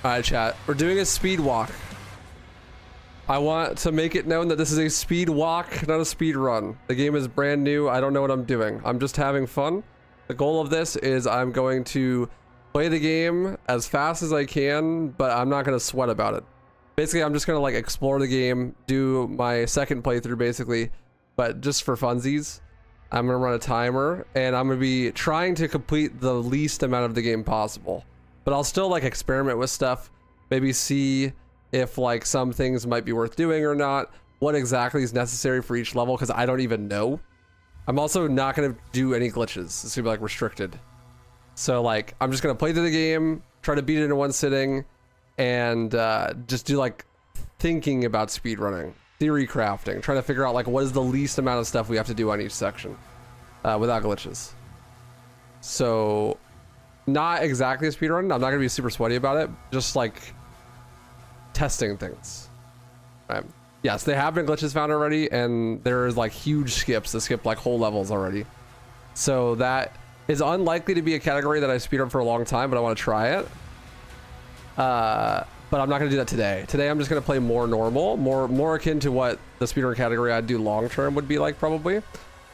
All right, chat. We're doing a speed walk. I want to make it known that this is a speed walk, not a speed run. The game is brand new. I don't know what I'm doing. I'm just having fun. The goal of this is I'm going to play the game as fast as I can, but I'm not going to sweat about it. Basically, I'm just going to like explore the game, do my second playthrough basically, but just for funsies. I'm going to run a timer and I'm going to be trying to complete the least amount of the game possible. But I'll still like experiment with stuff, maybe see if like some things might be worth doing or not, what exactly is necessary for each level, because I don't even know. I'm also not going to do any glitches. It's going to be like restricted. So like, I'm just going to play through the game, try to beat it in one sitting, and just do like thinking about speedrunning, theory crafting, trying to figure out like what is the least amount of stuff we have to do on each section without glitches. So not exactly a speedrun. I'm not going to be super sweaty about it. Just like testing things. Right. Yes, they have been glitches found already, and there's like huge skips that skip like whole levels already. So that is unlikely to be a category that I speedrun for a long time, but I want to try it. But I'm not going to do that today. Today I'm just going to play more normal, more akin to what the speedrun category I'd do long term would be like probably,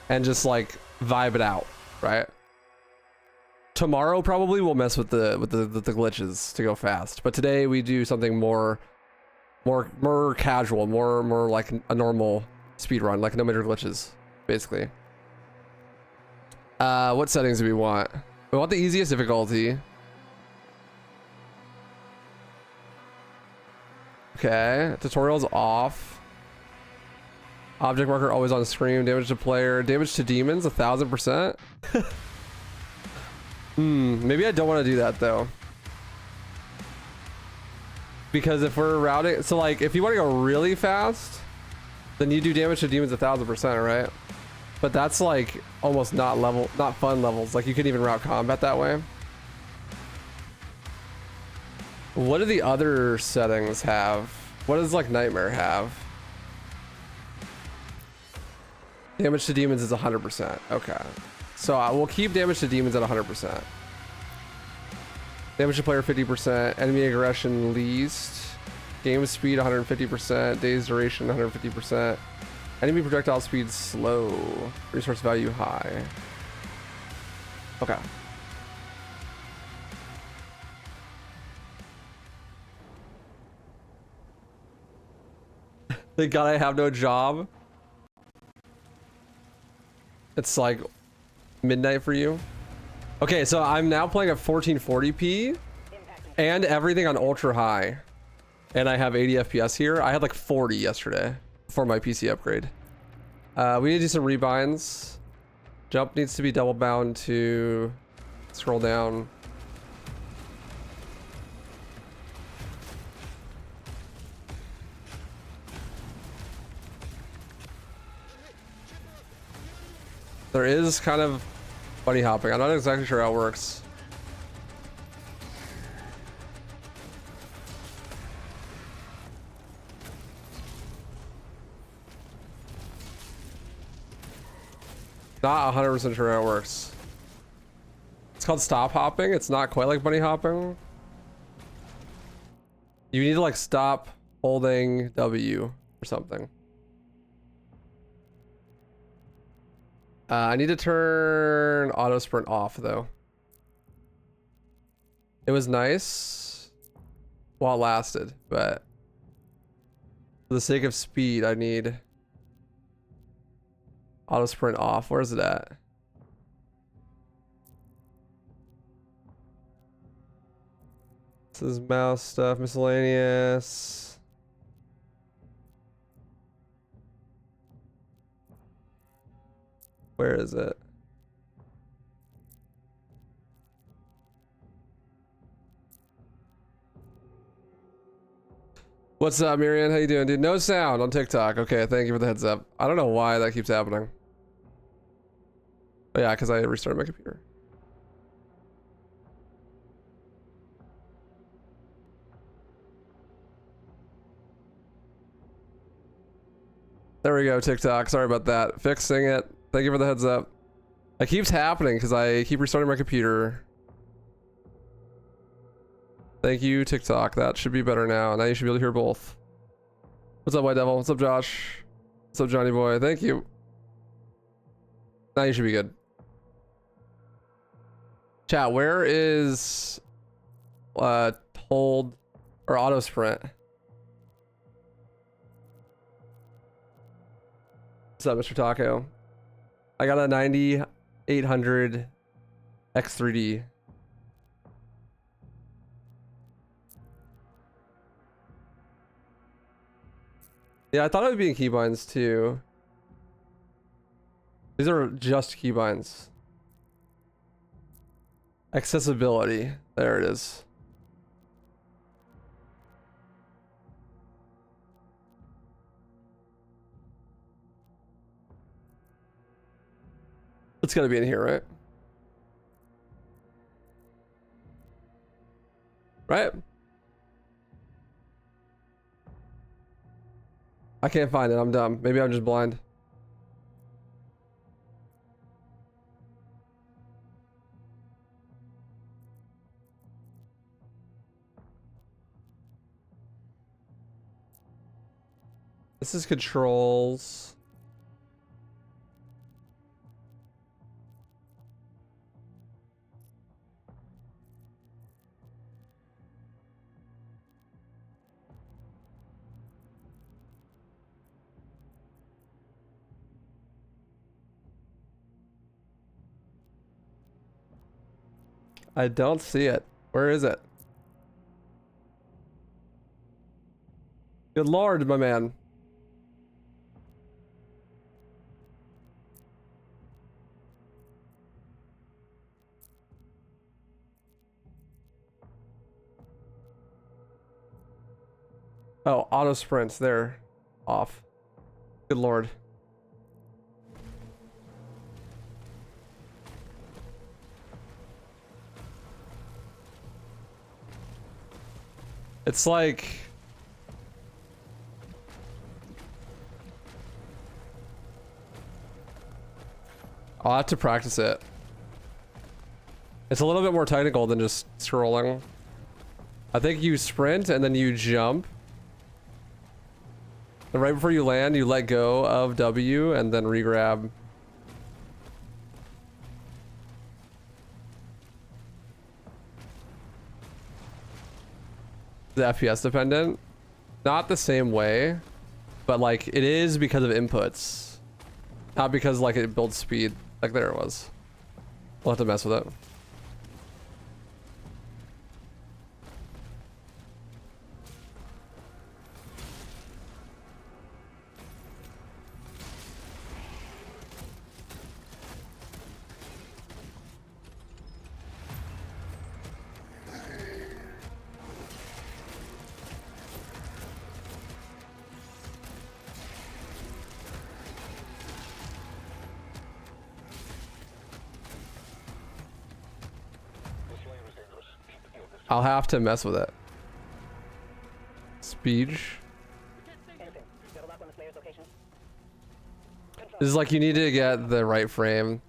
and just like vibe it out, right? Tomorrow probably we'll mess with the glitches to go fast, but today we do something more casual, more like a normal speed run, like no major glitches, basically. What settings do we want? We want the easiest difficulty. Okay, tutorial's off. Object marker always on screen. Damage to player. Damage to demons 1000%. Maybe I don't want to do that though. Because if we're routing, so like if you want to go really fast, then you do damage to demons 1000%, right? But that's like almost not fun levels. Like you couldn't even route combat that way. What do the other settings have? What does like Nightmare have? Damage to demons is 100%. Okay. So we'll keep damage to demons at 100%. Damage to player 50%. Enemy aggression least. Game speed 150%. Days duration 150%. Enemy projectile speed slow. Resource value high. Okay. Thank God I have no job. It's like midnight for you. Okay, so I'm now playing at 1440p and everything on ultra high, and I have 80 FPS here. I had like 40 yesterday before my PC upgrade. We need to do some rebinds. Jump needs to be double bound to scroll down. There is kind of bunny hopping. I'm not exactly sure how it works. Not 100% sure how it works. It's called stop hopping. It's not quite like bunny hopping. You need to like stop holding W or something. I need to turn auto sprint off though. It was nice while it lasted, but for the sake of speed, I need auto sprint off. Where's it at? This is mouse stuff, miscellaneous. Where is it? What's up, Miriam? How you doing, dude? No sound on TikTok. Okay, thank you for the heads up. I don't know why that keeps happening. But yeah, because I restarted my computer. There we go, TikTok. Sorry about that. Fixing it. Thank you for the heads up. It keeps happening because I keep restarting my computer. Thank you, TikTok. That should be better now. Now you should be able to hear both. What's up, White Devil? What's up, Josh? What's up, Johnny Boy? Thank you. Now you should be good. Chat, where is hold or auto sprint? What's up, Mr. Taco? I got a 9800 X3D. Yeah, I thought it would be in keybinds too. These are just keybinds. Accessibility. There it is. It's gotta be in here, right? Right? I can't find it. I'm dumb. Maybe I'm just blind. This is controls. I don't see it. Where is it? Good lord, my man. Oh, auto sprints. They're off. Good lord. It's like... I'll have to practice it. It's a little bit more technical than just scrolling. I think you sprint and then you jump. And right before you land, you let go of W and then re-grab. The FPS dependent. Not the same way, but like it is because of inputs. Not because like it builds speed. Like there it was. We'll have to mess with it. I'll have to mess with it. Speed. This is like you need to get the right frame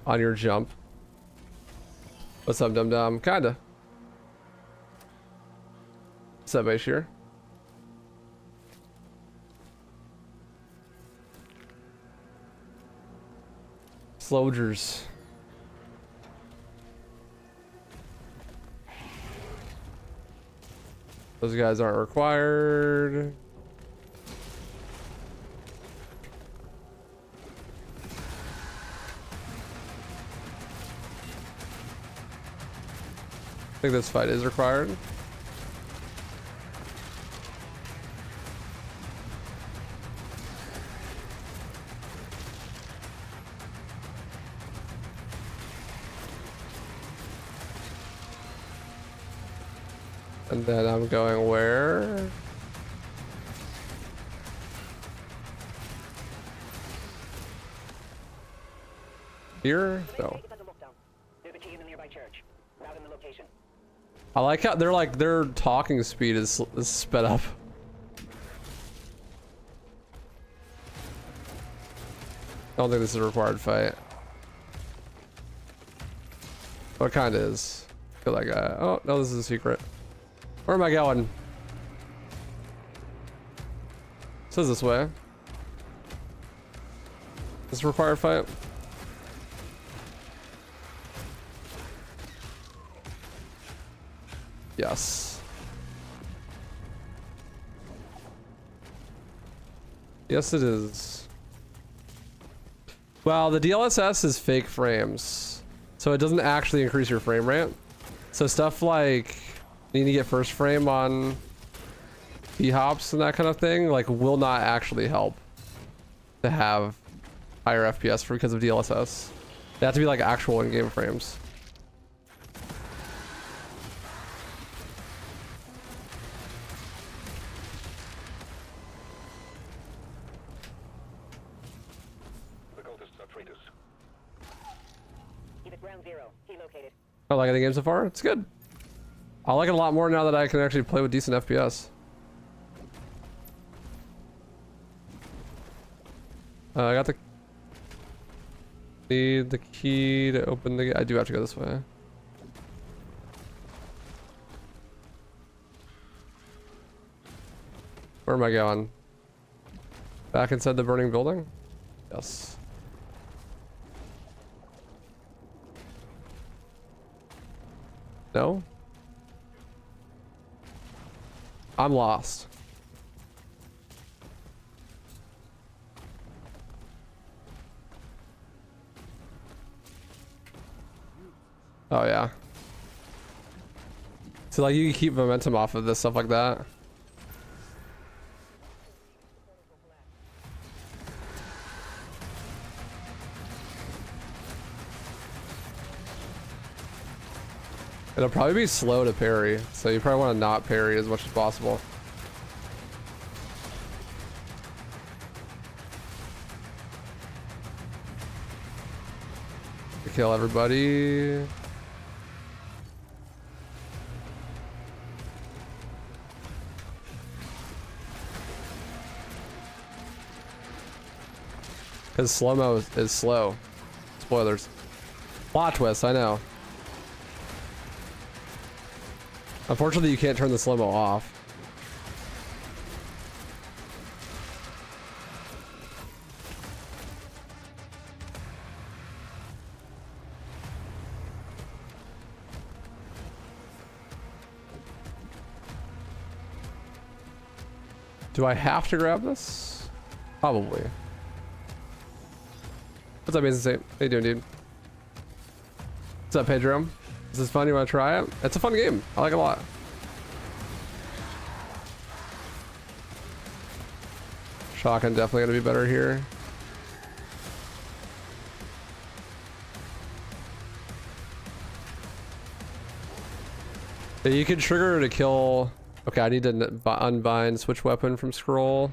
on your jump. What's up, dum dum? Kinda. What's up, Bashir? Soldiers. Those guys aren't required. I think this fight is required. And then I'm going where? Here? No. I like how they're like their talking speed is sped up. I don't think this is a required fight. What kind is? Kill that guy. Oh, no, this is a secret. Where am I going? It says this way. This required fight? Yes. Yes, it is. Well, the DLSS is fake frames, so it doesn't actually increase your frame rate. So stuff like needing to get first frame on hops and that kind of thing, like, will not actually help to have higher FPS because of DLSS. They have to be like actual in-game frames. I like the game so far. It's good. I like it a lot more now that I can actually play with decent FPS. I got the need the key to open the gate. I do have to go this way. Where am I going? Back inside the burning building? Yes. No? I'm lost. Oh yeah. So like you can keep momentum off of this stuff like that. It'll probably be slow to parry, so you probably want to not parry as much as possible. Kill everybody. Because slow-mo is slow. Spoilers. Plot twist, I know. Unfortunately, you can't turn the slow-mo off. Do I have to grab this? Probably. What's up, Mason? How you doing, dude? What's up, Pedro? Is this fun? You want to try it? It's a fun game. I like it a lot. Shotgun definitely gonna be better here. Yeah, you could trigger to kill. Okay, I need to unbind switch weapon from scroll.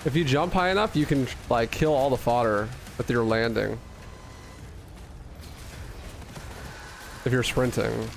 If you jump high enough, you can like kill all the fodder with your landing. If you're sprinting.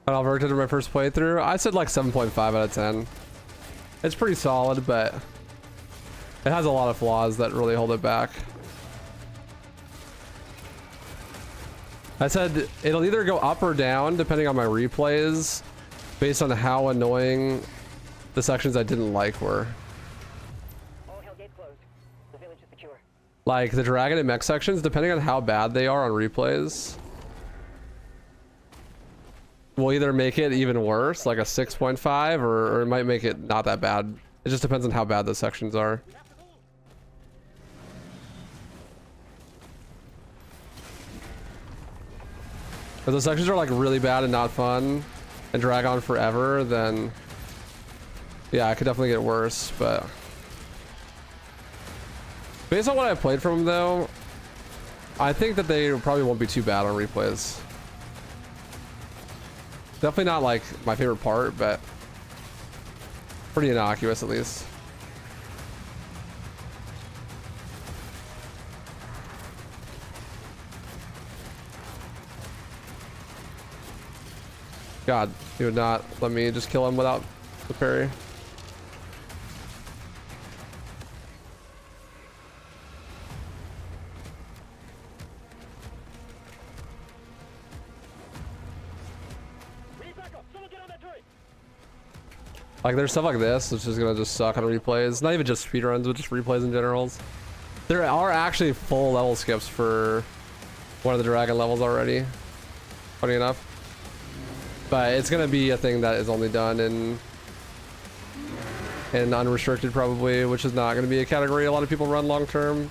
I've worked it in my first playthrough. I said like 7.5 out of 10. It's pretty solid, but it has a lot of flaws that really hold it back. I said it'll either go up or down depending on my replays based on how annoying the sections I didn't like were. All hell gate closed. The village is secure. Like the dragon and mech sections, depending on how bad they are on replays, will either make it even worse, like a 6.5, or it might make it not that bad. It just depends on how bad the sections are. If those sections are like really bad and not fun and drag on forever, then yeah, it could definitely get worse. But based on what I played from them though, I think that they probably won't be too bad on replays. Definitely not like my favorite part, but pretty innocuous at least. God, he would not let me just kill him without the parry. Like there's stuff like this, which is gonna just suck on replays. Not even just speedruns, but just replays in general. There are actually full level skips for one of the dragon levels already. Funny enough. But it's gonna be a thing that is only done in unrestricted probably, which is not gonna be a category a lot of people run long term.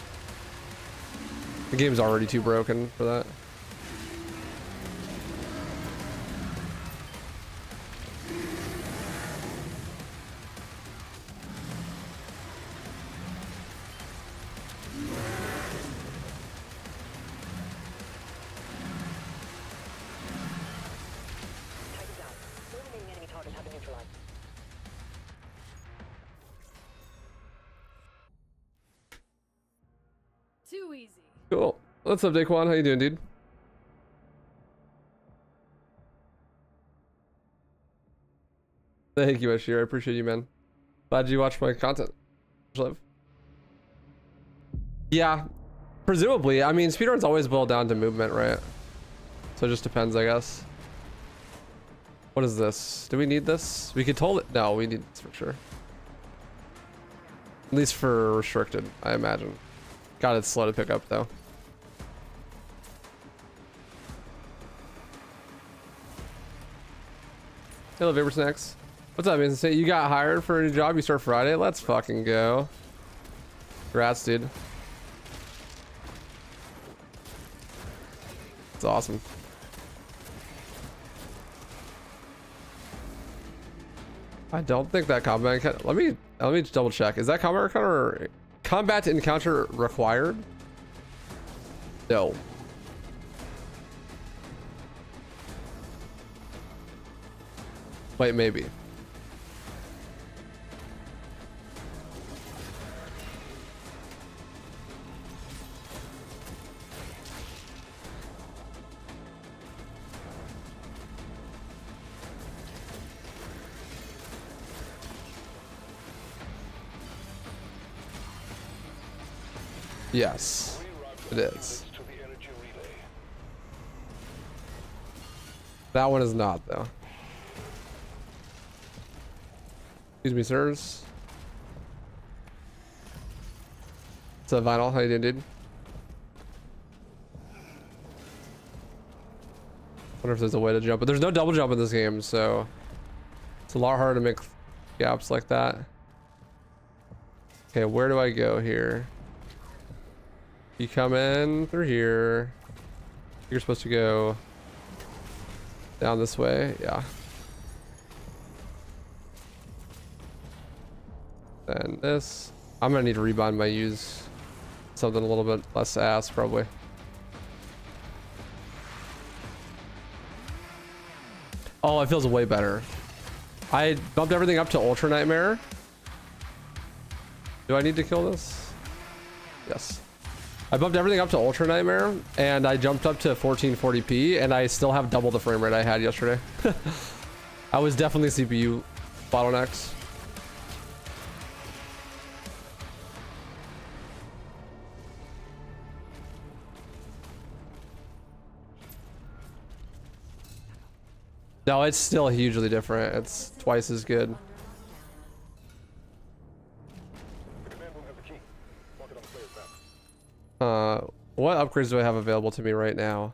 The game's already too broken for that. Too easy. Cool. What's up, Daquan? How you doing, dude? Thank you, Ashir. I appreciate you, man. Glad you watched my content. Yeah, presumably. I mean, speedruns always boil down to movement, right? So it just depends, I guess. What is this? Do we need this? We could hold it. No, we need this for sure. At least for restricted, I imagine. God, it's slow to pick up though. Hello, Vapor Snacks. What's up, man? Say you got hired for a new job. You start Friday. Let's fucking go. Congrats, dude. It's awesome. I don't think that combat encounter. Let me just double check. Is that combat encounter required? No. Wait, maybe. Yes, it is. That one is not, though. Excuse me, sirs. It's a vinyl. How you doing, dude? Wonder if there's a way to jump, but there's no double jump in this game, so it's a lot harder to make gaps like that. Okay, where do I go here? You come in through here. You're supposed to go down this way. Yeah. Then this. I'm gonna need to rebind my use something a little bit less ass probably. Oh, it feels way better. I bumped everything up to Ultra Nightmare. Do I need to kill this? Yes. I bumped everything up to Ultra Nightmare, and I jumped up to 1440p, and I still have double the frame rate I had yesterday. I was definitely CPU bottlenecks. No, it's still hugely different. It's twice as good. What upgrades do I have available to me right now?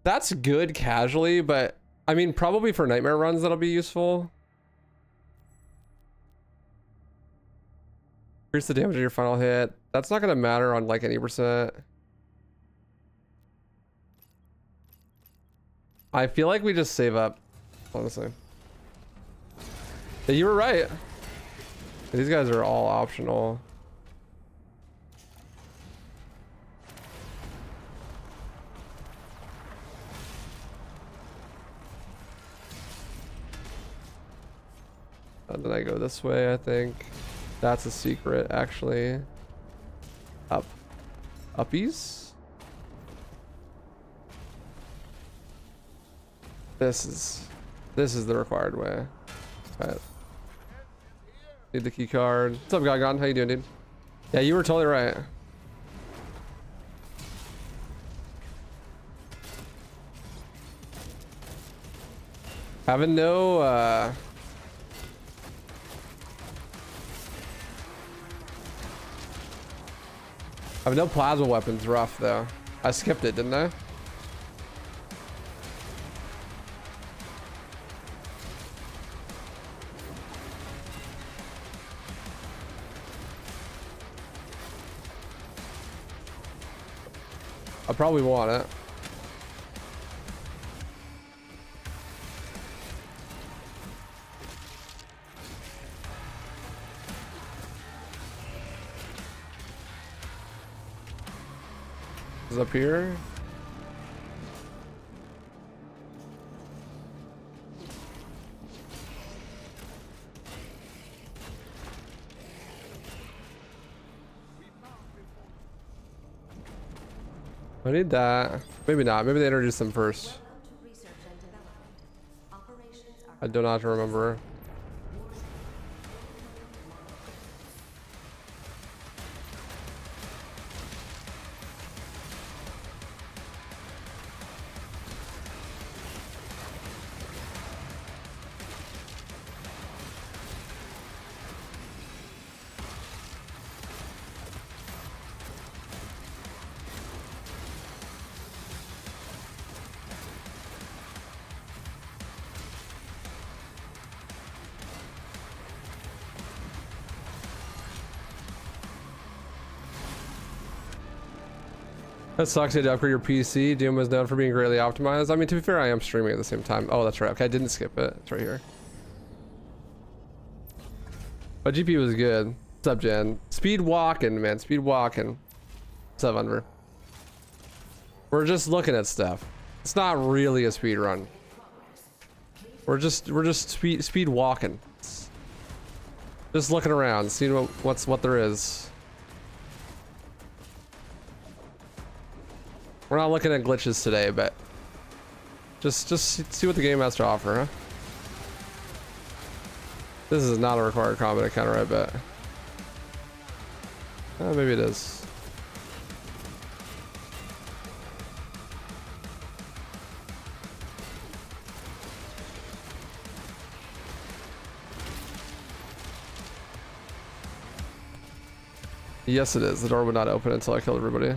That's good casually, but I mean, probably for nightmare runs that'll be useful. Increase the damage of your final hit. That's not gonna matter on like any percent. I feel like we just save up, honestly. Yeah, you were right. These guys are all optional. And then I go this way, I think. That's a secret, actually. Up. Uppies? This is the required way. Alright. Need the key card. What's up, Gagon? How you doing, dude? Yeah, you were totally right. Having no having no plasma weapons rough though. I skipped it, didn't I? I probably want it. Is up here? I need that. Maybe not. Maybe they introduced them first. I do not remember. That sucks. You had to upgrade your PC. Doom was known for being greatly optimized. I mean, to be fair, I am streaming at the same time. Oh, that's right. Okay, I didn't skip it. It's right here. But GPU was good. What's up, Jen? Speed walking, man. Speed walking. What's up, Unver? We're just looking at stuff. It's not really a speed run. We're just speed walking. Just looking around, seeing what there is. We're not looking at glitches today, but just see what the game has to offer, huh? This is not a required combat encounter, I bet. Maybe it is. Yes, it is. The door would not open until I killed everybody.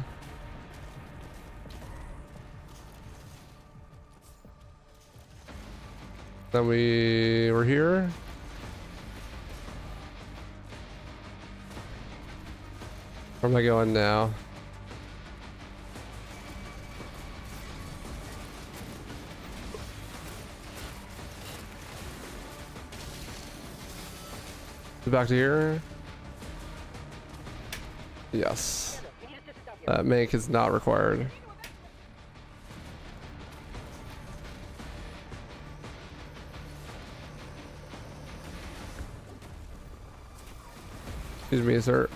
Then we were here. Where am I going now? Back to here. Yes. That make is not required. Excuse me, sir.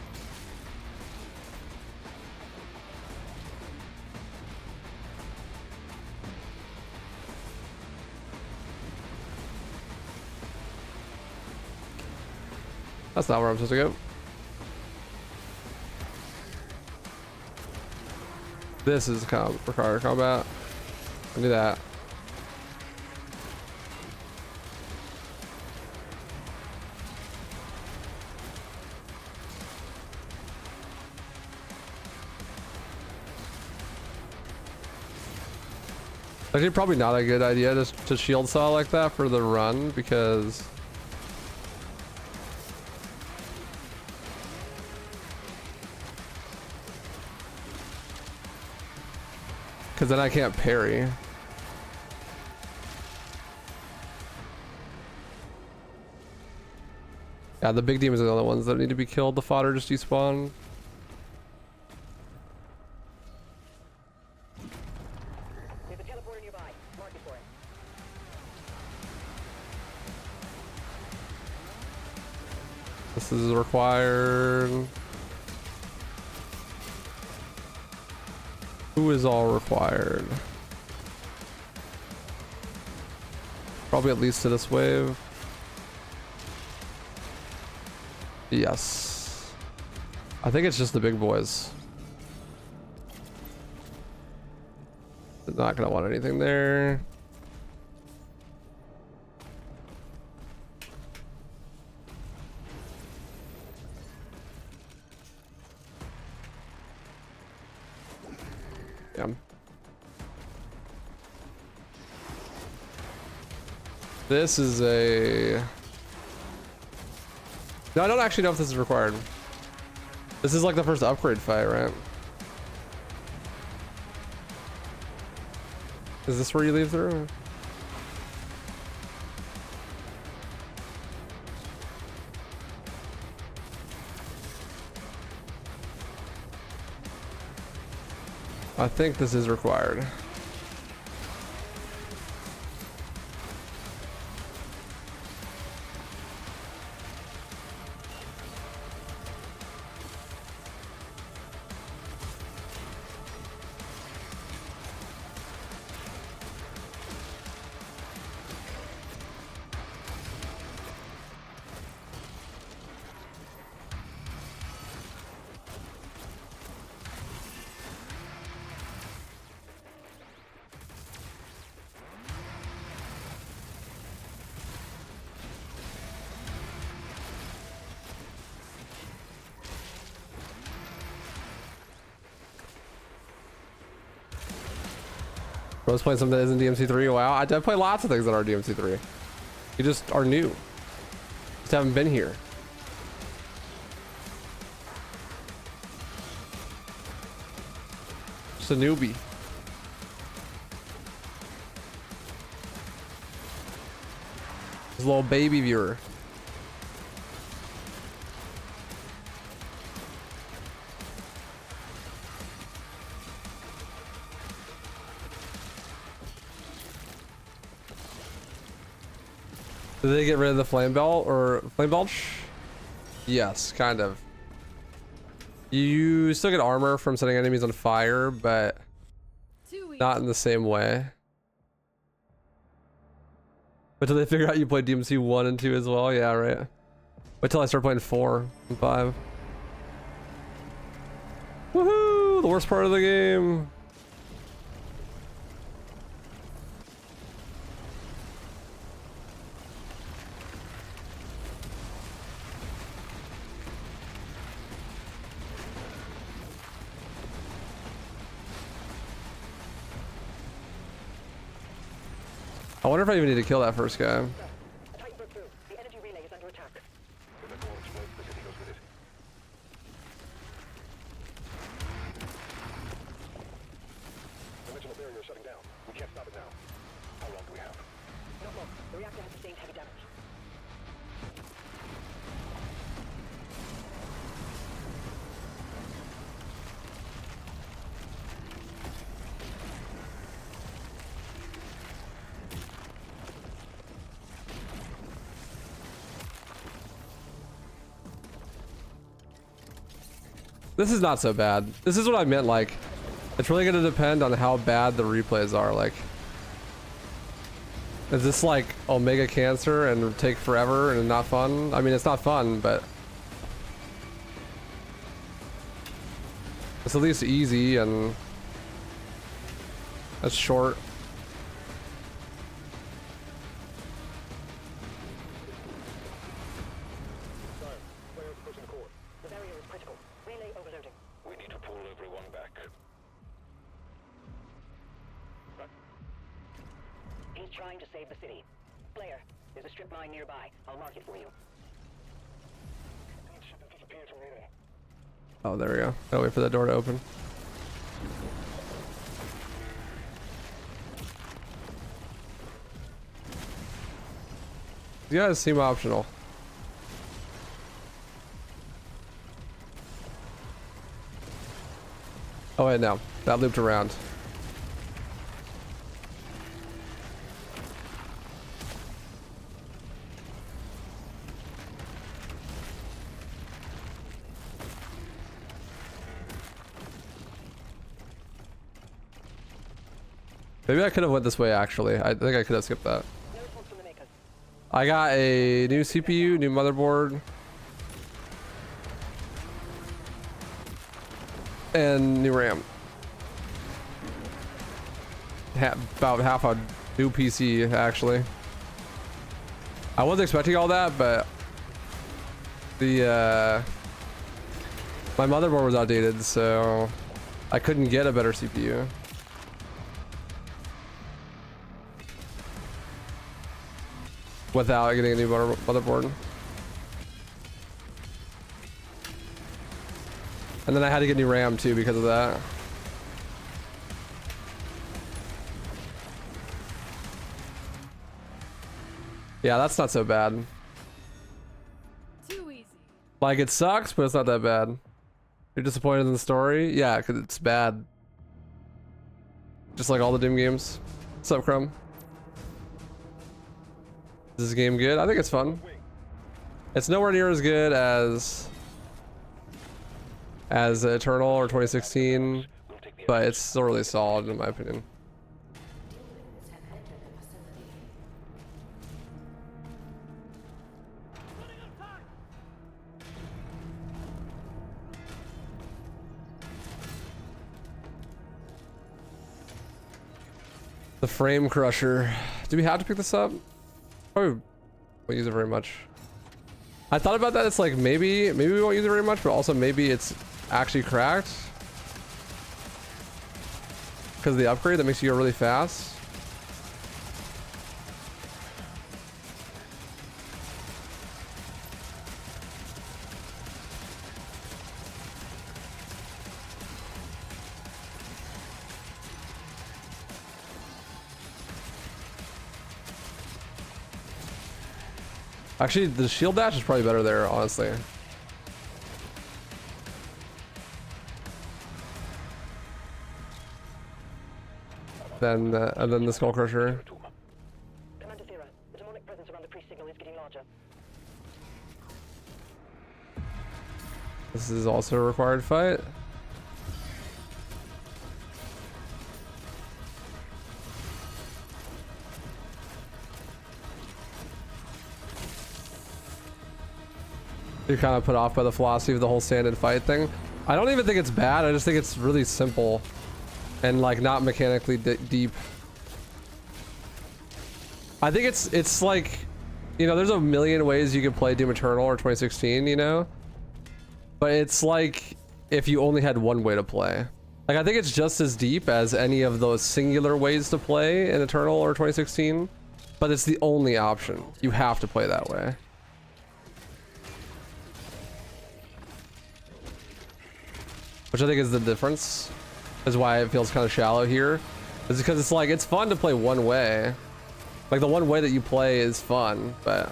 That's not where I'm supposed to go. This is required combat. I do that. Actually, probably not a good idea to shield saw like that for the run because then I can't parry. Yeah, the big demons are the only ones that need to be killed. The fodder just despawned. There's a teleporter nearby. Mark it for it. This is required. Who is all required? Probably at least to this wave. Yes. I think it's just the big boys. They're not gonna want anything there. Yeah. This is a... No, I don't actually know if this is required. This is like the first upgrade fight, right? Is this where you leave through? I think this is required. I was playing something that isn't DMC3. Wow, I play lots of things that are DMC3. You just are new. Just haven't been here. Just a newbie. Just a little baby viewer. Did they get rid of the flame belt or flame belch? Yes, kind of. You still get armor from setting enemies on fire, but not in the same way. But till they figure out you play DMC 1 and 2 as well? Yeah, right. Wait till I start playing 4 and 5. Woohoo! The worst part of the game. I wonder if I even need to kill that first guy. Titan broke through. The energy relay is under attack. The original barrier is shutting down. We can't stop it now. How long do we have? Not long. The reactor has sustained heavy damage. This is not so bad. This is what I meant, like, it's really gonna depend on how bad the replays are. Like, is this like Omega Cancer and take forever and not fun? I mean, it's not fun, but it's at least easy and it's short. The barrier is critical. Relay overloading. We need to pull everyone back. He's trying to save the city. Player, there's a strip mine nearby. I'll mark it for you. Oh, there we go. Gotta wait for that door to open. You guys seem optional. Oh wait, no, that looped around. Maybe I could have went this way actually. I think I could have skipped that. No response from the makers. I got a new CPU, new motherboard, and new RAM. About half a new PC actually. I wasn't expecting all that, but the my motherboard was outdated, so I couldn't get a better CPU. Without getting a new motherboard. And then I had to get new RAM too because of that. Yeah, that's not so bad. Too easy. Like, it sucks, but it's not that bad. You're disappointed in the story? Yeah, because it's bad. Just like all the Doom games. What's up, Crumb? Is this game good? I think it's fun. It's nowhere near as good as Eternal or 2016, but it's still really solid in my opinion. The frame crusher. Do we have to pick this up? Probably won't use it very much. I thought about that. It's like maybe we won't use it very much, but also maybe it's actually cracked because of the upgrade that makes you go really fast. Actually, the shield dash is probably better there, honestly. Than the skull crusher. Commander Zero, the demonic presence around the priest signal is getting larger. This is also a required fight. You're kind of put off by the philosophy of the whole stand and fight thing. I don't even think it's bad. I just think it's really simple and like not mechanically deep. I think it's like, you know, there's a million ways you could play Doom Eternal or 2016, you know, but it's like if you only had one way to play. Like, I think it's just as deep as any of those singular ways to play in Eternal or 2016, but it's the only option. You have to play that way. Which I think is the difference, is why it feels kind of shallow here. Is because it's like, it's fun to play one way. Like, the one way that you play is fun, but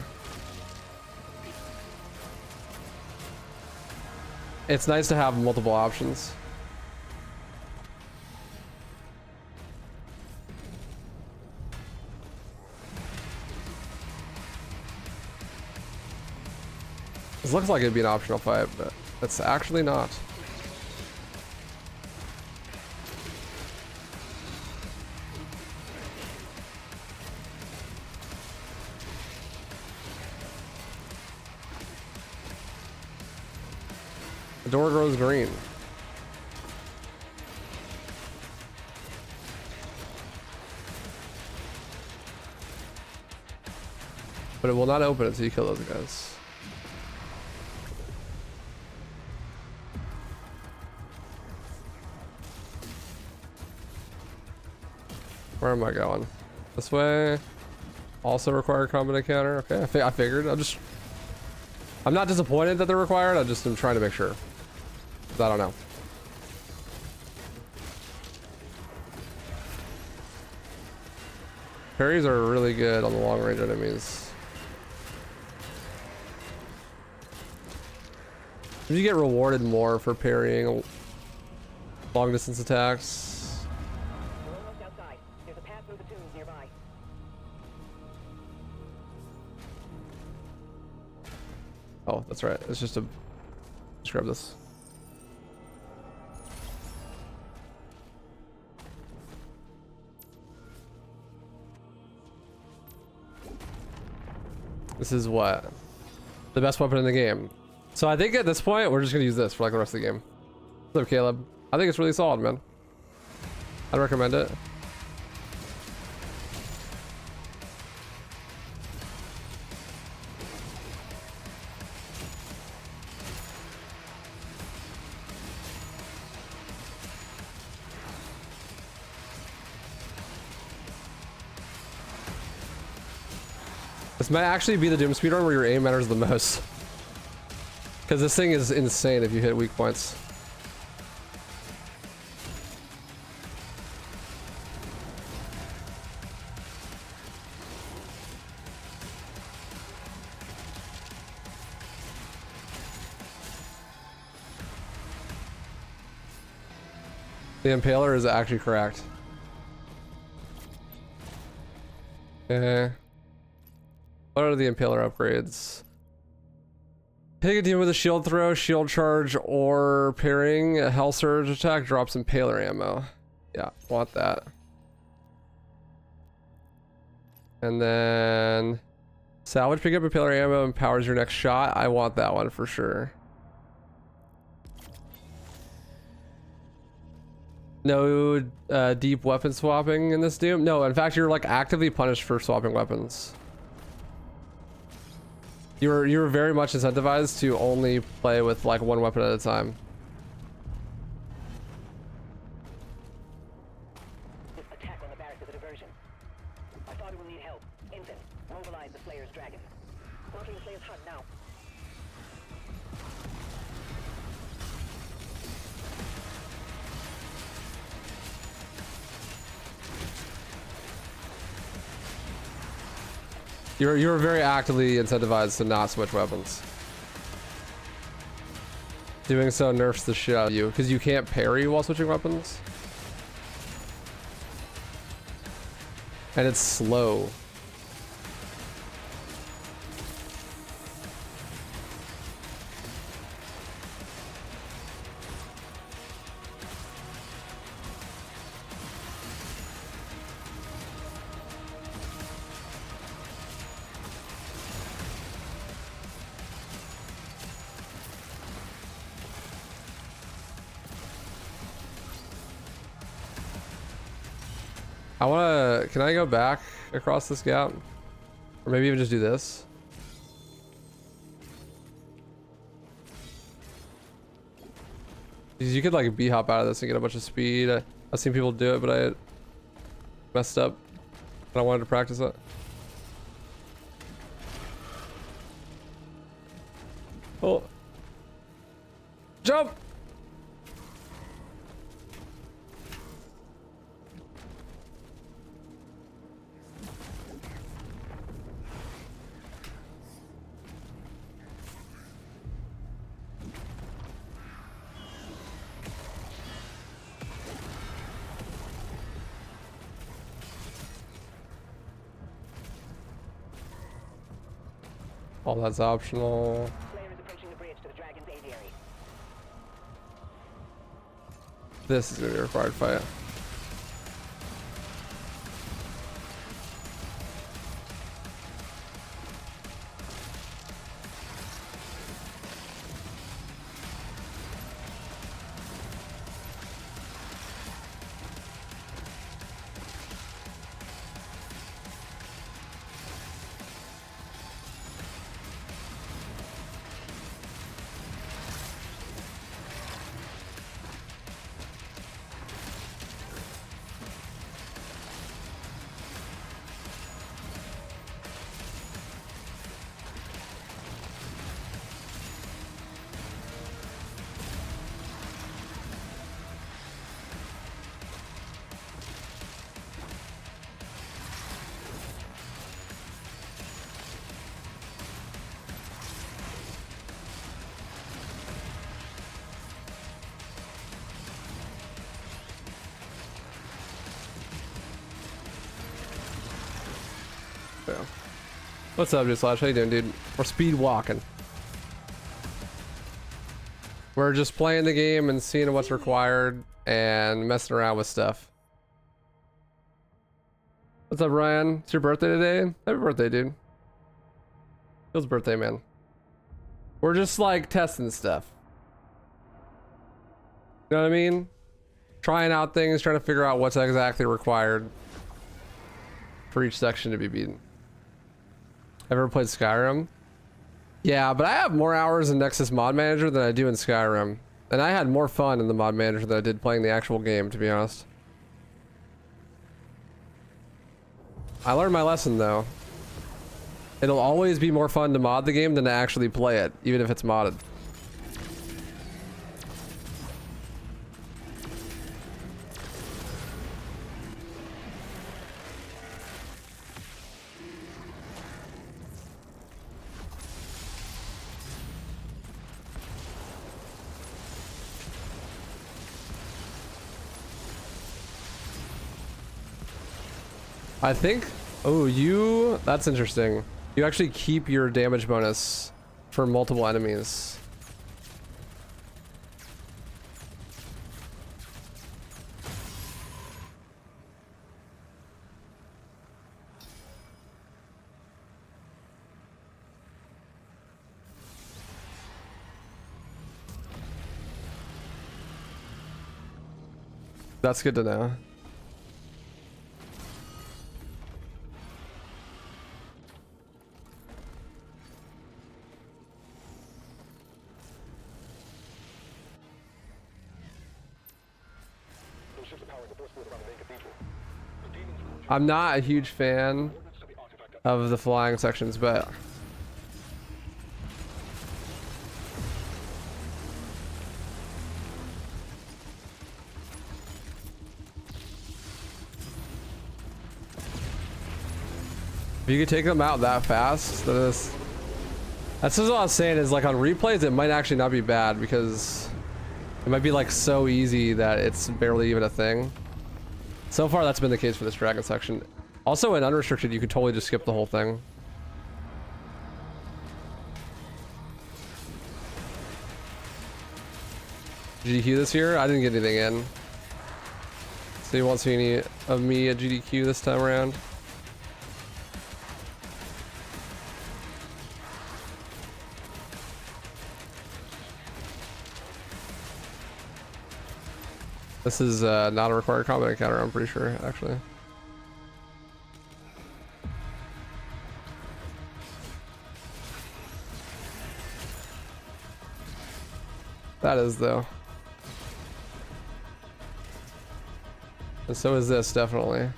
it's nice to have multiple options. This looks like it'd be an optional fight, but it's actually not. The door grows green. But it will not open until you kill those guys. Where am I going? This way. Also require combat encounter. Okay, I figured. I'm not disappointed that they're required. I just am trying to make sure. I don't know. Parries are really good on the long range enemies. You get rewarded more for parrying Long distance attacks. We're almost outside. There's a path through the tombs nearby. Oh, that's right. It's just a. Let's grab this. This is what? The best weapon in the game. So I think at this point, we're just gonna use this for like the rest of the game. What's up, Caleb? I think it's really solid, man. I'd recommend it. This might actually be the Doom speedrun where your aim matters the most. Because this thing is insane if you hit weak points. The Impaler is actually correct. Okay. What are the Impaler upgrades? Hitting a demon with a shield throw, shield charge, or parrying a hell surge attack drops Impaler ammo. Yeah, want that. And then salvage, pick up Impaler ammo, empowers your next shot. I want that one for sure. No deep weapon swapping in this Doom. No, in fact, you're like actively punished for swapping weapons. You're very much incentivized to only play with like one weapon at a time. This attack on the barracks is a diversion. I thought we will need help. Infant, mobilize the Slayer's dragon. Blocking the Slayer's hut now. You're very actively incentivized to not switch weapons. Doing so nerfs the shit out of you because you can't parry while switching weapons. And it's slow. Can I go back across this gap? Or maybe even just do this? Because you could like B-hop out of this and get a bunch of speed. I've seen people do it, but I messed up. And I wanted to practice it. Oh. Jump! All that's optional. Slayer is approaching the bridge to the dragon's aviary. This is gonna be a required fight. Yeah. What's up, dude? Slash? How you doing, dude? We're speed walking. We're just playing the game and seeing what's required and messing around with stuff. What's up, Ryan? It's your birthday today? Happy birthday, dude. Phil's birthday, man. We're just like testing stuff. You know what I mean? Trying out things, trying to figure out what's exactly required for each section to be beaten. Ever played Skyrim? Yeah, but I have more hours in Nexus Mod Manager than I do in Skyrim. And I had more fun in the Mod Manager than I did playing the actual game, to be honest. I learned my lesson, though. It'll always be more fun to mod the game than to actually play it, even if it's modded. I think, oh, that's interesting. You actually keep your damage bonus for multiple enemies. That's good to know. I'm not a huge fan of the flying sections, but if you could take them out that fast, that's just what I was saying, is like on replays it might actually not be bad, because it might be like so easy that it's barely even a thing. So far, that's been the case for this dragon section. Also, in unrestricted, you could totally just skip the whole thing. GDQ this year? I didn't get anything in. So you won't see any of me at GDQ this time around. This is not a required combat encounter, I'm pretty sure, actually. That is, though. And so is this, definitely.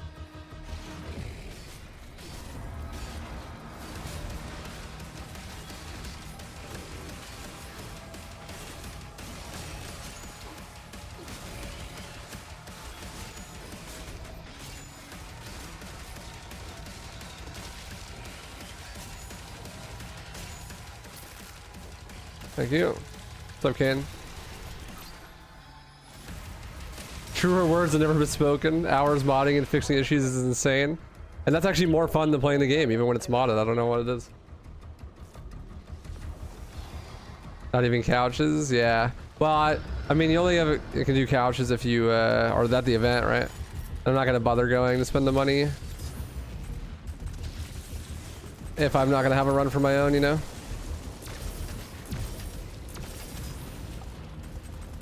Thank you. What's up, Kane? Truer words have never been spoken. Hours modding and fixing issues is insane. And that's actually more fun than playing the game, even when it's modded. I don't know what it is. Not even couches? Yeah. Well, I mean, you only you can do couches if you are at the event, right? I'm not going to bother going to spend the money if I'm not going to have a run for my own, you know?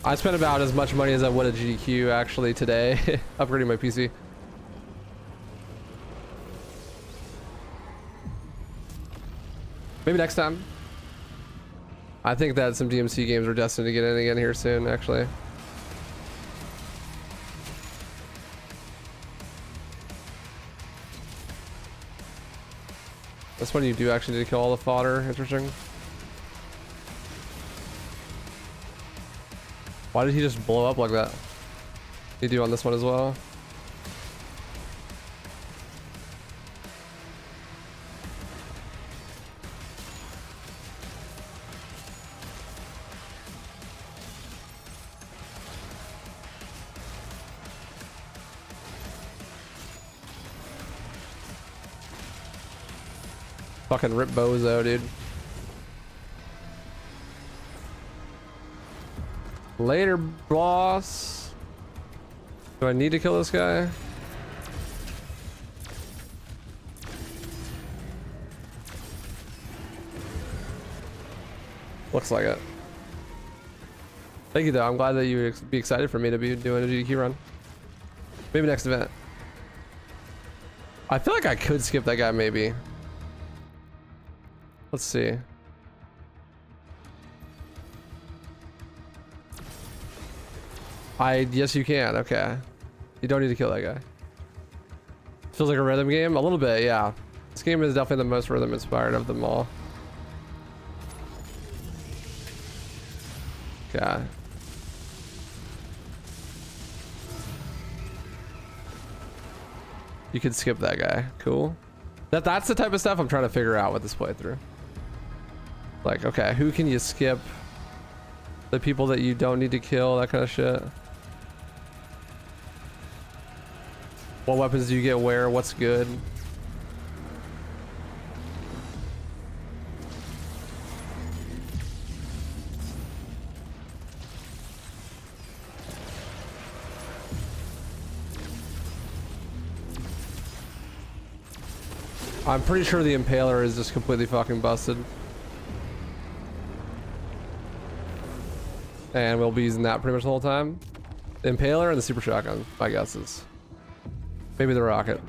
I spent about as much money as I would at GDQ actually today, upgrading my PC. Maybe next time. I think that some DMC games are destined to get in again here soon, actually. That's when you do actually need to kill all the fodder. Interesting. Why did he just blow up like that? You do on this one as well? Fucking rip bozo, dude. Later, boss. Do I need to kill this guy? Looks like it. Thank you though. I'm glad that you would be excited for me to be doing a GDQ run. Maybe next event. I feel like I could skip that guy maybe. Let's see. Yes you can. Okay. You don't need to kill that guy. Feels like a rhythm game? A little bit, yeah. This game is definitely the most rhythm inspired of them all. Okay. You could skip that guy. Cool. That's the type of stuff I'm trying to figure out with this playthrough. Like, okay, who can you skip? The people that you don't need to kill, that kind of shit. What weapons do you get where? What's good? I'm pretty sure the Impaler is just completely fucking busted. And we'll be using that pretty much the whole time. The Impaler and the Super Shotgun, my guess is. Maybe the rocket.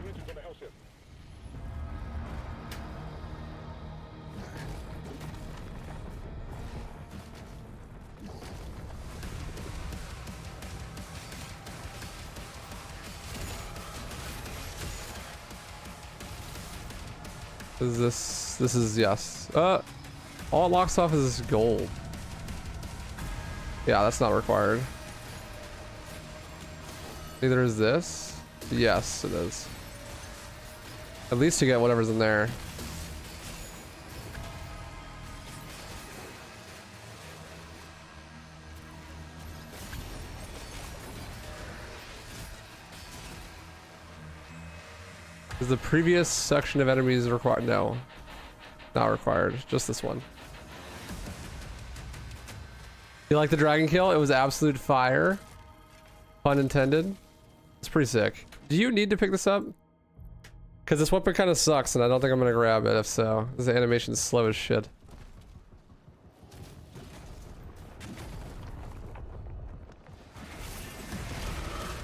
This is yes. All it locks off is gold. Yeah, that's not required. Neither is this. Yes, it is. At least to get whatever's in there. Is the previous section of enemies required? No, not required. Just this one. You like the dragon kill? It was absolute fire. Pun intended. It's pretty sick. Do you need to pick this up? Because this weapon kind of sucks and I don't think I'm going to grab it if so. This animation's slow as shit.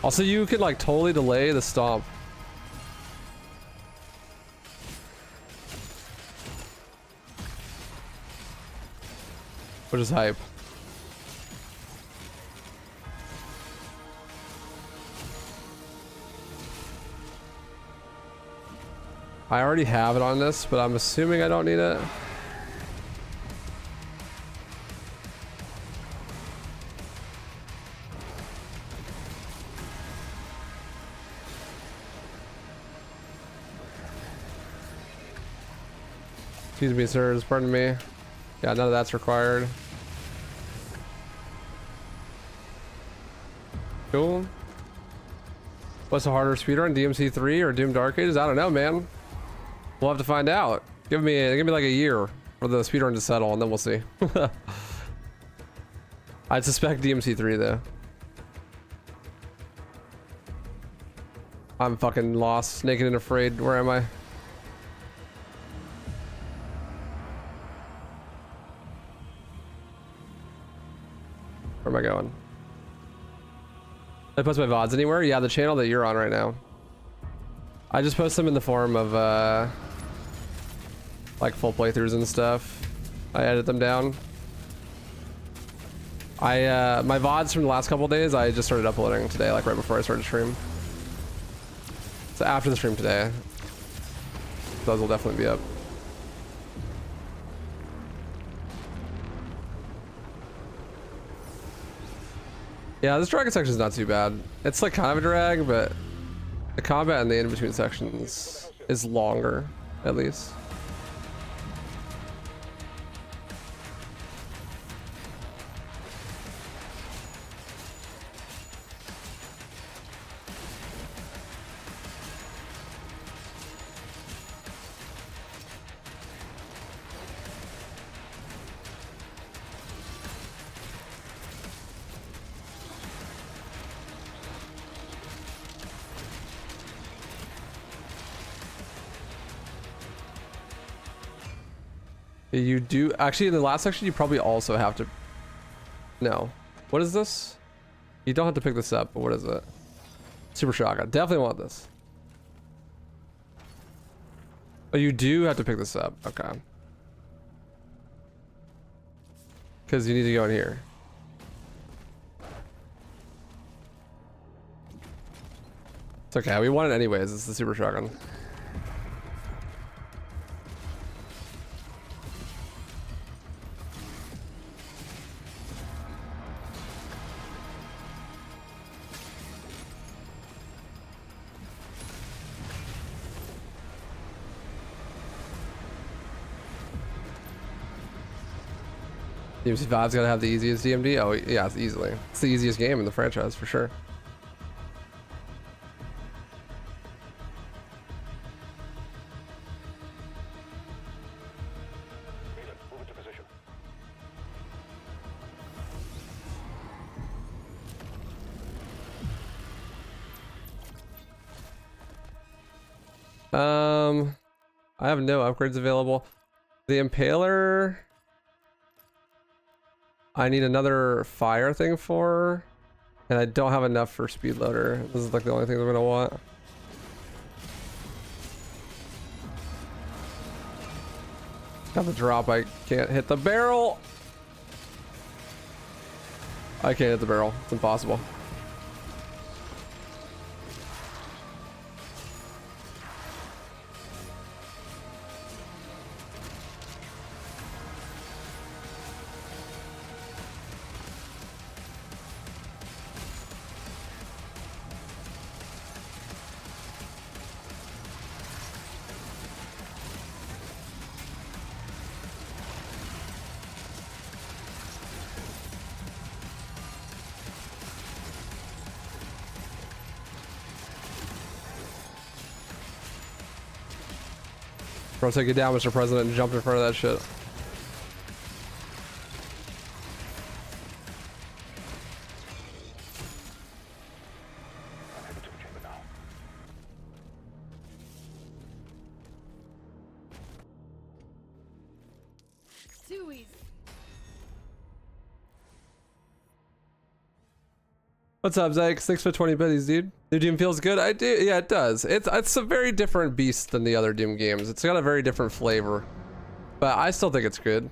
Also, you could like totally delay the stomp. Which is hype. I already have it on this, but I'm assuming I don't need it. Excuse me, sirs. Pardon me. Yeah, none of that's required. Cool. What's a harder speedrun, DMC3 or Doomed Dark Ages? I don't know, man. We'll have to find out. Give me like a year for the speedrun to settle, and then we'll see. I'd suspect DMC3 though. I'm fucking lost, naked and afraid. Where am I? Where am I going? Did I post my VODs anywhere? Yeah, the channel that you're on right now. I just post them in the form of like full playthroughs and stuff. I edit them down. My VODs from the last couple days I just started uploading today, like right before I started stream. So after the stream today, those will definitely be up. Yeah, this dragon section is not too bad. It's like kind of a drag, but the combat in the in-between sections is longer, at least. You do actually in the last section you probably also have to. No. What is this? You don't have to pick this up, but what is it? Super shotgun. Definitely want this. But you do have to pick this up. Okay. Because you need to go in here. It's okay. We want it anyways. It's the super shotgun. DMC 5's gotta have the easiest DMD. Oh yeah, it's easily. It's the easiest game in the franchise for sure. Nathan, move into position. I have no upgrades available. The Impaler, I need another fire thing for, and I don't have enough for speed loader. This is like the only thing I'm gonna want. Got the drop. I can't hit the barrel. I can't hit the barrel. It's impossible. Bro, take it down, Mr. President, and jump in front of that shit. I'm headed to the chamber now. Too easy. What's up, Zyke? 6 for 20 biddies, dude. New Doom feels good. I do. Yeah, it does. It's a very different beast than the other Doom games. It's got a very different flavor, but I still think it's good.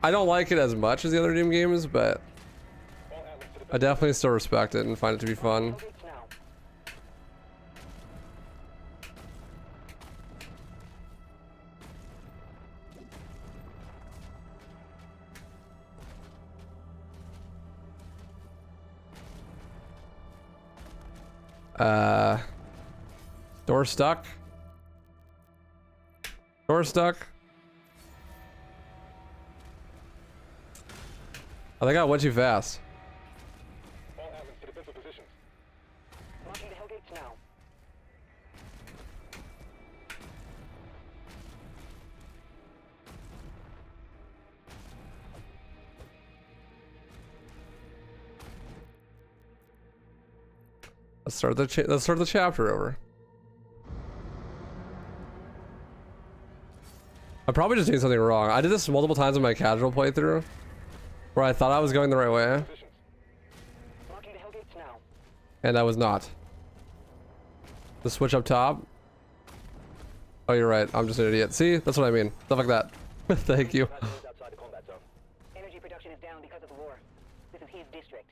I don't like it as much as the other Doom games, but All Atlas to the I definitely still respect it and find it to be fun. Gates now. Door stuck. Door stuck. I think I went too fast. all Atlas to defensive positions. Launching the Hellgates now. Let's start the chapter over. I'm probably just doing something wrong. I did this multiple times in my casual playthrough, where I thought I was going the right way, Positions. Launching the Hellgates now. and I was not. The switch up top. Oh, you're right. I'm just an idiot. See, that's what I mean. Stuff like that. Thank you. Outside the combat zone. Energy production is down because of the war. This is his district.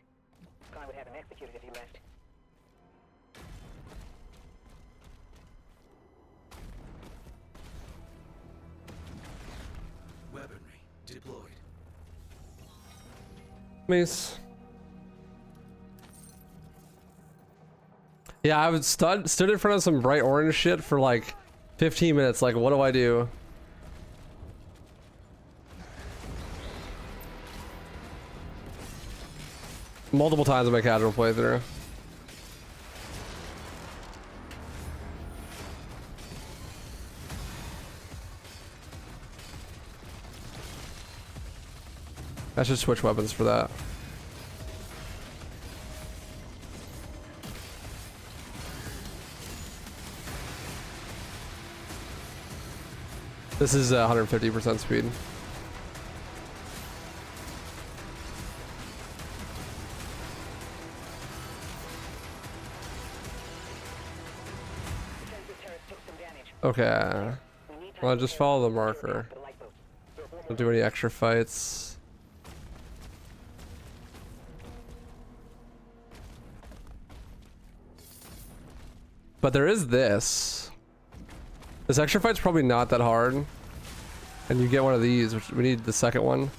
Guy would have him executed if he left. Weaponry deployed. Mace. Yeah, I was stood in front of some bright orange shit for like 15 minutes. Like, what do I do? Multiple times in my casual playthrough. I should switch weapons for that. This is 150% speed. Defensive turret took some damage. Okay. We need time Well, to just get follow the to marker. the lifeboat. Don't do any extra fights. But there is this. This extra fight's probably not that hard. And you get one of these, which we need the second one.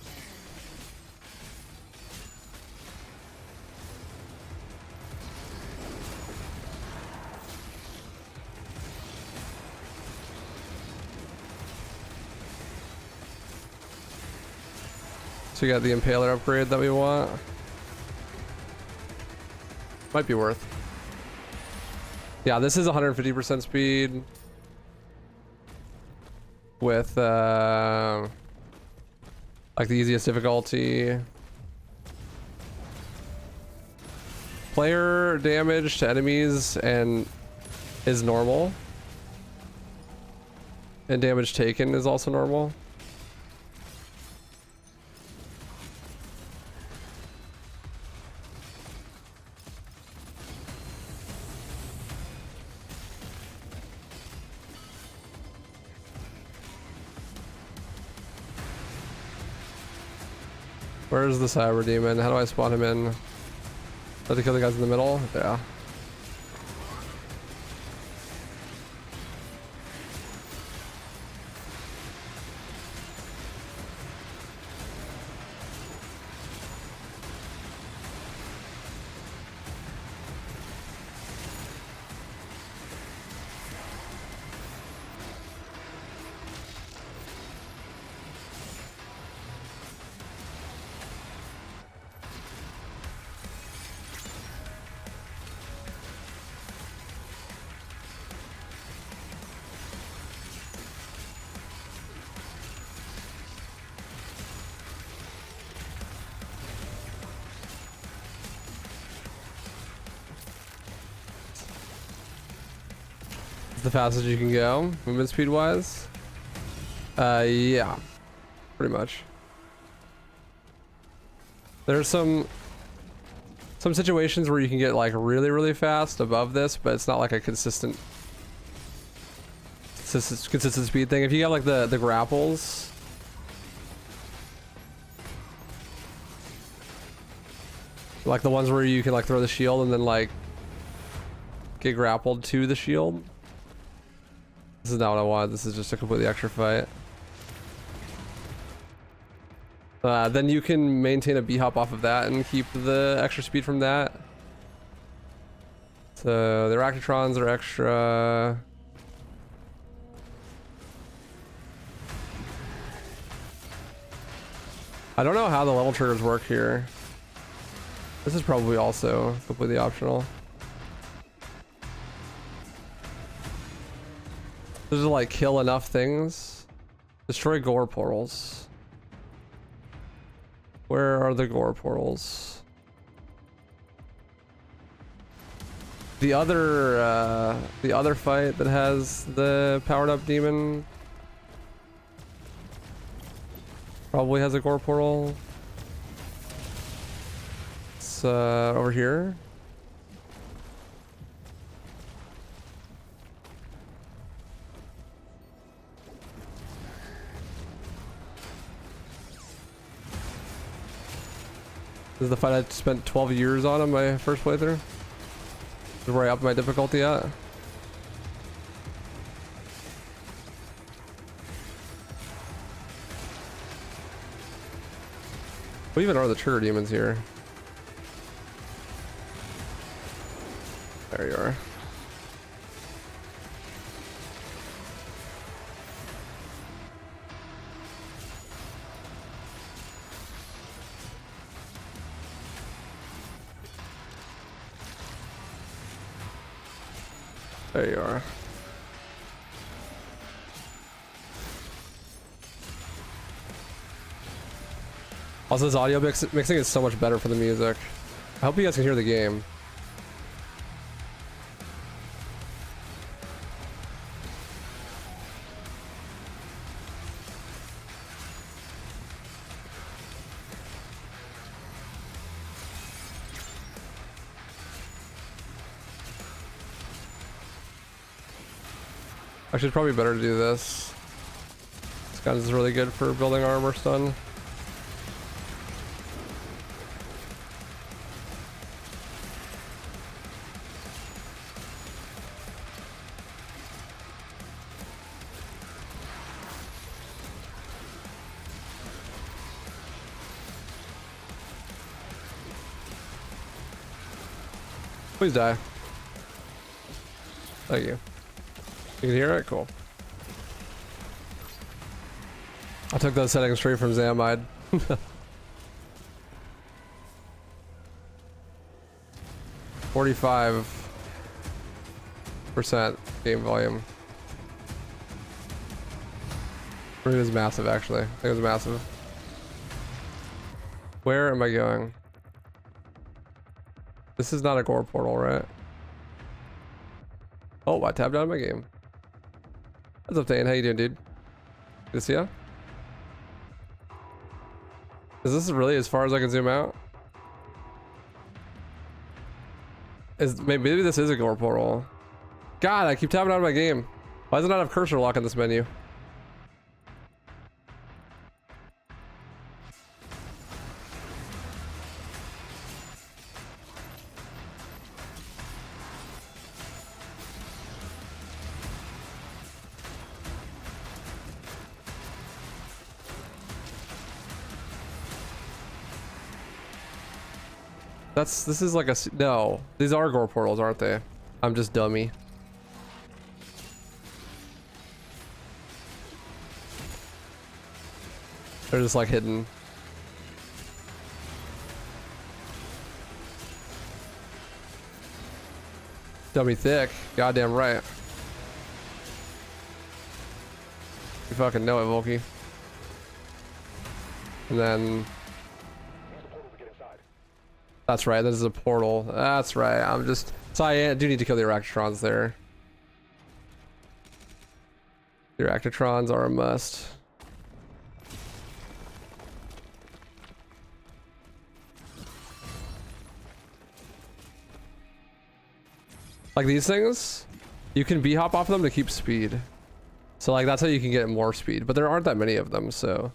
So we got the Impaler upgrade that we want. Might be worth. Yeah, this is 150% speed. With like the easiest difficulty. Player damage to enemies and is normal. And damage taken is also normal. Where's the Cyber Demon? How do I spawn him in? Does he kill the guys in the middle? Yeah. The fastest you can go, movement speed wise. Yeah, pretty much. There's some situations where you can get like really fast above this, but it's not like a consistent speed thing. If you got like the grapples, like the ones where you can like throw the shield and then like get grappled to the shield. This is not what I want. This is just a completely extra fight. Then you can maintain a B-hop off of that and keep the extra speed from that. So the Reactotrons are extra. I don't know how the level triggers work here. This is probably also completely optional. This is like kill enough things. Destroy Gore portals. Where are the Gore portals? The other fight that has the powered up demon probably has a Gore portal. It's over here. This is the fight I spent 12 years on my first playthrough. This is where I upped my difficulty at. What even are the trigger demons here? There you are. There you are. Also, this audio mixing is so much better for the music. I hope you guys can hear the game. Actually, it's probably better to do this. This gun is really good for building armor stun. Please die. Thank you. You can hear it? Cool. I took those settings straight from Zamide. 45% game volume. It is massive, actually. I think it was massive. Where am I going? This is not a Gore portal, right? Oh, I tabbed out of my game. What's up, Dane? How you doing, dude? Good to see ya. Is this really as far as I can zoom out? Maybe this is a Gore portal. God, I keep tabbing out of my game. Why does it not have cursor lock in this menu? This is like a, no, these are Gore portals, aren't they? I'm just dummy. They're just like hidden. Dummy thick, goddamn right. You fucking know it, Volky. And then that's right, this is a portal. That's right, I'm just... So I do need to kill the Reactotrons there. The Reactotrons are a must. Like these things, you can B-hop off of them to keep speed. So like that's how you can get more speed, but there aren't that many of them, so...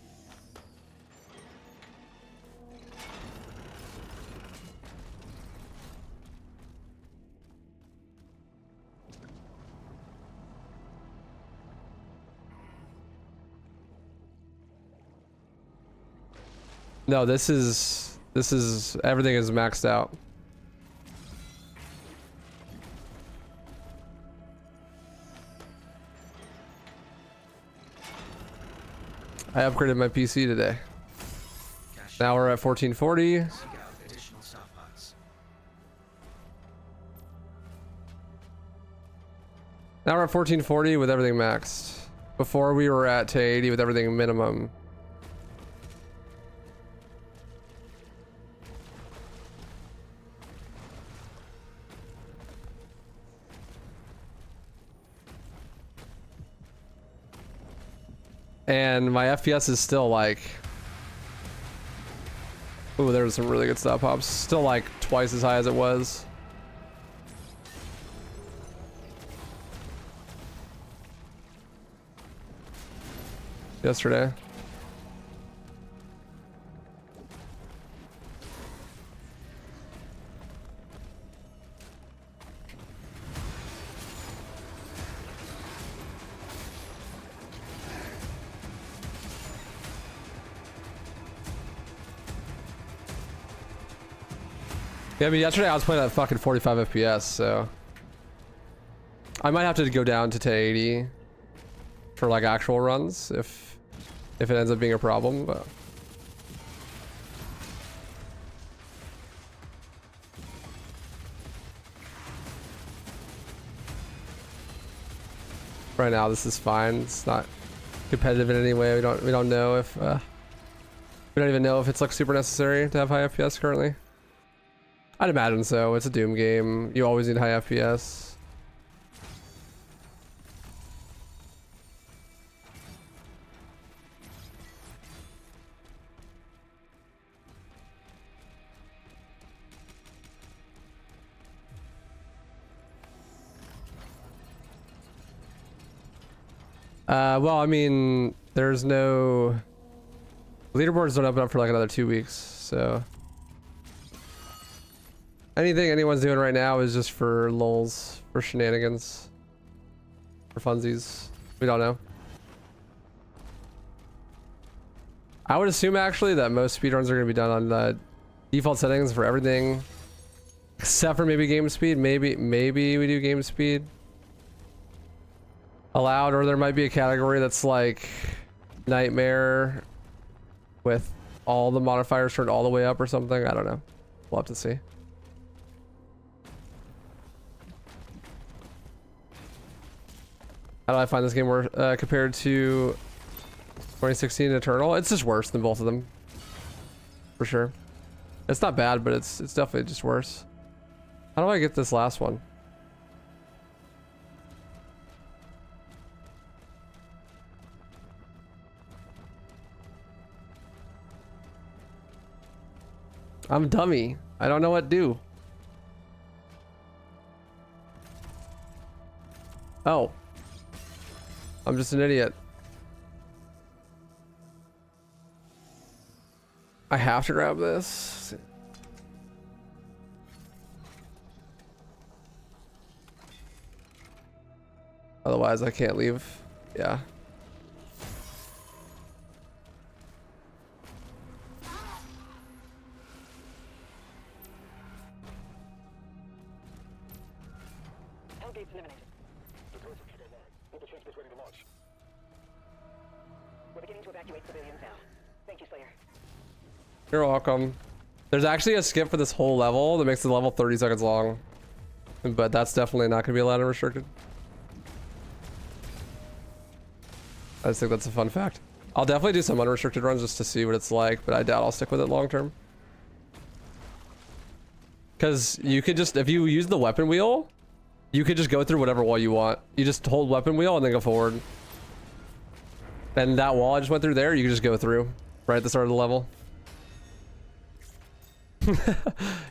No, this is everything is maxed out. I upgraded my PC today. Now we're at 1440. Now we're at 1440 with everything maxed. Before we were at 1080 with everything minimum. And my FPS is still like... Ooh, there's some really good stop pops. Still like twice as high as it was. Yesterday. Yeah, I mean, yesterday I was playing at fucking 45 FPS, so... I might have to go down to 1080 for like actual runs if it ends up being a problem, but... Right now this is fine. It's not competitive in any way. We don't know if we don't even know if it's like super necessary to have high FPS currently. I'd imagine so. It's a Doom game. You always need high FPS. Well, I mean, there's no leaderboards don't open up for like another 2 weeks, so anything anyone's doing right now is just for lulz, for shenanigans, for funsies. We don't know. I would assume actually that most speedruns are going to be done on the default settings for everything, except for maybe game speed. Maybe we do game speed allowed, or there might be a category that's like nightmare with all the modifiers turned all the way up or something. I don't know. We'll have to see. How do I find this game worse compared to 2016 Eternal? It's just worse than both of them, for sure. It's not bad, but it's definitely just worse. How do I get this last one? I'm dummy. I don't know what to do. Oh. I'm just an idiot. I have to grab this. Otherwise, I can't leave. Yeah. Hellgate's eliminated. The turrets are kicked online. Get the transmitters ready to launch. We're beginning to evacuate civilians now. Thank you, Slayer. You're welcome. There's actually a skip for this whole level that makes the level 30 seconds long, but that's definitely not going to be allowed and restricted. I just think that's a fun fact. I'll definitely do some unrestricted runs just to see what it's like, but I doubt I'll stick with it long term. Because you could just, if you use the weapon wheel, you could just go through whatever wall you want. You just hold weapon wheel and then go forward. And that wall I just went through there, you can just go through right at the start of the level.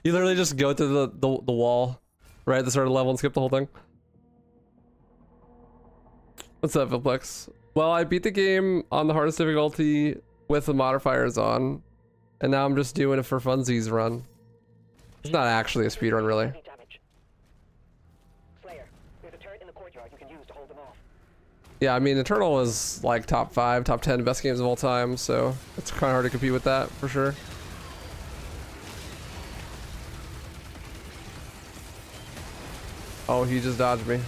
You literally just go through the wall right at the start of the level and skip the whole thing. What's up, Vilplex? Well, I beat the game on the hardest difficulty with the modifiers on, and now I'm just doing it for funsies run. It's not actually a speedrun, really. Damage. Slayer, there's a turret in the courtyard you can use to hold them off. Yeah, I mean, Eternal is like top 5, top 10 best games of all time, so it's kind of hard to compete with that, for sure. Oh, he just dodged me.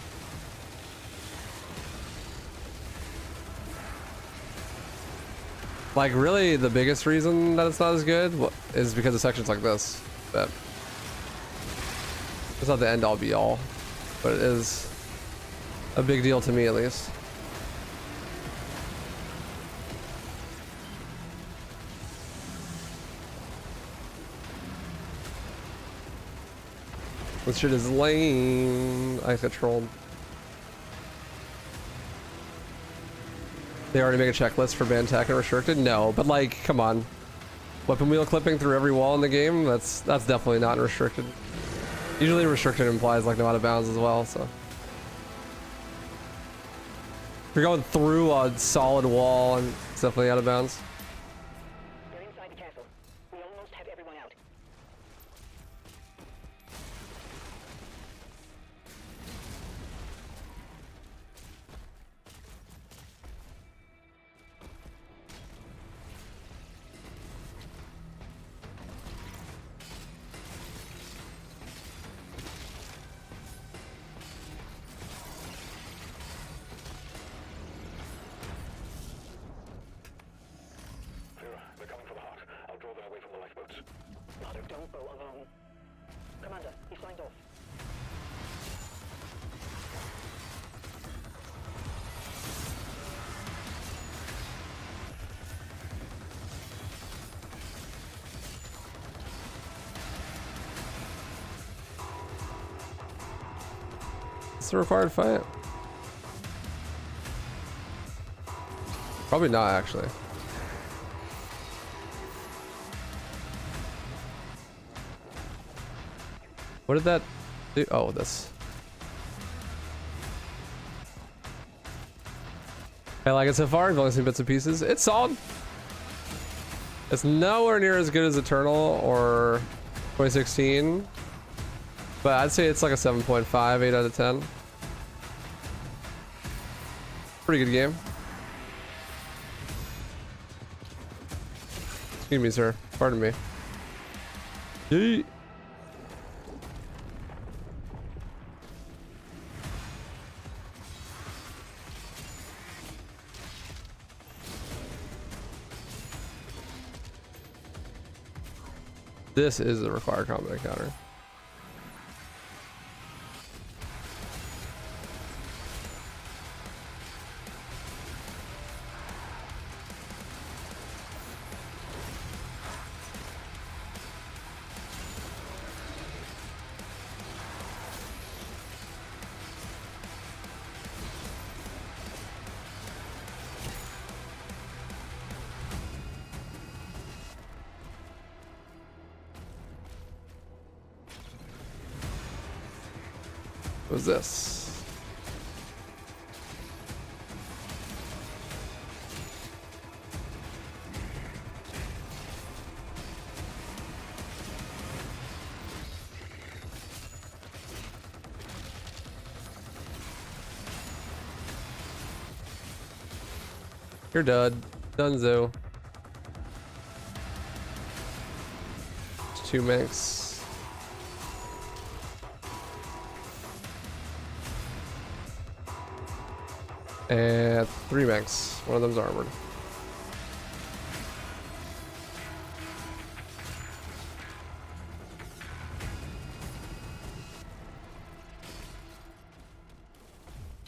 Like, really, the biggest reason that it's not as good is because of sections like this. But it's not the end all be all, but it is a big deal to me, at least. This shit is lame. I got trolled. They already make a checklist for ban attack and restricted? No, but like, come on. Weapon wheel clipping through every wall in the game? That's definitely not restricted. Usually restricted implies like no out of bounds as well, so. If you're going through a solid wall, and it's definitely out of bounds. They're inside the castle. We almost have everyone out. They're coming for the heart. I'll draw them away from the lifeboats. Mother, don't go alone. Commander, he signed off. It's a required fight. Probably not, actually. What did that do? Oh, this. I like it so far. I've only seen bits and pieces. It's solid. It's nowhere near as good as Eternal or 2016, but I'd say it's like a 7.5, 8 out of 10. Pretty good game. Excuse me, sir. Pardon me. Yeet. This is the required combat encounter. What was this? You're done. Dunzo. It's 2 mechs. And 3 mechs. One of them's armored.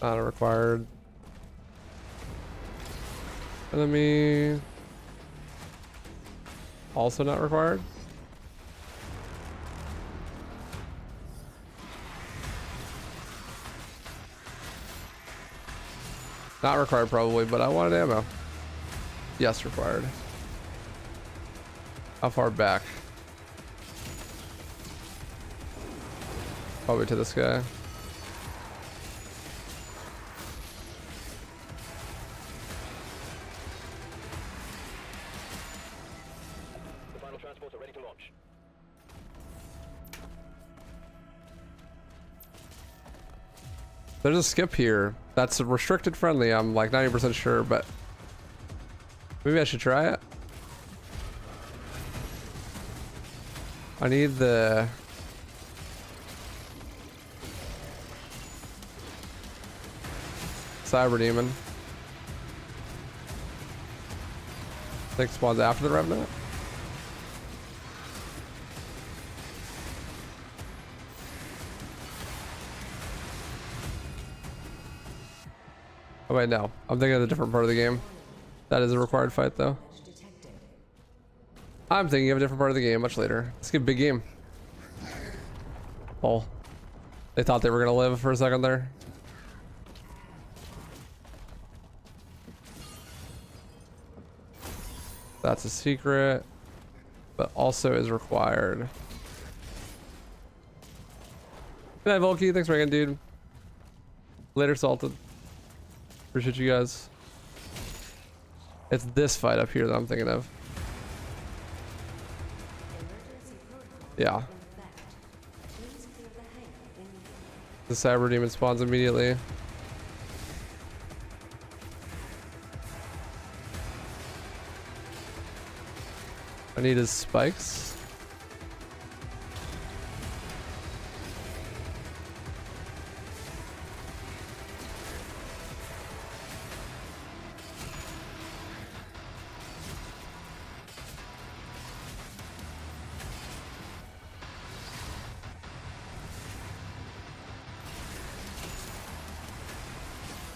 Not required. Enemy. Also not required. Not required probably, but I wanted ammo. Yes, required. How far back? Probably to this guy. The final transports are ready to launch. There's a skip here. That's restricted friendly. I'm like 90% sure, but maybe I should try it. I need the Cyber Demon. I think spawns after the Revenant. Oh wait, no. I'm thinking of a different part of the game. That is a required fight though. I'm thinking of a different part of the game much later. Let's get a big game. Oh. They thought they were gonna live for a second there. That's a secret, but also is required. Good night, Volky. Thanks for hanging, dude. Later, Salted. Appreciate you guys. It's this fight up here that I'm thinking of. Yeah. The Cyber Demon spawns immediately. I need his spikes.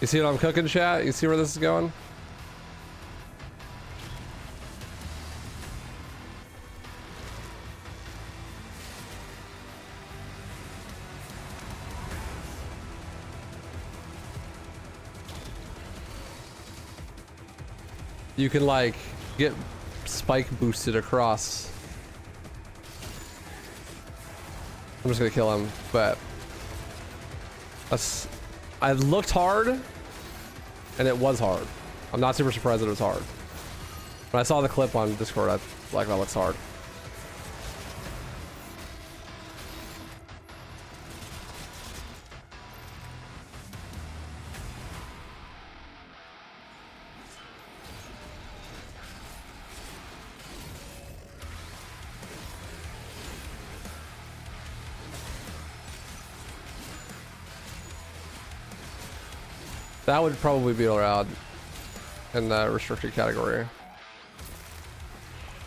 You see what I'm cooking, chat? You see where this is going? You can like get spike boosted across. I'm just gonna kill him, but I looked hard and it was hard. I'm not super surprised that it was hard. When I saw the clip on Discord, I was like, that looks hard. That would probably be allowed in the restricted category.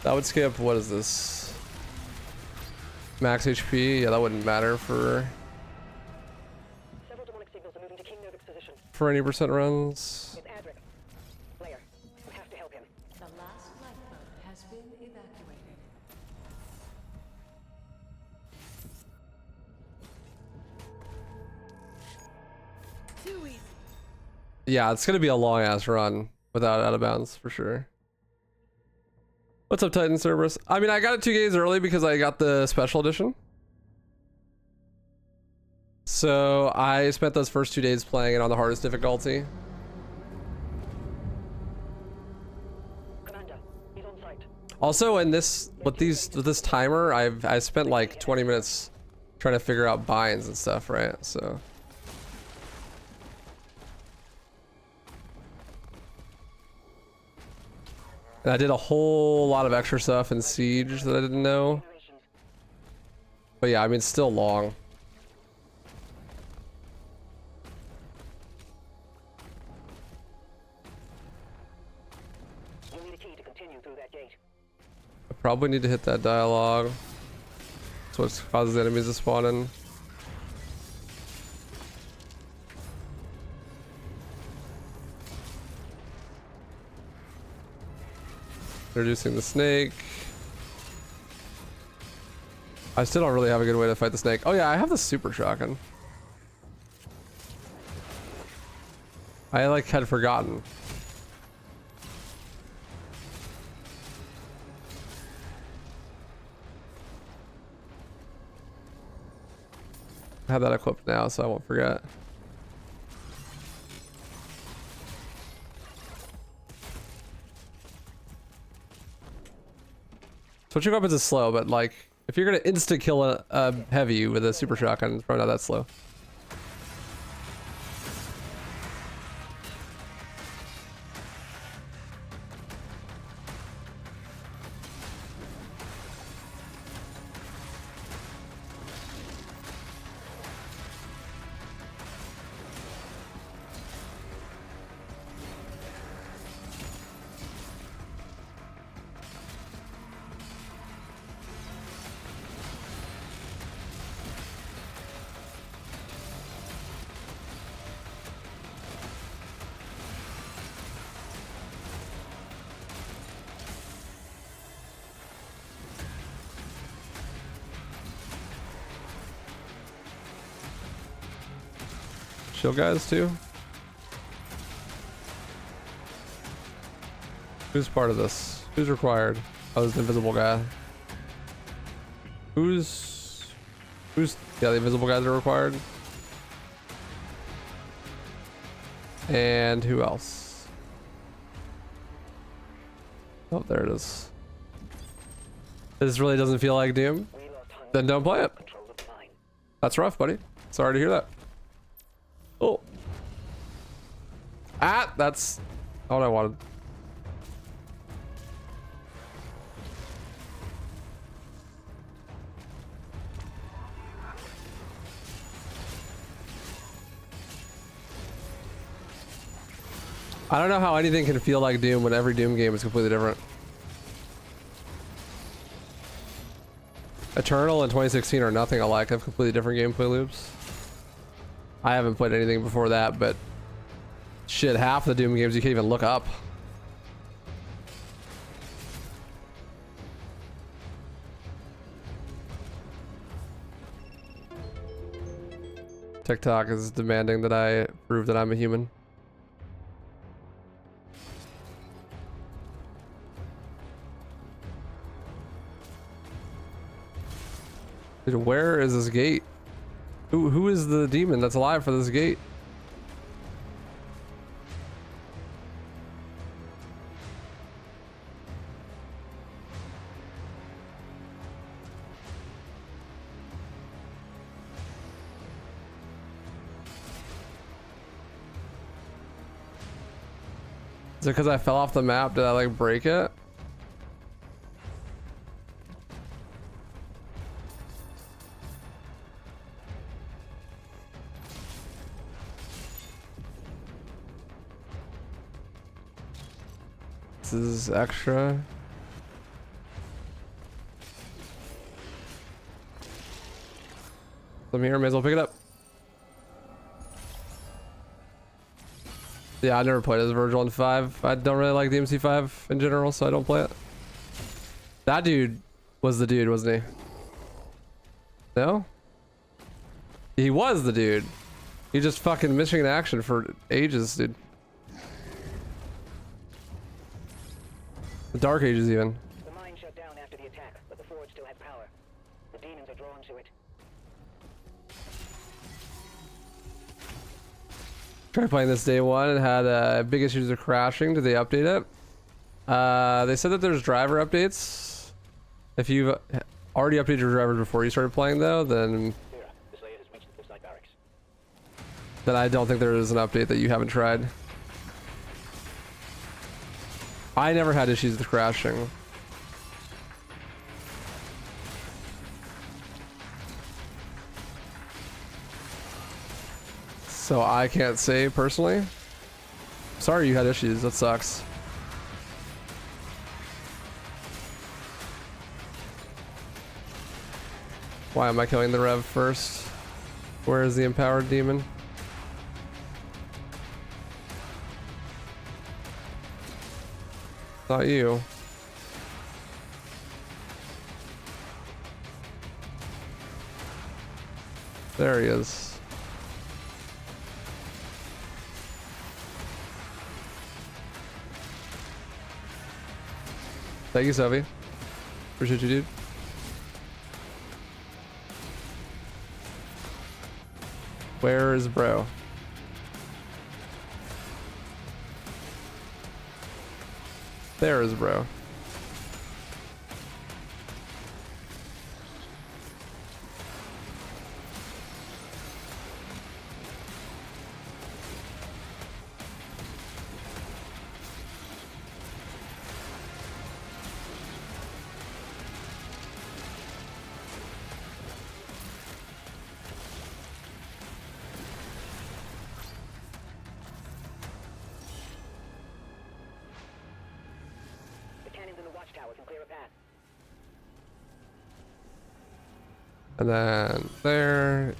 That would skip, what is this? Max HP? Yeah, that wouldn't matter for Several demonic signals are moving to King Novik's position. 80% runs. It's Adric. Slayer, you have to help him. The last lifeboat has been evacuated. Too easy. Yeah, it's gonna be a long ass run without out of bounds for sure. What's up, Titan Cerberus? I mean, I got it 2 days early because I got the special edition. So I spent those first 2 days playing it on the hardest difficulty. Commander, he's on site. Also, in this with this timer, I spent like 20 minutes trying to figure out binds and stuff, right? So. And I did a whole lot of extra stuff in Siege that I didn't know. But yeah, I mean, it's still long. You need a key to continue through that gate. I probably need to hit that dialogue. That's what causes enemies to spawn in. Introducing the snake. I still don't really have a good way to fight the snake. Oh yeah, I have the super shotgun. I like had forgotten. I have that equipped now, so I won't forget. Switching weapons is slow, but like, if you're gonna insta kill a heavy with a super shotgun, it's probably not that slow. Shield guys too? Who's part of this? Who's required? Oh, there's the invisible guy. Who's yeah, the invisible guys are required. And who else? Oh, there it is. This really doesn't feel like Doom. Then don't play it. Control of the line. That's rough, buddy. Sorry to hear that. Oh. Ah, that's not what I wanted. I don't know how anything can feel like Doom when every Doom game is completely different. Eternal and 2016 are nothing alike. They have completely different gameplay loops. I haven't played anything before that, but shit, half the Doom games you can't even look up. TikTok is demanding that I prove that I'm a human. Dude, where is this gate? Who is the demon that's alive for this gate? Is it because I fell off the map? Did I like break it? This is extra. I'm here, may as well pick it up. Yeah, I never played as Virgil in 5. I don't really like the MC5 in general, so I don't play it. That dude was the dude, wasn't he? No? He was the dude. He just fucking missing in action for ages, dude. The Dark Ages even. The mine shut down after the attack, but the forge still has power. The demons are drawn to it. Tried playing this day one and had big issues with crashing. Did they update it? They said that there's driver updates. If you've already updated your drivers before you started playing though, then This layer has reached the cliffside barracks. I don't think there is an update that you haven't tried. I never had issues with crashing. So I can't say personally. Sorry you had issues, that sucks. Why am I killing the Rev first? Where is the empowered demon? Not you. There he is. Thank you, Sophie. Appreciate you, dude. Where is bro? There is bro. And then there.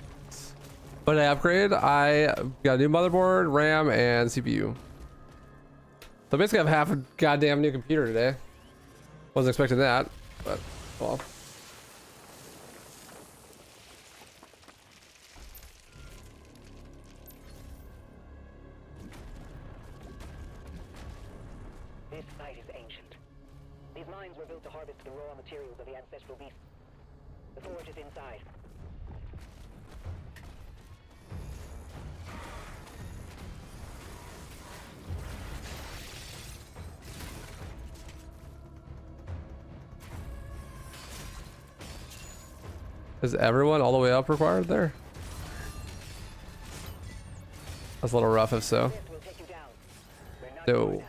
What did I upgrade? I got a new motherboard, RAM, and CPU. So basically I have half a goddamn new computer today. Wasn't expecting that, but well. This site is ancient. These mines were built to harvest the raw materials of the ancestral beasts. The forge is inside. Is everyone all the way up required there? That's a little rough if so. This will take you down. We're not No. going now.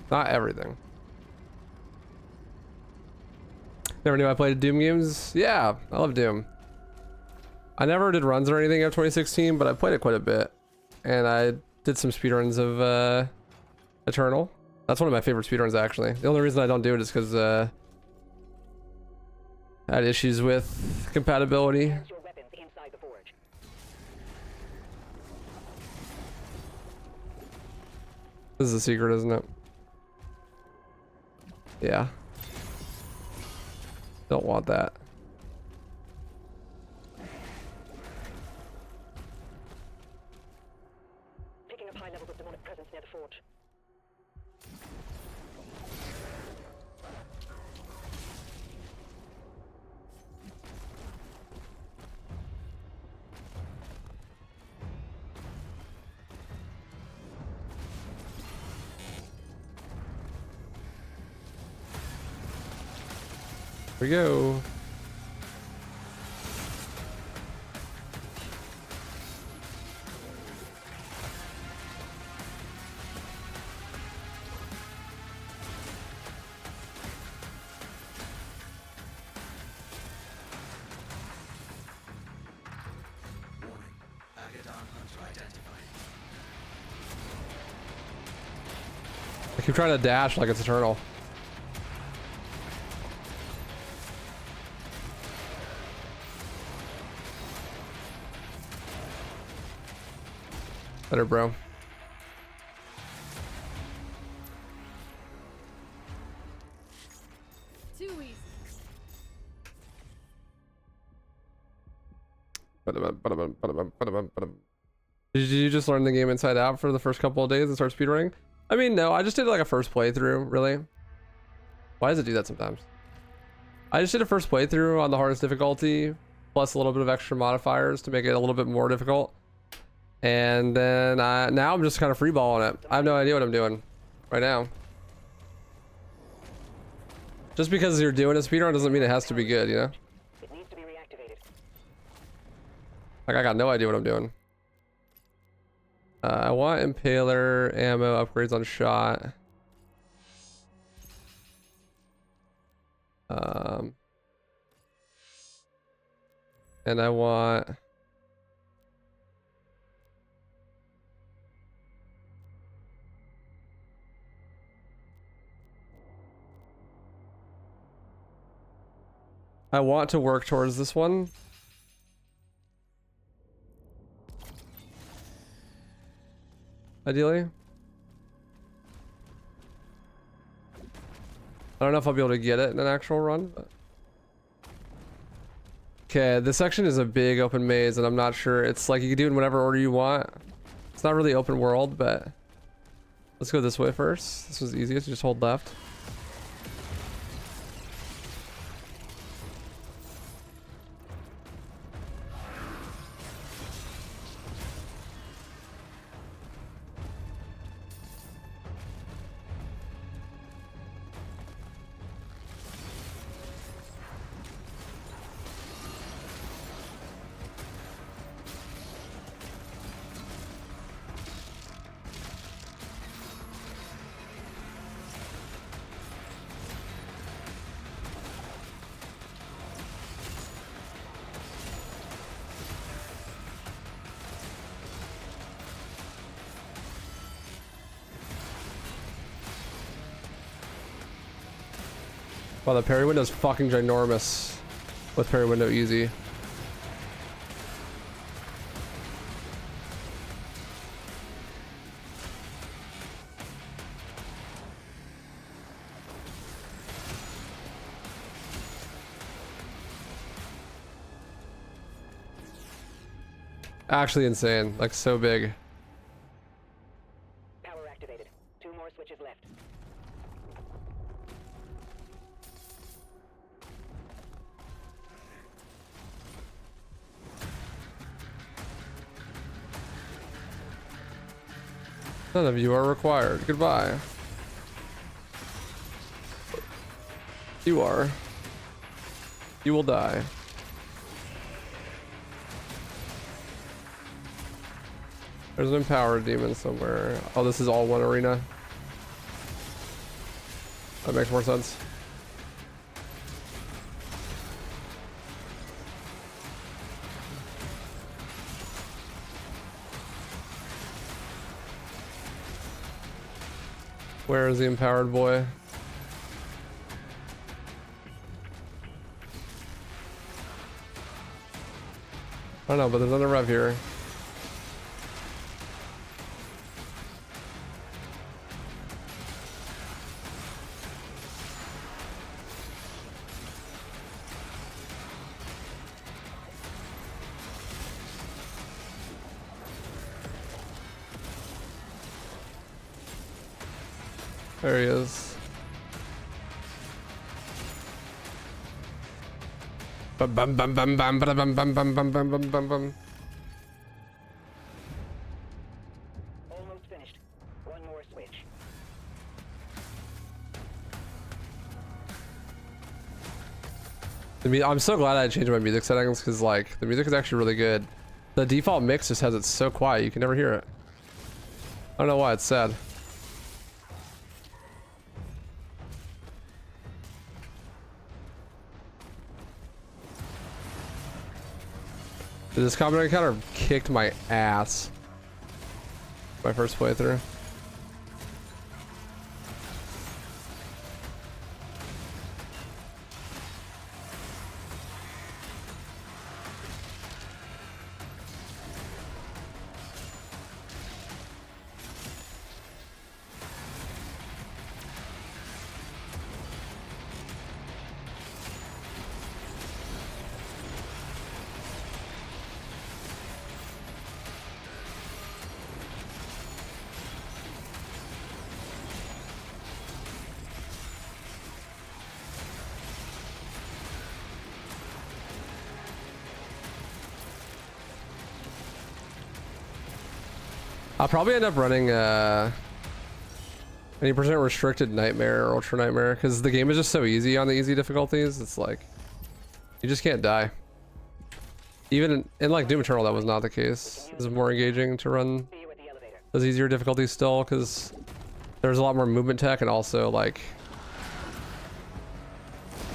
Not everything. Never knew I played Doom games. Yeah, I love Doom. I never did runs or anything of 2016, but I played it quite a bit. And I did some speedruns of Eternal. That's one of my favorite speedruns actually. The only reason I don't do it is because I had issues with compatibility. Place your weapons inside the forge. This is a secret, isn't it? Yeah. Don't want that. Picking up high levels of demonic presence near the forge. Here we go. I keep trying to dash like it's eternal. Better, bro. Too easy. Did you just learn the game inside out for the first couple of days and start speedrunning? I mean, no, I just did like a first playthrough, really. Why does it do that sometimes? I just did a first playthrough on the hardest difficulty, plus a little bit of extra modifiers to make it a little bit more difficult. And then now I'm just kind of freeballing it. I have no idea what I'm doing right now. Just because you're doing a speedrun doesn't mean it has to be good, you know? It needs to be reactivated. Like, I got no idea what I'm doing. I want impaler, ammo, upgrades on shot. And I want... I want to work towards this one. Ideally. I don't know if I'll be able to get it in an actual run, but... Okay, this section is a big open maze, and I'm not sure. It's like you can do it in whatever order you want. It's not really open world, but... Let's go this way first. This was easiest, just hold left. Wow, the parry window is fucking ginormous with parry window easy. Actually insane, like so big. Power activated. 2 more switches left. None of you are required. Goodbye. You are. You will die. There's an empowered demon somewhere. Oh, this is all one arena. That makes more sense. Where is the empowered boy? I don't know, but there's another rev here. There he is. Bum bum bum bum bum bum bum bum bum bum bum bum bum bum. Almost finished. 1 more switch. I'm so glad I changed my music settings because like the music is actually really good. The default mix just has it so quiet you can never hear it. I don't know why, it's sad. Dude, this combat encounter kicked my ass. My first playthrough. I'll probably end up running any percent restricted nightmare or ultra nightmare because the game is just so easy on the easy difficulties. It's like you just can't die. Even in like Doom Eternal, that was not the case. It was more engaging to run See you at the elevator. those easier difficulties still because there's a lot more movement tech and also like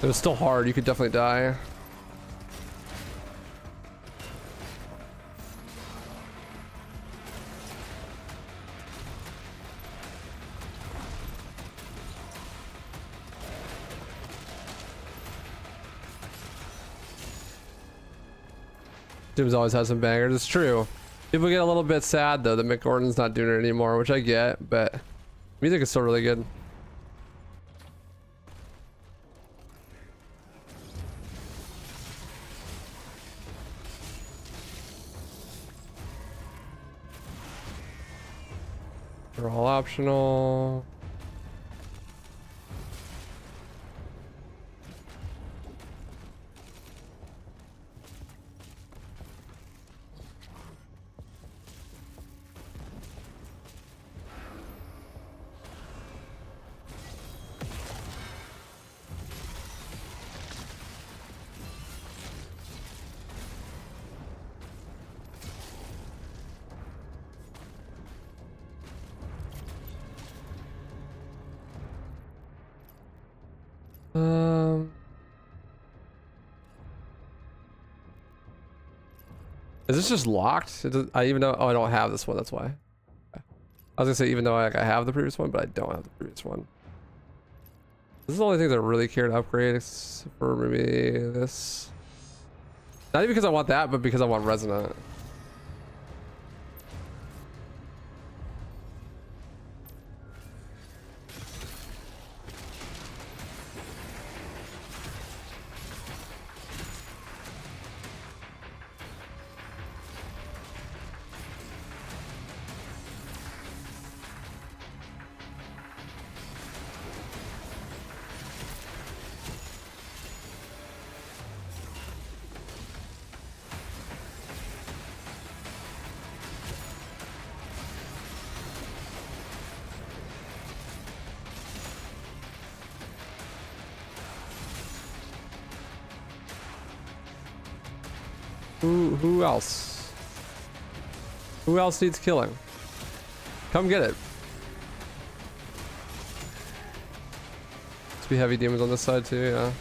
it was still hard. You could definitely die. Doom's always had some bangers. It's true. People get a little bit sad though that Mick Gordon's not doing it anymore, which I get, but music is still really good. They're all optional. Is this just locked? I even know. Oh, I don't have this one. That's why. I was gonna say even though I have the previous one, but I don't have the previous one. This is the only thing that I really care to upgrade for maybe this. Not even because I want that, but because I want resonant. Who else? Who else needs killing? Come get it. Let's be heavy demons on this side too, yeah.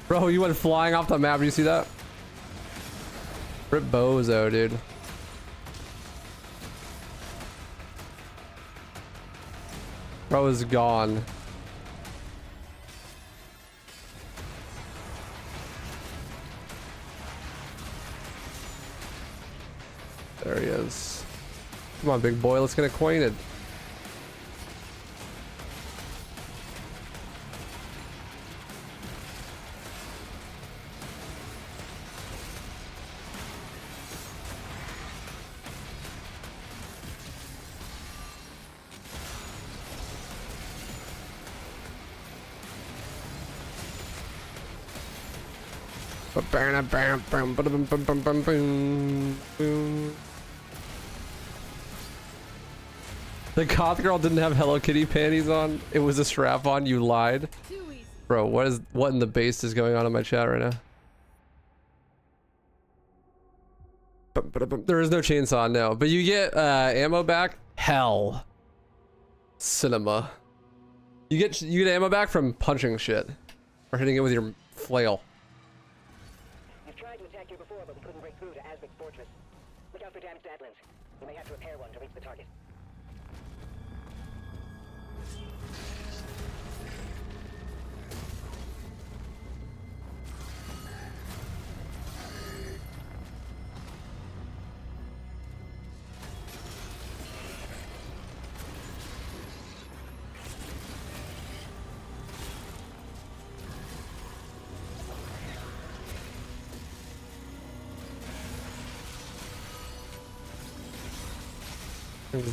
Bro, you went flying off the map. Did you see that? Rip bozo, dude. Bro is gone. There he is. Come on, big boy, let's get acquainted. The goth girl didn't have Hello Kitty panties on. It was a strap on. You lied. Too easy. Bro, what in the base is going on in my chat right now? There is no chainsaw, no. But you get ammo back. Hell. Cinema. You get ammo back from punching shit. Or hitting it with your flail. You've tried to attack here before, but we couldn't break through to Azvik's fortress. Look out for damaged Atlans. We may have to repair one to reach the target.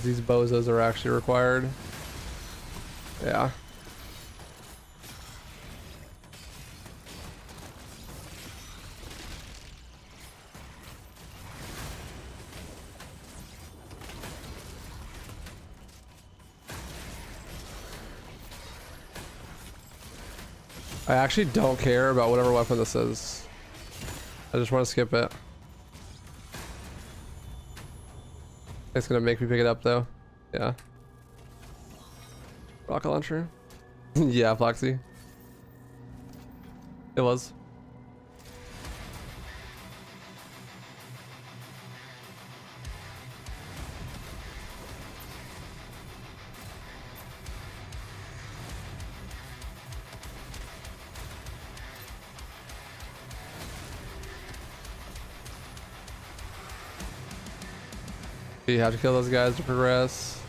These bozos are actually required. Yeah. I actually don't care about whatever weapon this is. I just want to skip it. It's gonna make me pick it up though. Yeah. Rocket launcher. Yeah, Floxy. It was. You have to kill those guys to progress.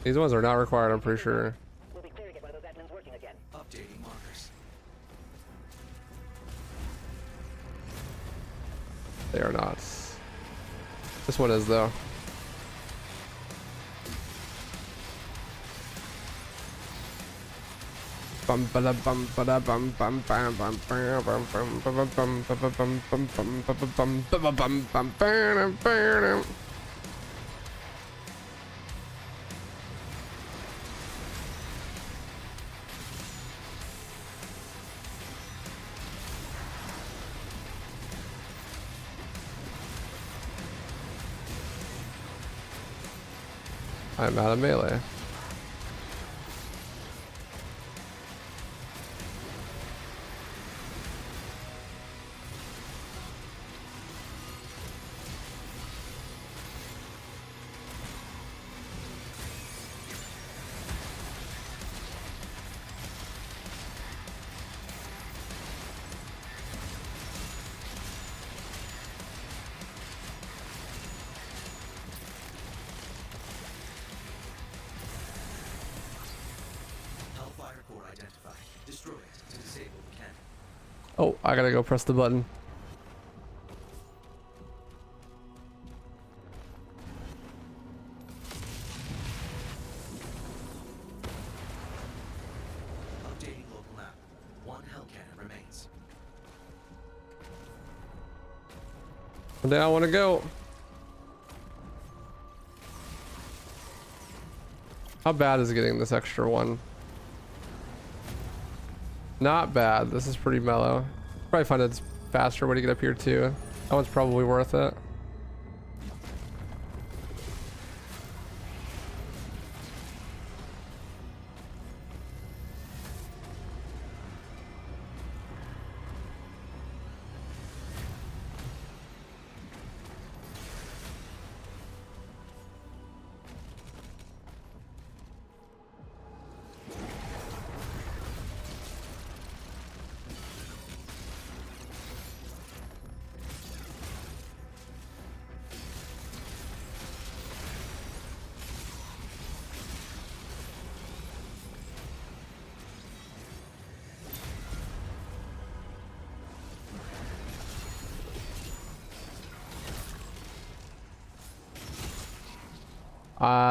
These ones are not required, I'm pretty sure. We'll be clearing it while those admins working again. Updating markers. They are not. This one is though. Bum ba bum ba bum bum bam bum bam bum bum bum bum bum bum bum bum bum bum bum bum. I'm out of melee. Hellfire core identified. Destroy it to disable the cannon. Oh, I gotta go press the button. Updating local map. One hell cannon remains. And then I want to go. How bad is getting this extra one? Not bad. This is pretty mellow. Probably find it's faster way to get up here too. That one's probably worth it.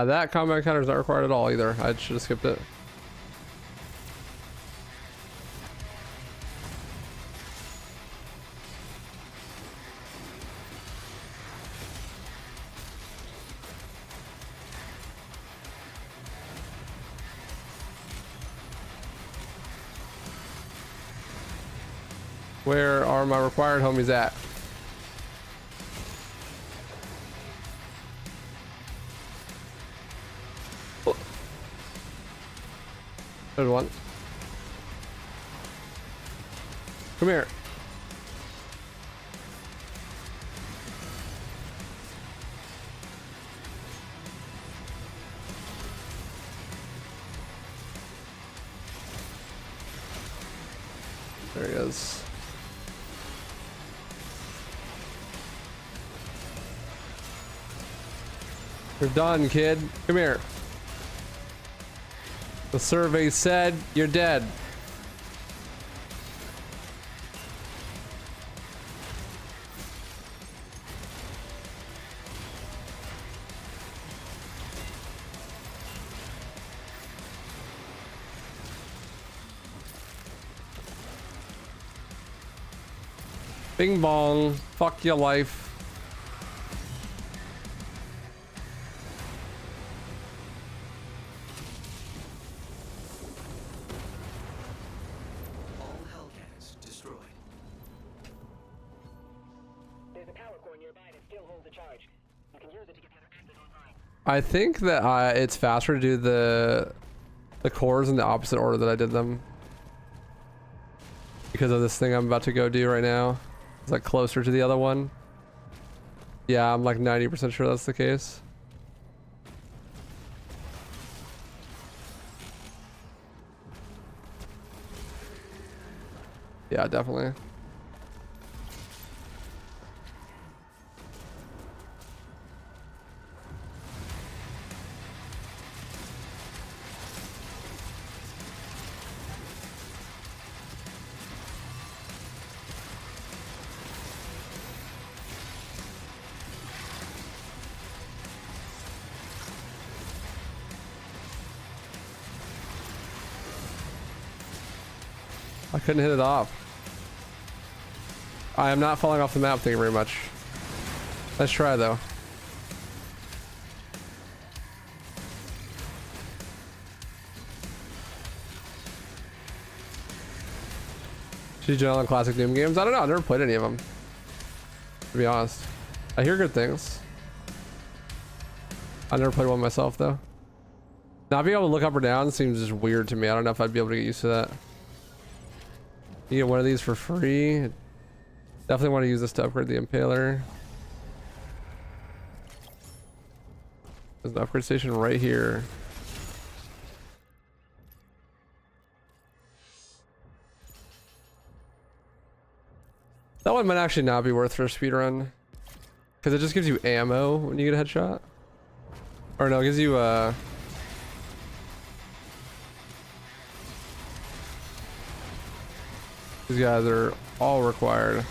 That combat encounter is not required at all either. I should have skipped it. Where are my required homies at? There's one. Come here. There he is. You're done, kid. Come here. The survey said you're dead. Bing bong. Fuck your life. charge. You can use it to get the other active online. I think that it's faster to do the cores in the opposite order that I did them. Because of this thing I'm about to go do right now. It's like closer to the other one. Yeah, I'm like 90% sure that's the case. Yeah, definitely. I couldn't hit it off. I am not falling off the map, thank you very much. Let's try though. She's general on classic Doom games. I don't know, I've never played any of them. To be honest. I hear good things. I've never played one myself though. Not being able to look up or down seems just weird to me. I don't know if I'd be able to get used to that. You get one of these for free. Definitely want to use this to upgrade the Impaler. There's an upgrade station right here. That one might actually not be worth for a speedrun. Because it just gives you ammo when you get a headshot. Or no, it gives you these guys are all required.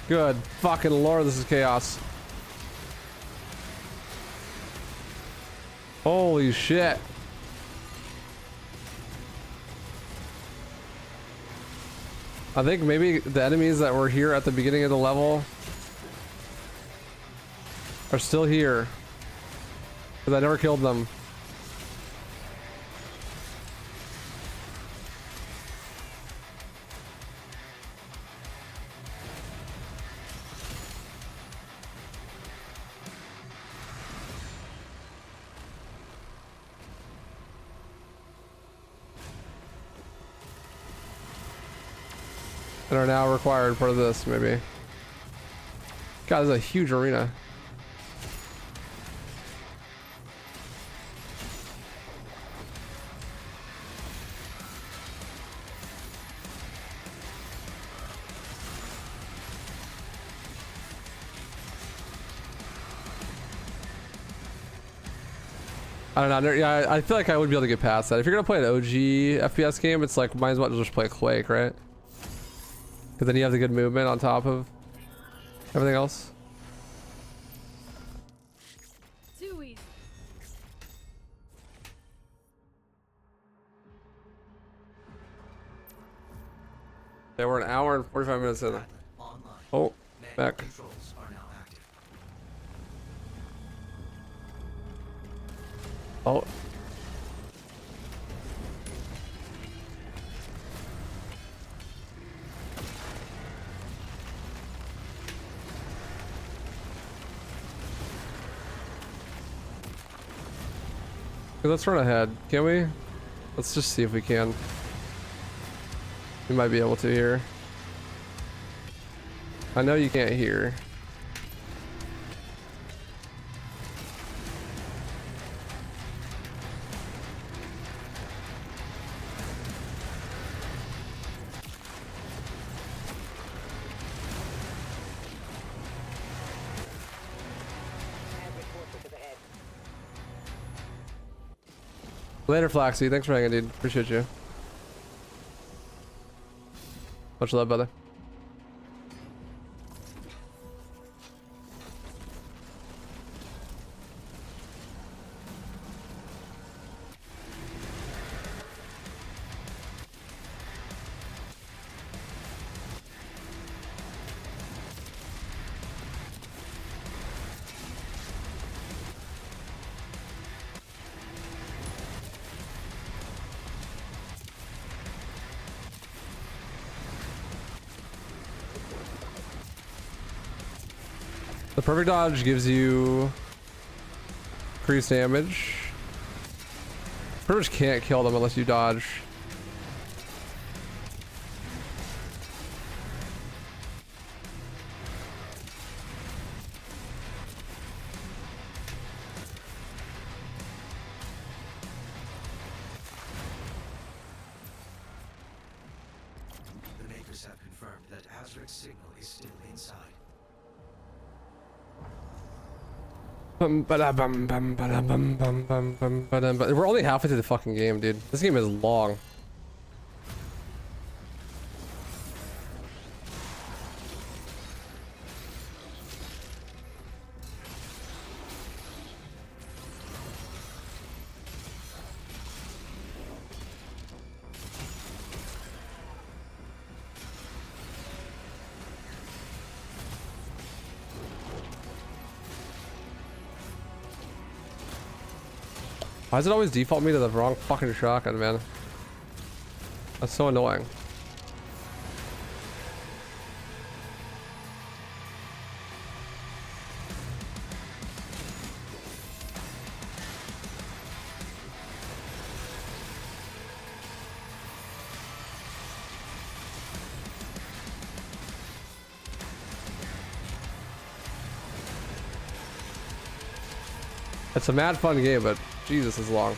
Good fucking lord, this is chaos. Holy shit. I think maybe the enemies that were here at the beginning of the level are still here. Because I never killed them. And are now required for this, maybe. God, this is a huge arena. I don't know. Yeah, I feel like I would be able to get past that. If you're gonna play an OG FPS game, it's like might as well just play Quake, right? Because then you have the good movement on top of everything else. Too easy. Yeah, we're an hour and 45 minutes in. Online. Oh, Manual back. controls are now active. Oh. Let's run ahead, can we? Let's just see if we can. We might be able to here. I know you can't hear. Later, Flaxy. Thanks for hanging, dude. Appreciate you. Much love, brother. The perfect dodge gives you increased damage. Pretty much can't kill them unless you dodge. The makers have confirmed that Azric's signal is still inside. We're only halfway through the fucking game, dude. This game is long. Why does it always default me to the wrong fucking shotgun, man? That's so annoying. It's a mad fun game, but Jesus is long.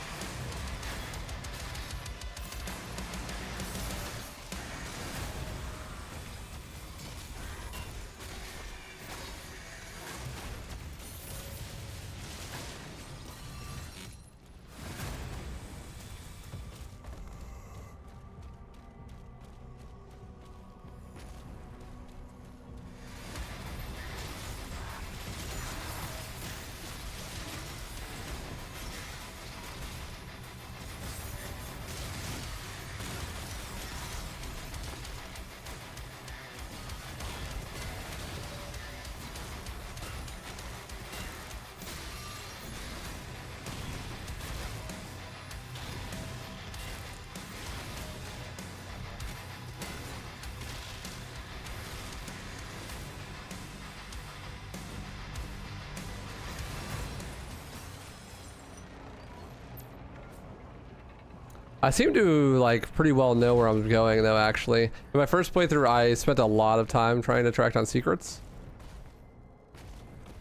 I seem to like pretty well know where I'm going though, actually. In my first playthrough, I spent a lot of time trying to track down secrets.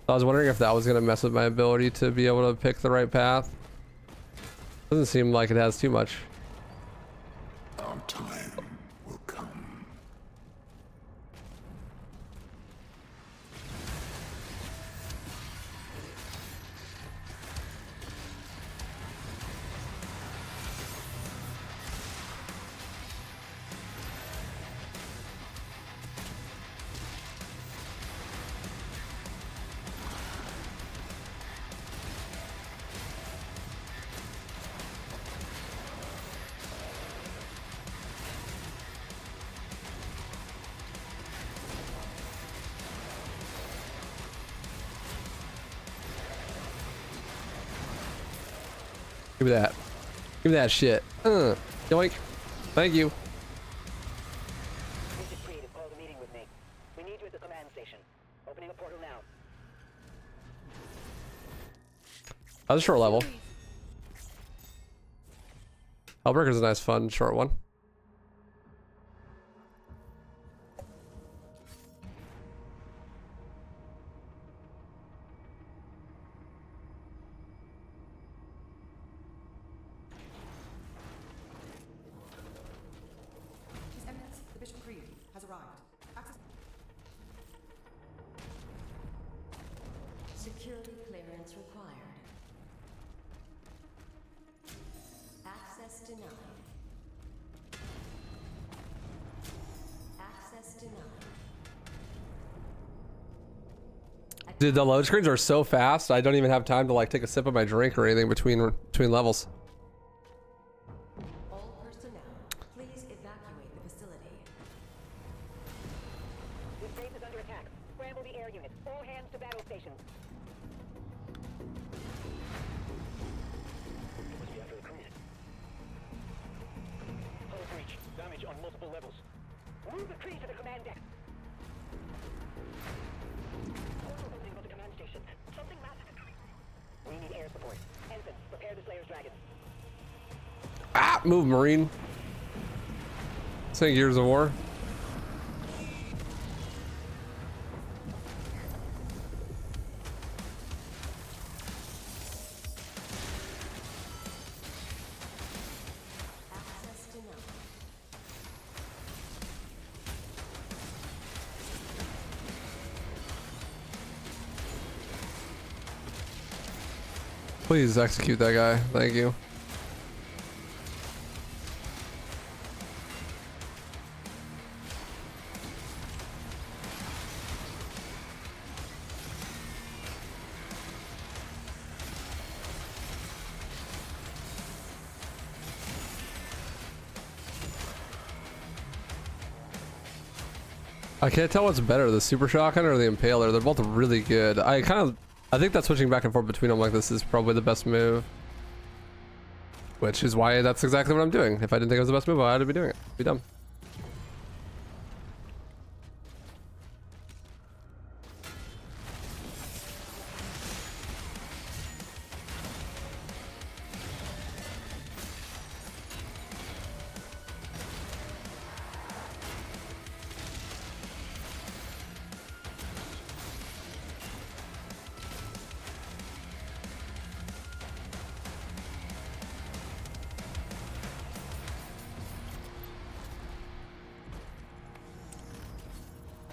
I was wondering if that was gonna mess with my ability to be able to pick the right path. Doesn't seem like it has too much. Our time will come. Give me that. Give me that shit. Yoink. Thank you. This is Creative. Call the meeting with me. We need you at the command station. Opening a portal now. That was a short level. Hellbreaker's a nice, fun, short one. His Eminence, the Bishop Creed, has arrived. Access. Security clearance required. Access denied. Access denied. Dude, the load screens are so fast. I don't even have time to like take a sip of my drink or anything between levels. All personnel, please evacuate the facility. This base is under attack. Scramble the air units. All hands to battle stations. It must be after the Creed. Hull breach. Damage on multiple levels. Move the Creed to the command deck. Portal opening about to air support. Ensign, prepare the Slayer's Dragon. Ah, move, Marine. Say Gears of War. Access denied. Please execute that guy. Thank you. I can't tell what's better, the Super Shotgun or the Impaler. They're both really good. I think that switching back and forth between them like this is probably the best move. Which is why that's exactly what I'm doing. If I didn't think it was the best move, I had to be doing it. Be dumb.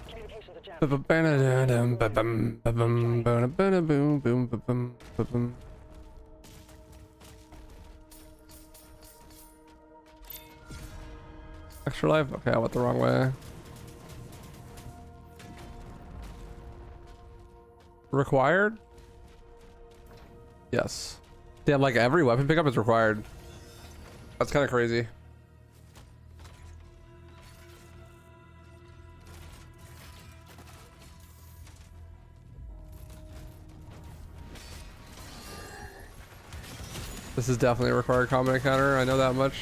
Communications are jammed. Extra life? Okay, I went the wrong way. Required? Yes. Damn, like every weapon pickup is required. That's kind of crazy. This is definitely a required combat encounter. I know that much.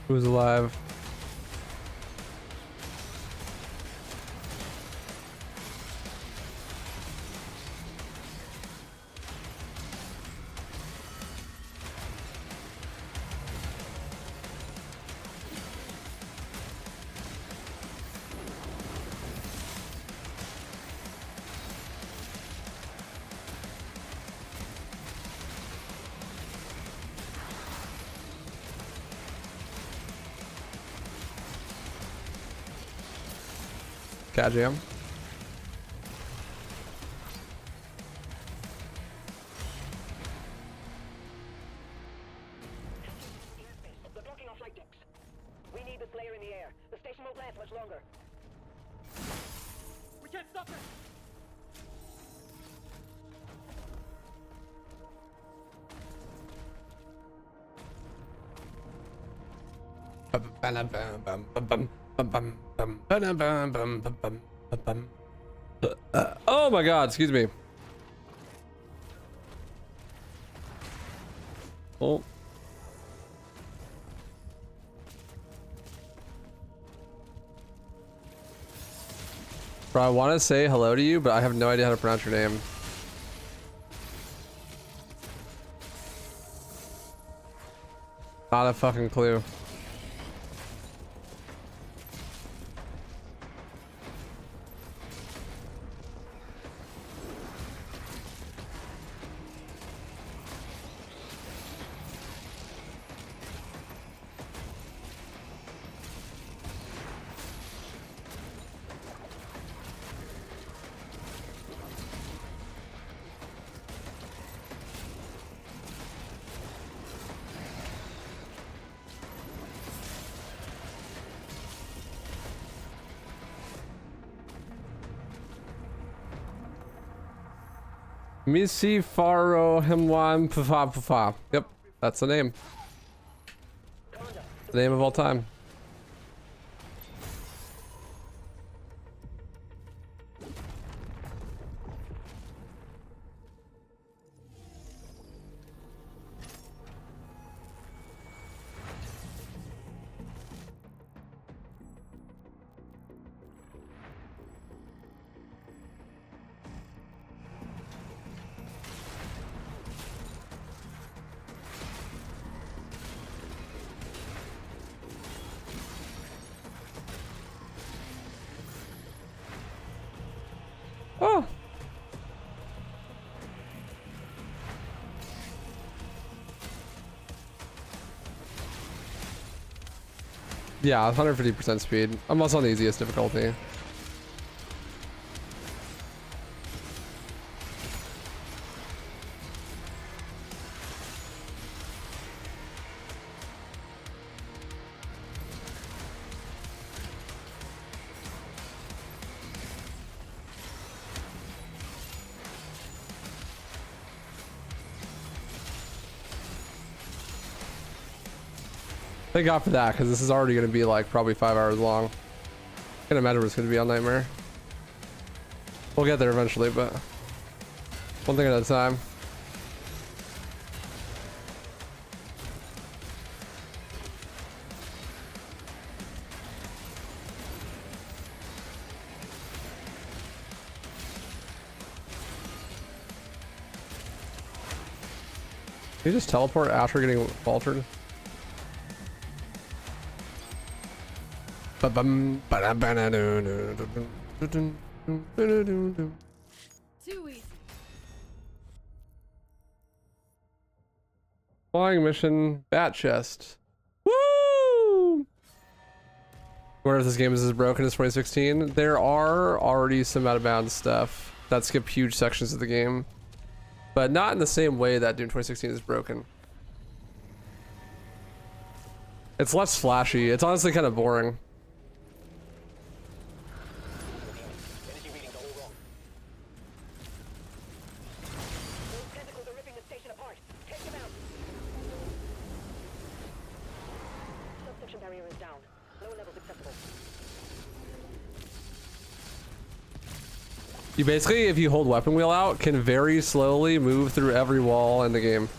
Who's alive? Cat jam. They're blocking our flight decks. We need the Slayer in the air. The station won't last much longer. We can't stop it! Oh my god, excuse me. Oh. Bro, I want to say hello to you, but I have no idea how to pronounce your name. Not a fucking clue. Missy Faro Himwan Pufa Pufa. Yep, that's the name. The name of all time. Oh. Yeah, 150% speed. I'm also on the easiest difficulty. Thank God for that, because this is already going to be like probably 5 hours long. I can't imagine it's going to be on Nightmare. We'll get there eventually, but one thing at a time. Can you just teleport after getting faltered? Too easy. Flying mission, bat chest. Woo! Wonder if this game is as broken as 2016. There are already some out of bounds stuff that skip huge sections of the game, but not in the same way that Doom 2016 is broken. It's less flashy. It's honestly kind of boring. Energy readings are all wrong. Those tentacles are ripping the station apart. Take them out. Subsection barrier is down. Lower levels acceptable. You basically, if you hold weapon wheel out, can very slowly move through every wall in the game.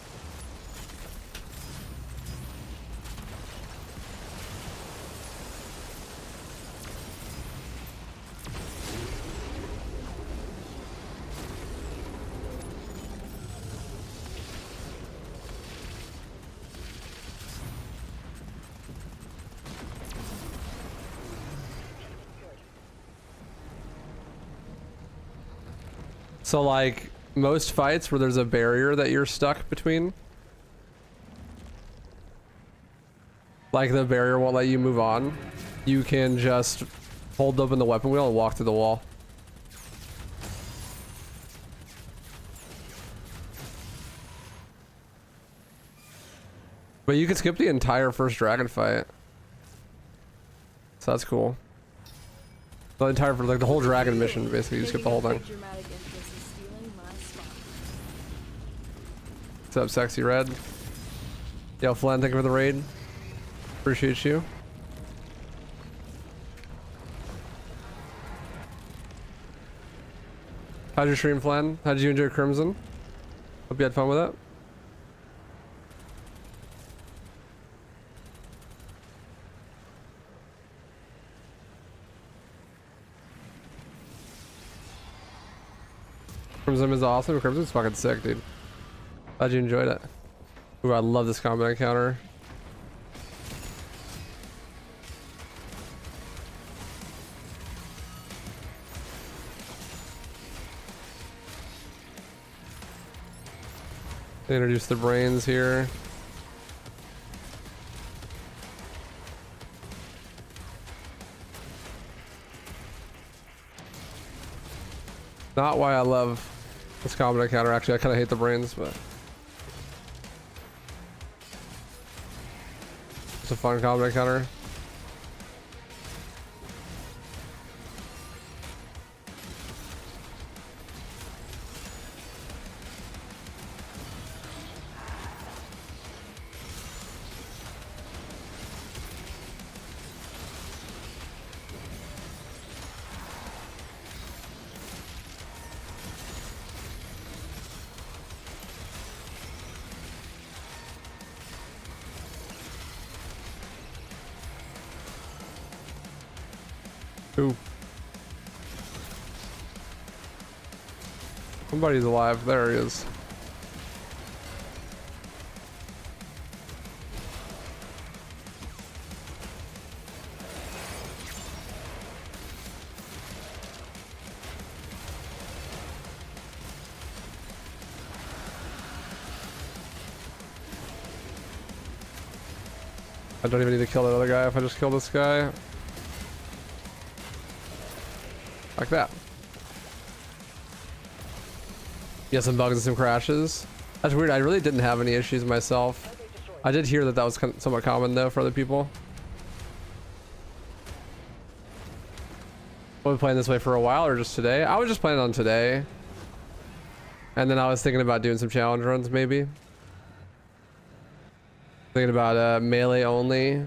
So like most fights where there's a barrier that you're stuck between, like the barrier won't let you move on, you can just hold open the weapon wheel and walk through the wall. But you can skip the entire first dragon fight. So that's cool. The entire, like the whole dragon mission, basically, you skip the whole thing. Dramatic interest in stealing my spot. What's up, Sexy Red? Yo, Flan, thank you for the raid. Appreciate you. How'd your stream, Flan? How did you enjoy Crimson? Hope you had fun with it. Crimson is awesome. Crimson's fucking sick, dude. Glad you enjoyed it. Ooh, I love this combat encounter. They introduced the brains here. Not why I love this combat encounter. Actually, I kind of hate the brains, but it's a fun combat encounter. Ooh. Somebody's alive. There he is. I don't even need to kill that other guy if I just kill this guy. Like that. Yeah, some bugs and some crashes. That's weird. I really didn't have any issues myself. I did hear that that was somewhat common though for other people. I've been playing this way for a while or just today? I was just playing on today. And then I was thinking about doing some challenge runs maybe. Thinking about melee only.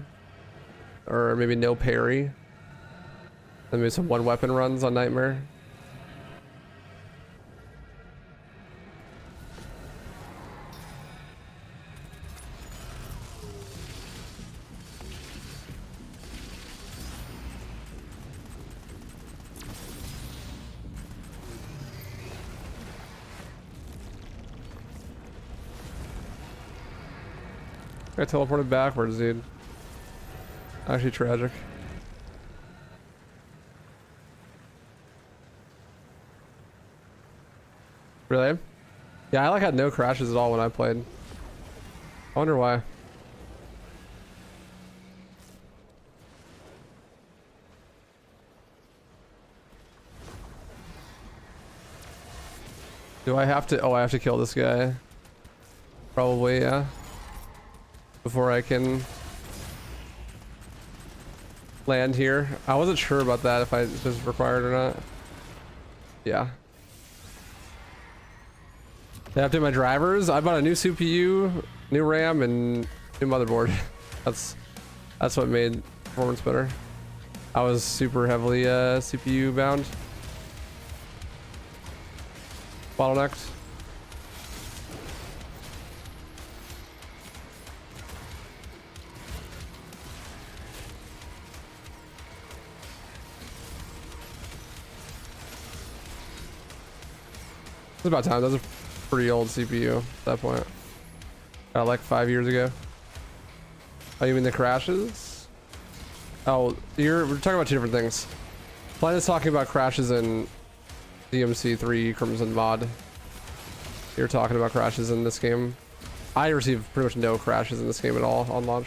Or maybe no parry. And maybe some one weapon runs on Nightmare. I teleported backwards, dude. Actually tragic. Really? Yeah, I like had no crashes at all when I played. I wonder why. Do I have to? Oh, I have to kill this guy. Probably, yeah. Before I can land here. I wasn't sure about that if this was required or not. Yeah. They update my drivers. I bought a new CPU, new RAM, and new motherboard. That's what made performance better. I was super heavily CPU bound. Bottlenecked. It's about time. That was a pretty old CPU at that point. Like 5 years ago. Oh, you mean the crashes? Oh, we're talking about two different things. Plan is talking about crashes in DMC3 Crimson mod. You're talking about crashes in this game. I received pretty much no crashes in this game at all on launch.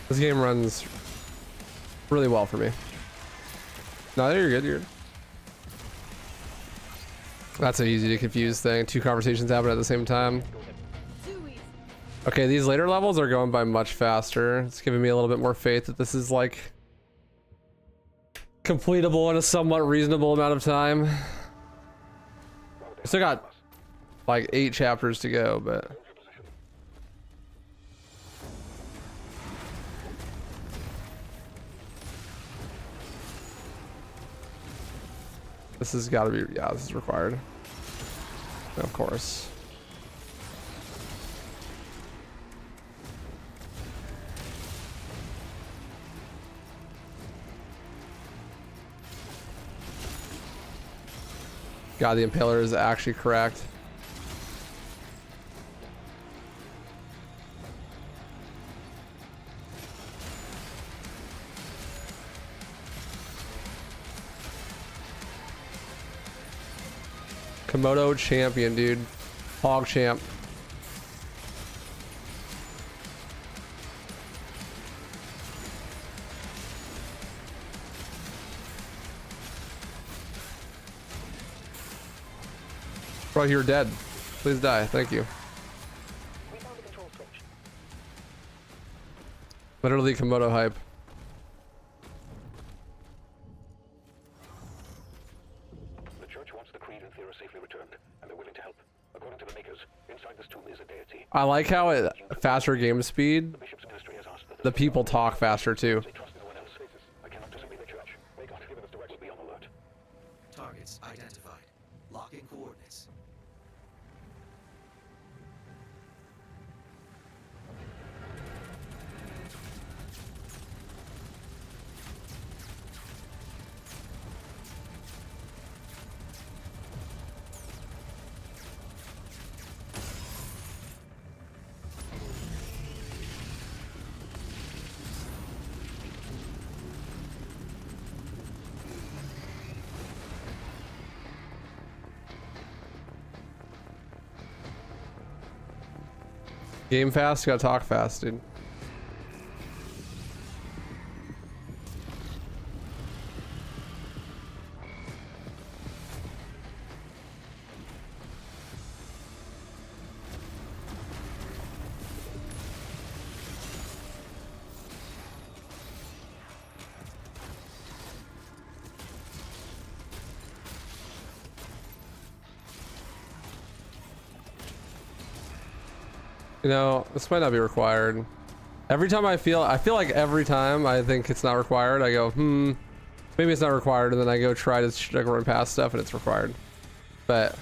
This game runs really well for me. No, you're good, you're good. That's an easy to confuse thing. Two conversations happen at the same time. Okay, these later levels are going by much faster. It's giving me a little bit more faith that this is like completable in a somewhat reasonable amount of time. I still got like 8 chapters to go, but this has got to be, yeah, this is required. Of course. God, the Impaler is actually correct. Komodo champion, dude. Hog champ. Bro, you're dead. Please die. Thank you. We found the control switch. Literally Komodo hype. The church wants the creed and Thera safely returned, and they're willing to help. According to the makers, inside this tomb is a deity. I like how it faster game speed. The bishop's ministry has asked that The people talk faster too. they trust no one else. I cannot disobey the church. May God give us direction. Be on alert. Targets identified. Locking coordinates. Game fast, gotta talk fast, dude. You know, this might not be required. Every time I feel like every time I think it's not required, I go, maybe it's not required, and then I go try to run past stuff and it's required. But,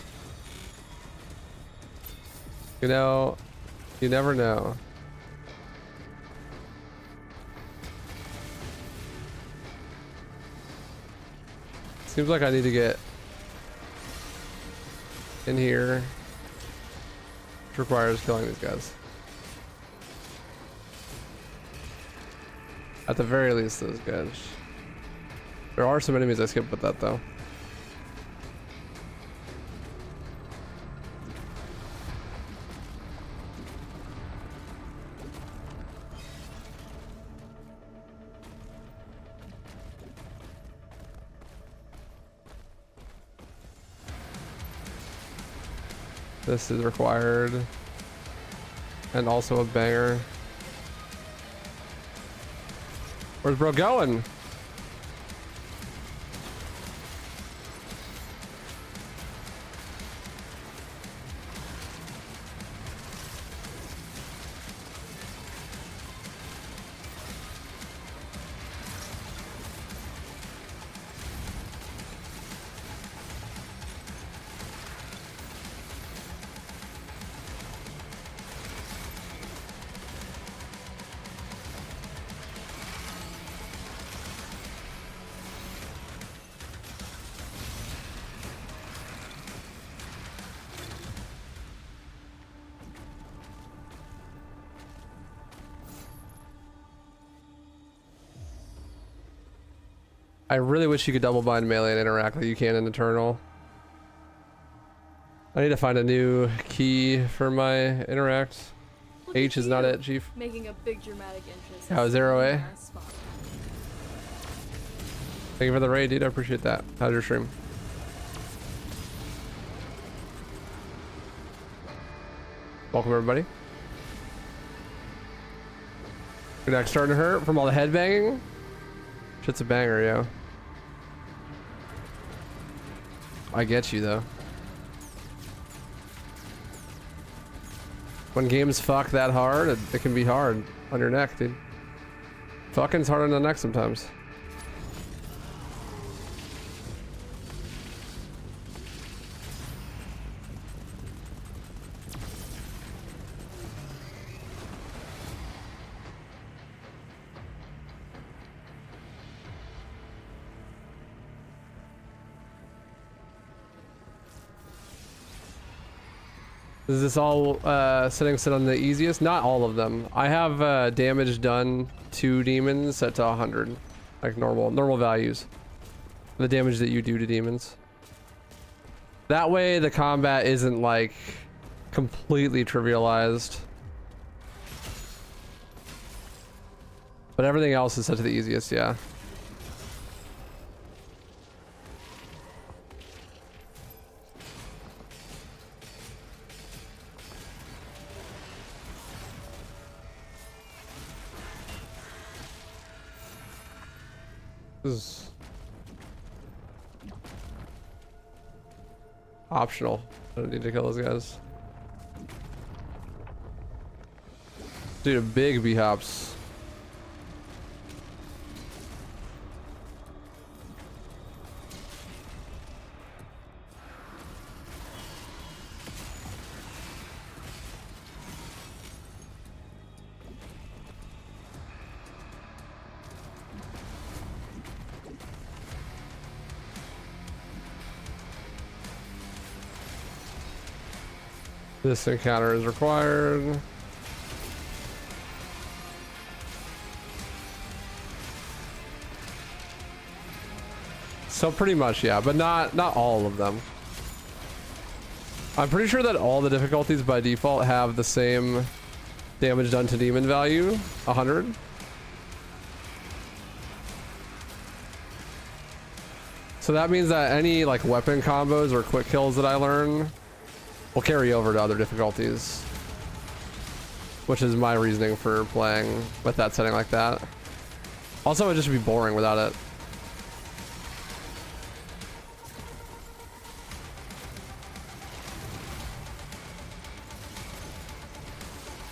you know, you never know. Seems like I need to get in here. Which requires killing these guys. At the very least, those guys. There are some enemies I skipped with that though. This is required. And also a banger. Where's bro going? I really wish you could double bind melee and interact like you can in Eternal. I need to find a new key for my interact. Look H at is not you, it, Chief. Making a big dramatic entrance. How is Zero A? My spot. Thank you for the raid, dude. I appreciate that. How's your stream? Welcome, everybody. Your neck starting to hurt from all the headbanging? Shit's a banger, yo. I get you, though. When games fuck that hard, it can be hard on your neck, dude. Fucking's hard on the neck sometimes. Is this all setting set on the easiest? Not all of them. I have damage done to demons set to 100, like normal values. The damage that you do to demons. That way the combat isn't like completely trivialized. But everything else is set to the easiest, yeah. This is optional. I don't need to kill those guys. Dude, big B-hops. This encounter is required. So pretty much, yeah, but not all of them. I'm pretty sure that all the difficulties by default have the same damage done to demon value, 100. So that means that any like weapon combos or quick kills that I learn will carry over to other difficulties, which is my reasoning for playing with that setting like that. Also, it would just be boring without it.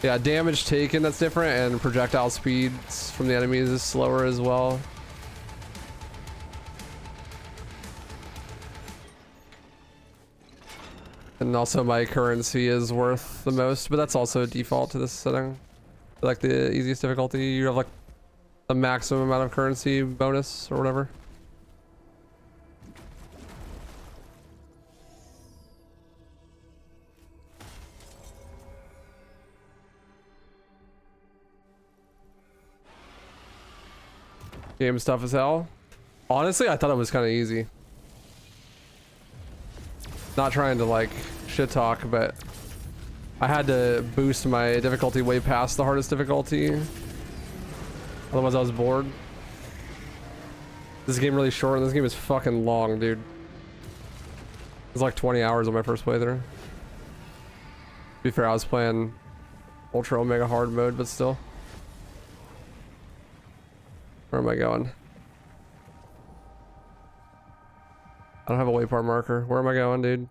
Yeah, damage taken, that's different, and projectile speeds from the enemies is slower as well. And also my currency is worth the most, but that's also a default to this setting. Like the easiest difficulty, you have like the maximum amount of currency bonus or whatever. Game stuff as hell. Honestly, I thought it was kind of easy. Not trying to like shit talk, but I had to boost my difficulty way past the hardest difficulty. Otherwise I was bored. This game really short and this game is fucking long, dude. It's like 20 hours on my first playthrough. To be fair, I was playing ultra omega hard mode, but still. Where am I going? I don't have a waypoint marker. Where am I going, dude?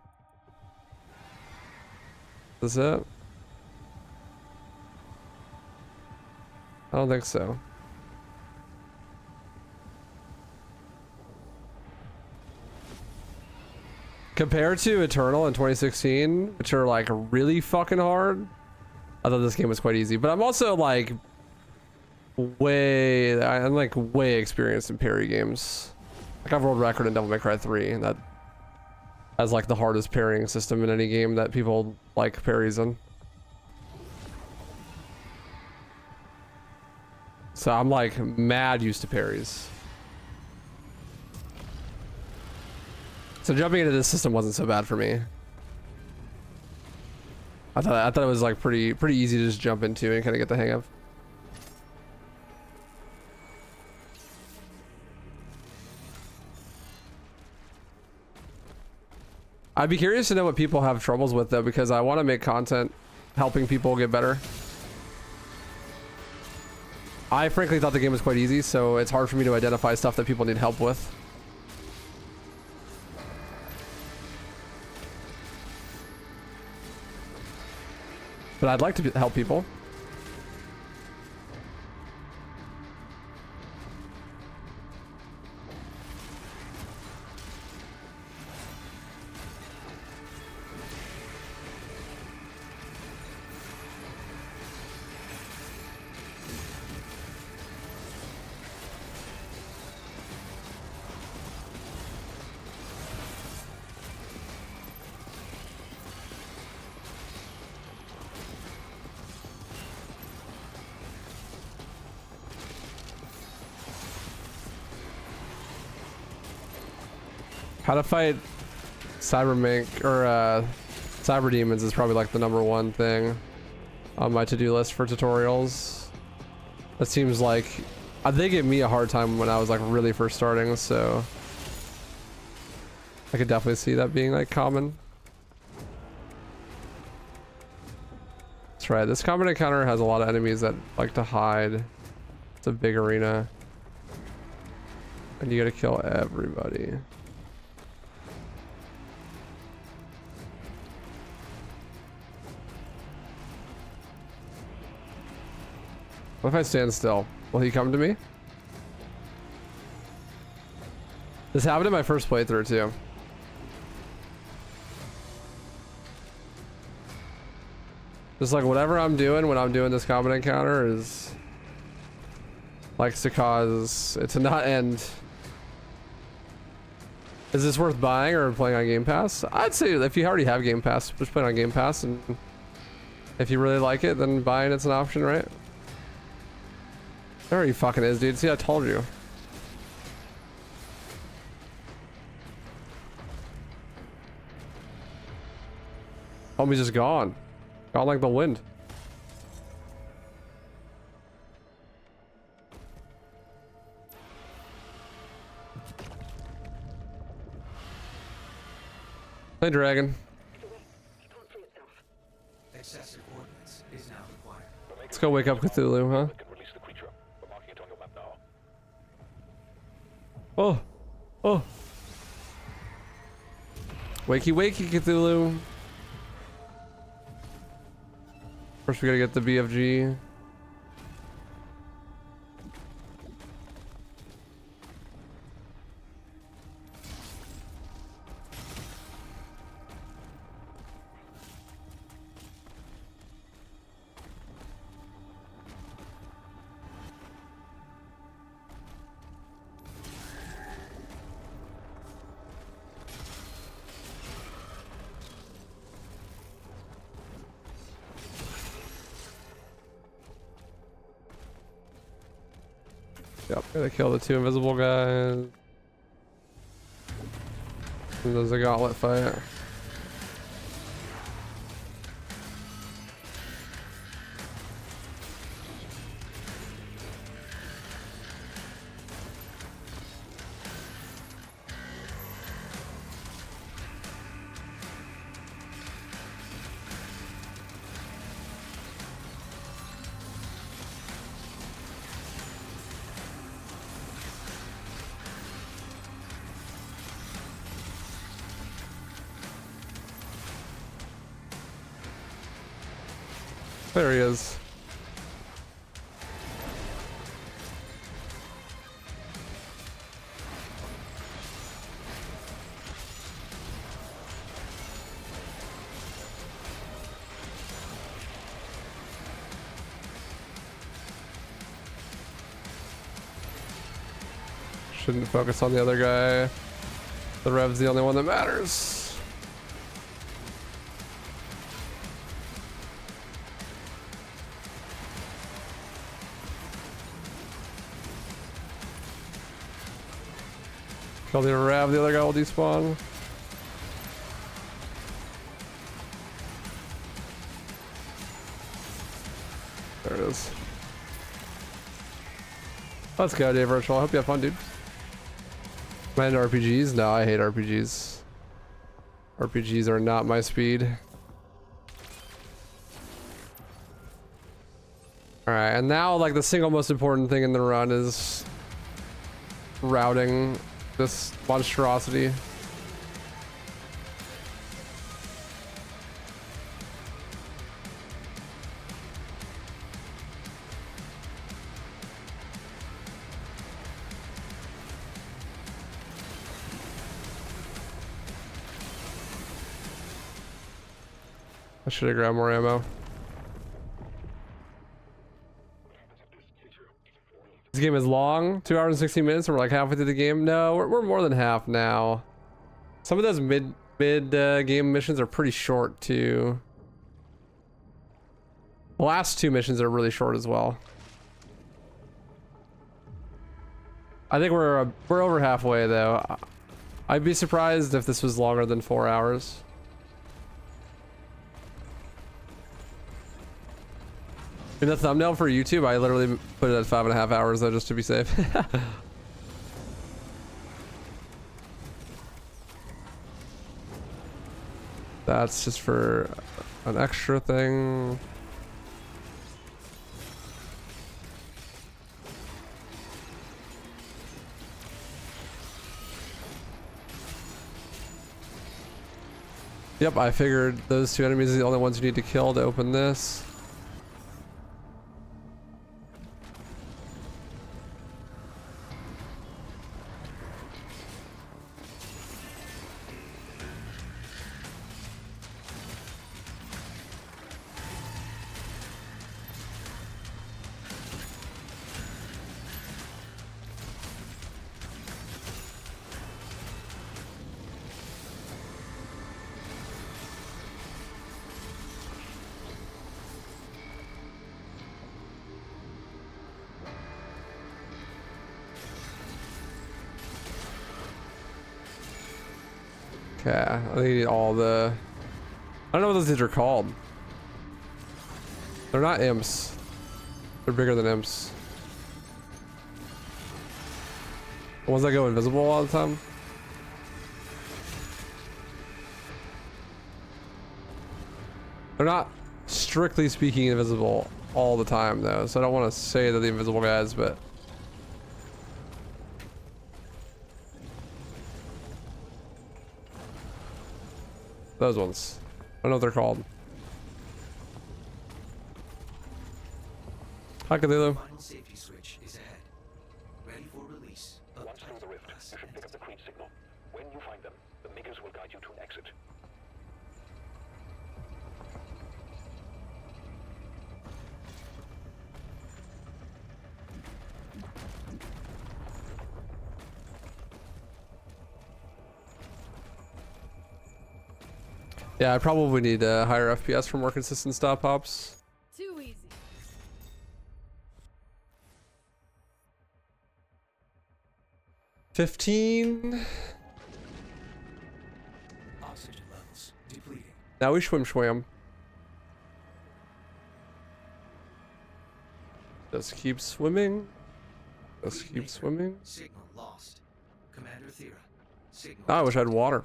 Is this it? I don't think so. Compared to Eternal in 2016, which are like really fucking hard, I thought this game was quite easy. But I'm also like I'm way experienced in parry games. Like I've world record in Devil May Cry 3, and that has like the hardest parrying system in any game that people like parries in. So I'm like mad used to parries. So jumping into this system wasn't so bad for me. I thought it was like pretty easy to just jump into and kind of get the hang of. I'd be curious to know what people have troubles with though, because I want to make content helping people get better. I frankly thought the game was quite easy, so it's hard for me to identify stuff that people need help with. But I'd like to help people. How to fight cyber demons is probably like the #1 thing on my to-do list for tutorials. It seems like they gave me a hard time when I was like really first starting, so I could definitely see that being like common. That's right, this combat encounter has a lot of enemies that like to hide. It's a big arena and you gotta kill everybody. What if I stand still? Will he come to me? This happened in my first playthrough too. Just like whatever I'm doing when I'm doing this combat encounter is likes to cause it to not end. Is this worth buying or playing on Game Pass? I'd say if you already have Game Pass, just play it on Game Pass, and if you really like it, then buying it's an option, right? There he fucking is, dude. See, I told you. Homie's just gone. Gone like the wind. Hey, Dragon. Excessive ordnance is now required. Let's go wake up Cthulhu, huh? Can release the creature. We're marking it on your map now. Oh. Oh. Wakey, wakey, Cthulhu. First, we gotta get the BFG. Yep, gotta kill the two invisible guys. And there's a gauntlet fight. There he is. Shouldn't focus on the other guy. The Rev's the only one that matters. Kill the Rev, the other guy will despawn. There it is. Let's go, Dave Virtual. I hope you have fun, dude. Am I into RPGs? No, I hate RPGs. RPGs are not my speed. Alright, and now like the single most important thing in the run is routing this monstrosity. I should have grabbed more ammo. This game is long, 2 hours and 16 minutes, and we're like halfway through the game. No, we're more than half now. Some of those mid game missions are pretty short too. The last two missions are really short as well. I think we're over halfway though. I'd be surprised if this was longer than 4 hours. In the thumbnail for YouTube, I literally put it at 5.5 hours though, just to be safe. That's just for an extra thing. Yep, I figured those two enemies are the only ones you need to kill to open this. Okay, I need all the... I don't know what those things are called. They're not imps. They're bigger than imps. The ones that go invisible all the time. They're not strictly speaking invisible all the time though, so I don't want to say they're the invisible guys, but those ones. I don't know what they're called. Hi, Cthulhu. Final safety switch is ahead. Ready for release. Once through the rift, you should pick up the Creed signal. When you find them, the makers will guide you to an exit. Yeah, I probably need a higher FPS for more consistent stop pops. Too easy. Oxygen levels depleting. Now we swim. Just keep swimming. Just keep swimming. Signal lost. Commander Thera. Signal. Oh, I wish I had water.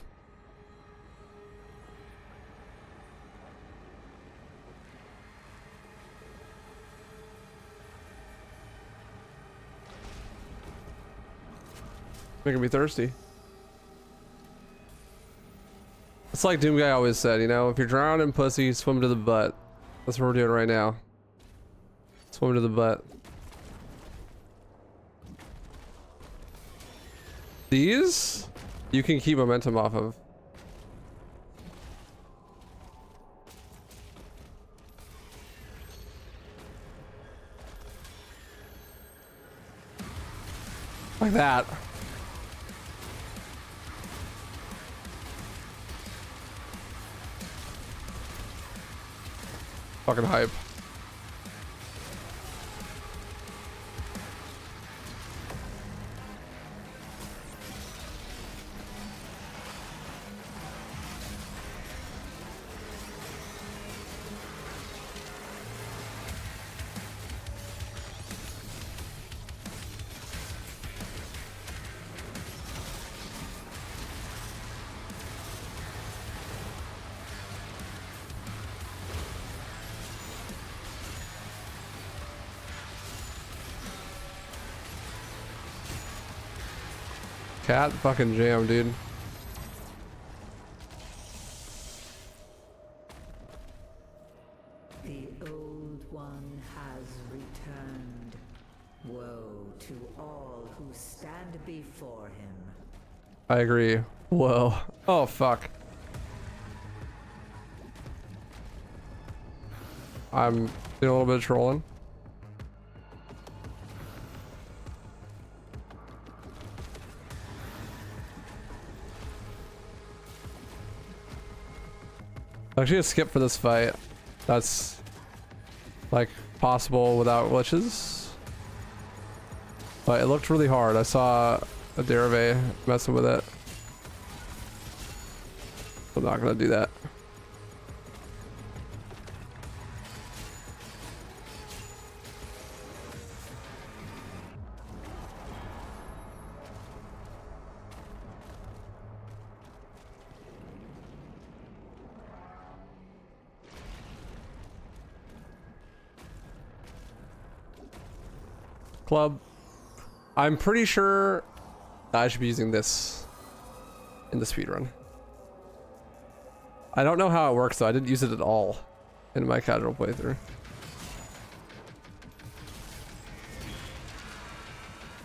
Making me thirsty. It's like Doom Guy always said, you know, if you're drowning in pussy, swim to the butt. That's what we're doing right now. Swim to the butt. These, you can keep momentum off of. Like that. Fucking hype. Cat fucking jam, dude. The old one has returned. Woe to all who stand before him. I agree. Whoa. Oh, fuck. I'm doing a little bit of trolling. Actually, a skip for this fight. That's like possible without glitches. But it looked really hard. I saw a Derive messing with it. I'm not gonna do that. Club. I'm pretty sure I should be using this in the speedrun. I don't know how it works though. I didn't use it at all in my casual playthrough.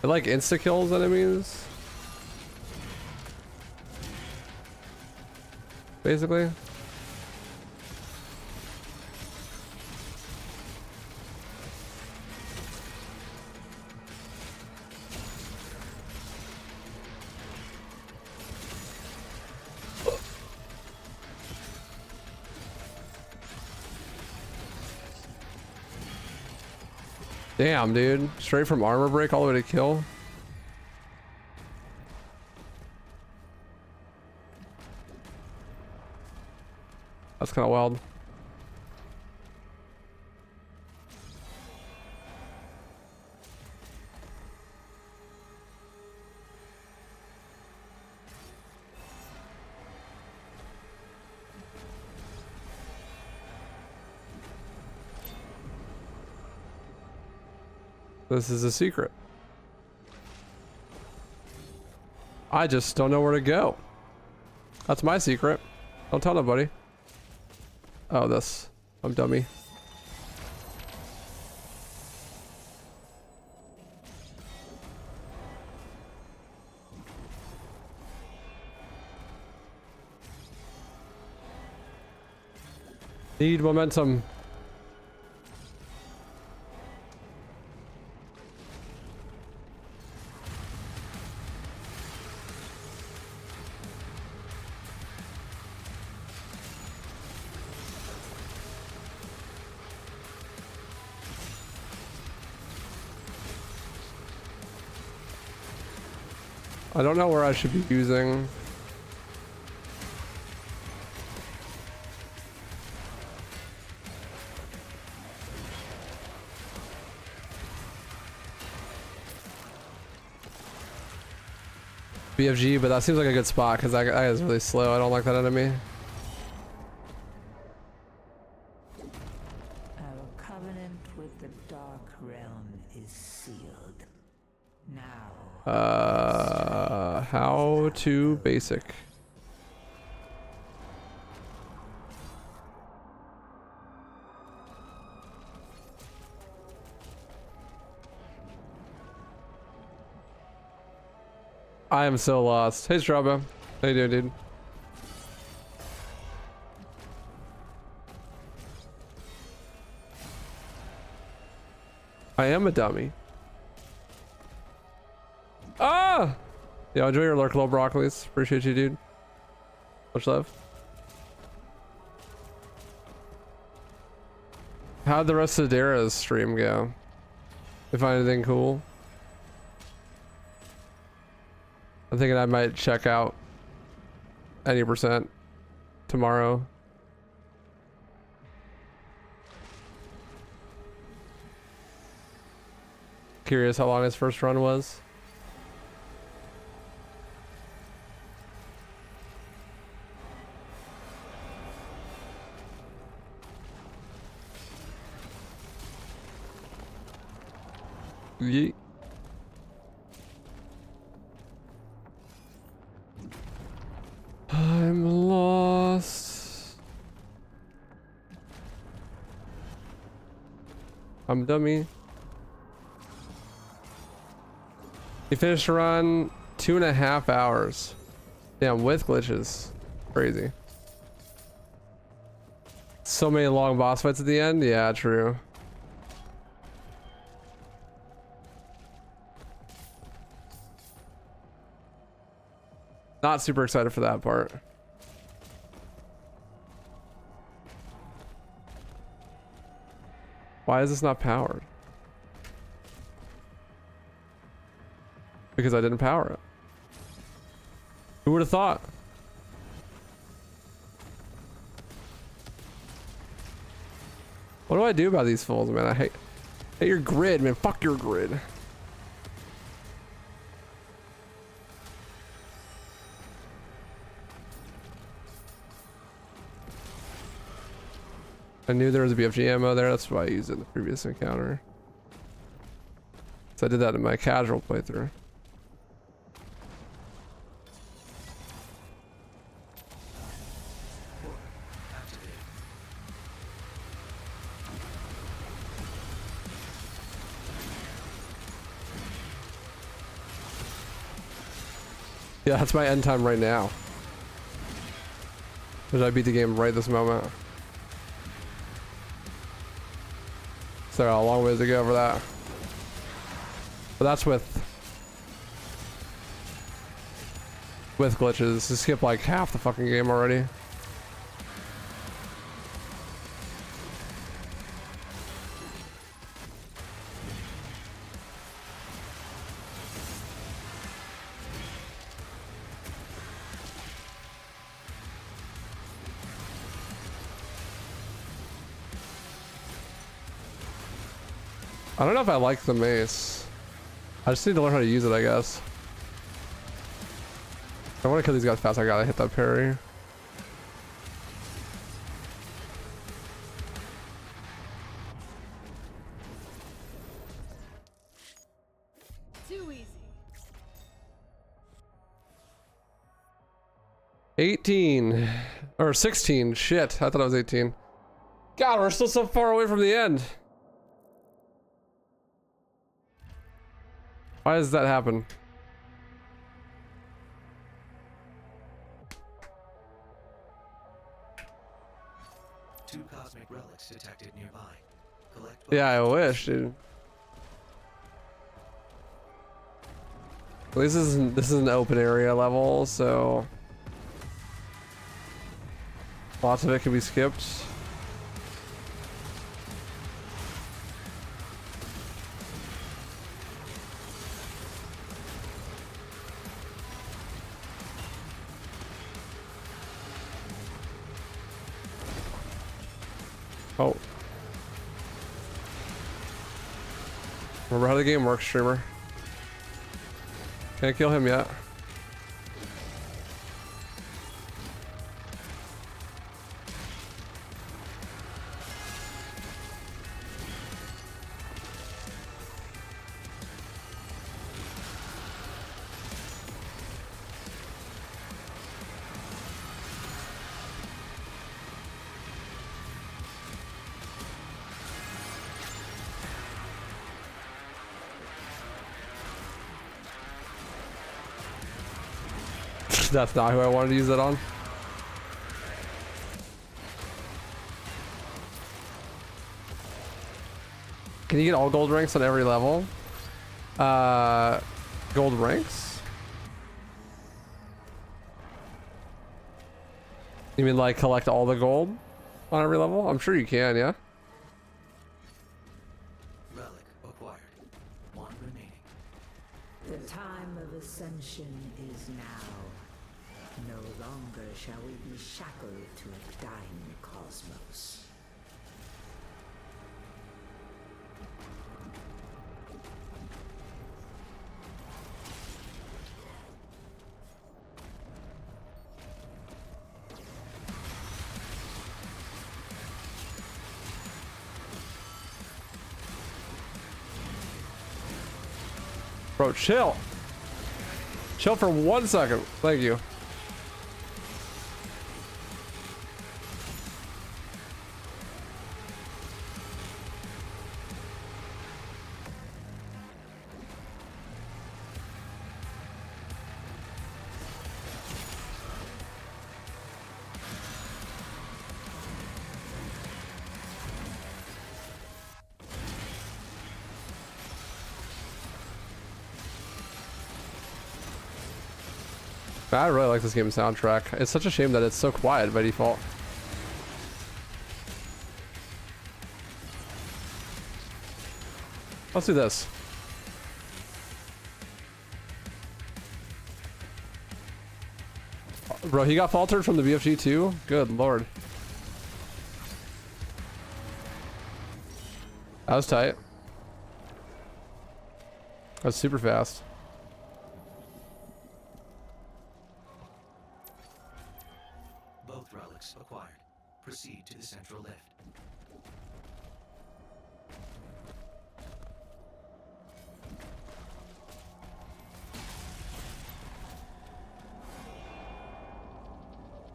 It like insta kills enemies. Basically. Damn, dude. Straight from armor break all the way to kill. That's kind of wild. This is a secret. I just don't know where to go. That's my secret. Don't tell nobody. Oh, this. I'm dummy. Need momentum. I don't know where I should be using. BFG, but that seems like a good spot because that guy is really slow. I don't like that enemy. Our covenant with the Dark Realm is sealed. Now. How to basic. I am so lost. Hey, Straba. How you doing, dude? I am a dummy. Ah! Yeah, enjoy your lurk, little broccolis. Appreciate you, dude. Much love. How'd the rest of Dara's stream go? You find anything cool? I'm thinking I might check out any percent tomorrow. Curious how long his first run was. Yeet. I'm lost. I'm a dummy. He finished a run 2.5 hours. Damn, with glitches. Crazy. So many long boss fights at the end. Yeah, true. Not super excited for that part. Why is this not powered? Because I didn't power it. Who would have thought? What do I do about these fools, man? I hate your grid, man. Fuck your grid. I knew there was a BFG ammo there. That's why I used it in the previous encounter. So I did that in my casual playthrough. Yeah, that's my end time right now. Did I beat the game right this moment? So a long ways to go for that. But that's with glitches. To skip like half the fucking game already. I don't know if I like the mace. I just need to learn how to use it, I guess. If I want to kill these guys fast, I gotta hit that parry. Too easy. 18 or 16. Shit, I thought it was 18. God, we're still so far away from the end. Why does that happen? Two cosmic relics detected nearby. Collect both. Yeah, I wish, dude. At least this is an open area level, so lots of it can be skipped. Oh. Remember how the game works, streamer. Can't kill him yet. That's not who I wanted to use that on. Can you get all gold ranks on every level? Gold ranks? You mean like collect all the gold on every level? I'm sure you can, yeah? Relic acquired. One remaining. The time of ascension is now. No longer shall we be shackled to a dying cosmos. Bro, chill. Chill for 1 second. Thank you. I really like this game's soundtrack. It's such a shame that it's so quiet by default. Let's do this. Bro, he got faltered from the BFG too? Good lord. That was tight. That was super fast. Both relics acquired. Proceed to the central lift.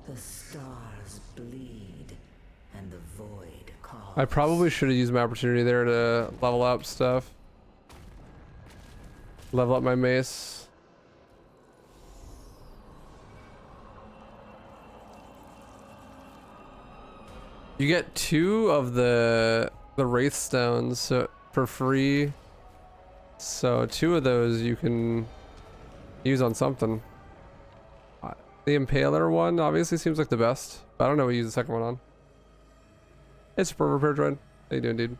The stars bleed, and the void calls. I probably should have used my opportunity there to level up stuff. Level up my mace. You get 2 of the Wraith Stones for free. So 2 of those you can use on something. The Impaler one obviously seems like the best, but I don't know what you use the second one on. It's Super Repair Droid. How you doing, dude?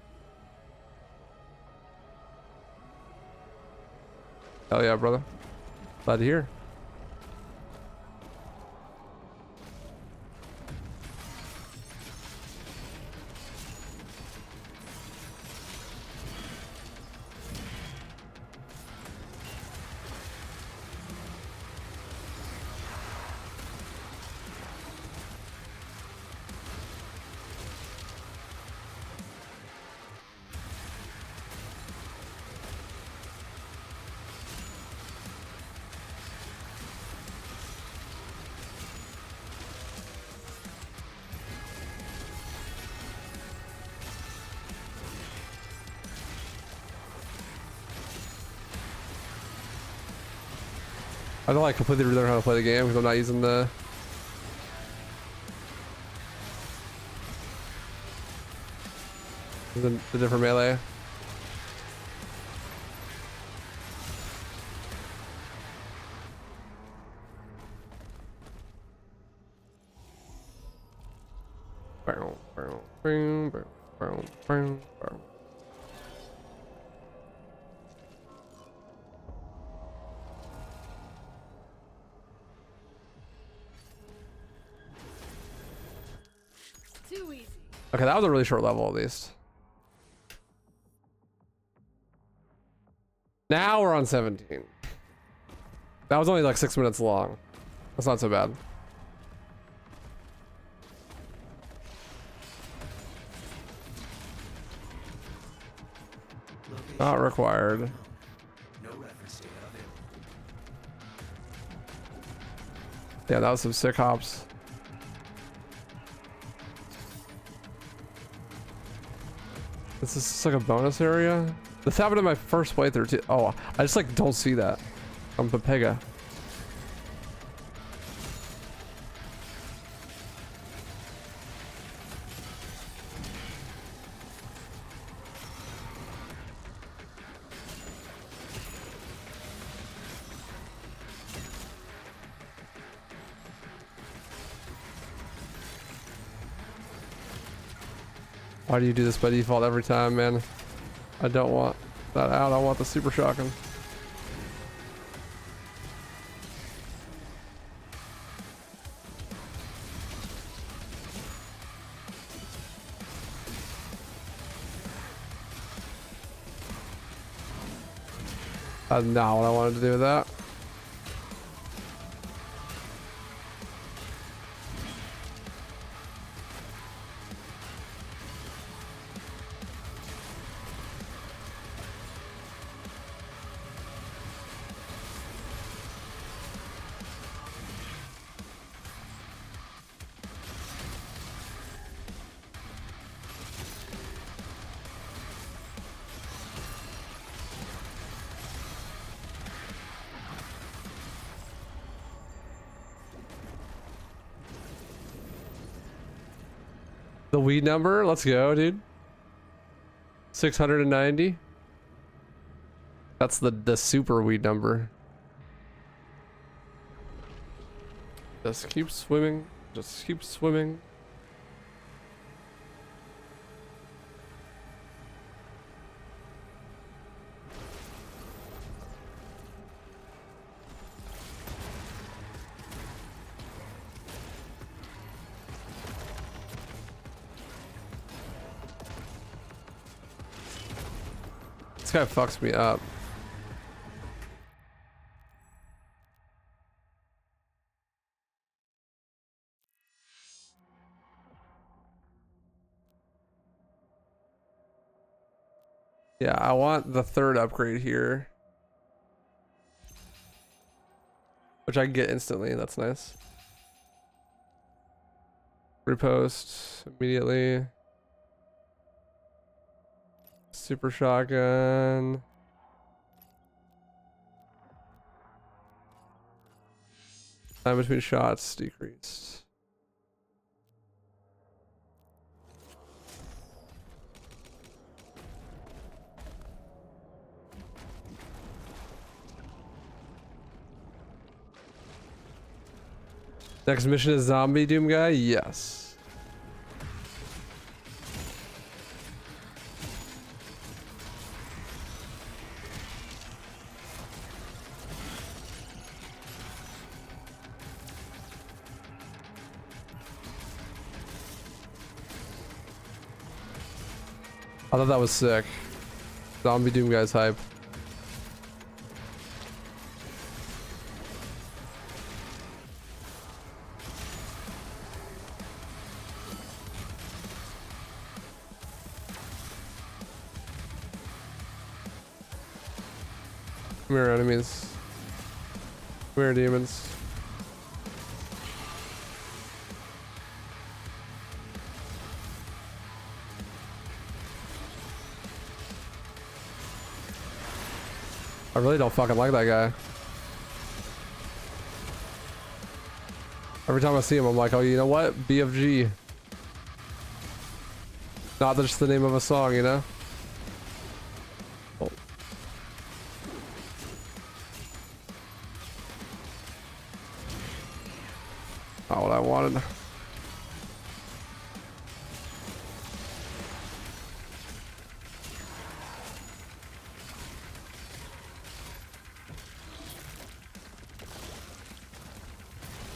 Hell yeah, brother. Glad to hear. I don't like completely relearn how to play the game because I'm not using the different melee. Too easy. Okay, that was a really short level at least. Now we're on 17. That was only like 6 minutes long. That's not so bad. Not required. No reference data available. Yeah, that was some sick hops. This is just like a bonus area. This happened in my first playthrough too. Oh, I just like don't see that. I'm Pepega. Why do you do this by default every time, man? I don't want that out. I want the super shotgun. That's not what I wanted to do with that. The weed number, let's go, dude. 690. That's the super weed number. Just keep swimming. Just keep swimming. This guy fucks me up. Yeah, I want the third upgrade here. Which I can get instantly, that's nice. Repost immediately. Super shotgun. Time between shots decreased. Next mission is zombie doom guy? Yes. I thought that was sick. Zombie doom guy's hype. Come here, enemies. Come here, demons. I really don't fucking like that guy. Every time I see him, I'm like, oh, you know what? BFG. Not just the name of a song, you know? Oh. Not what I wanted.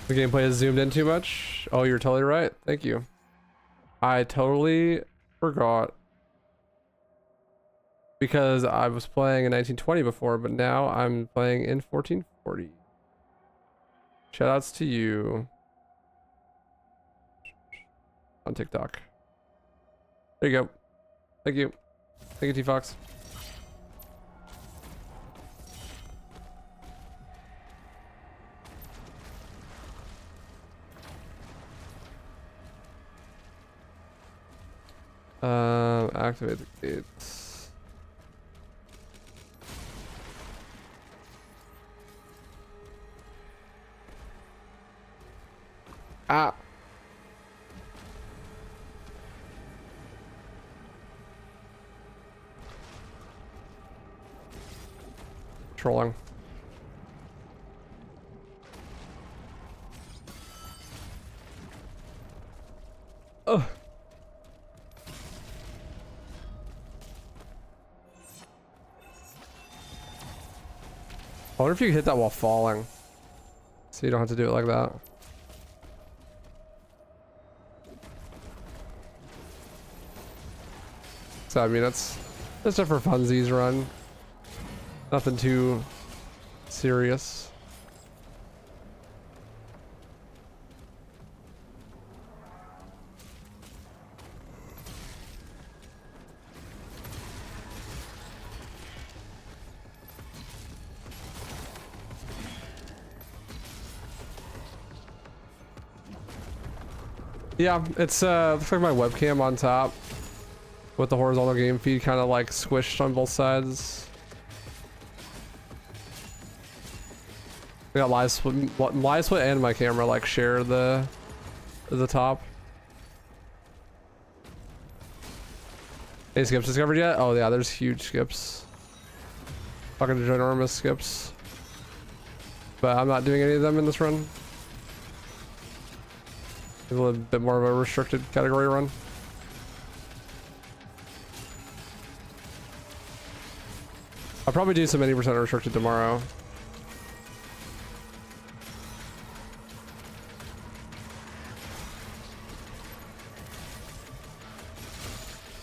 The gameplay is zoomed in too much. Oh, you're totally right. Thank you. I totally forgot. Because I was playing in 1920 before, but now I'm playing in 1440. Shoutouts to you. On TikTok. There you go. Thank you. Thank you, T-Fox. Activate the gates. Ah. Trolling. Ugh. I wonder if you can hit that while falling. So you don't have to do it like that. So I mean, it's just a for funsies run. Nothing too serious. Yeah, it's looks like my webcam on top with the horizontal game feed kind of like squished on both sides. We got live split and my camera like share the top. Any skips discovered yet? Oh yeah, there's huge skips. Fucking ginormous skips. But I'm not doing any of them in this run. A little bit more of a restricted category run. I'll probably do some 80% restricted tomorrow.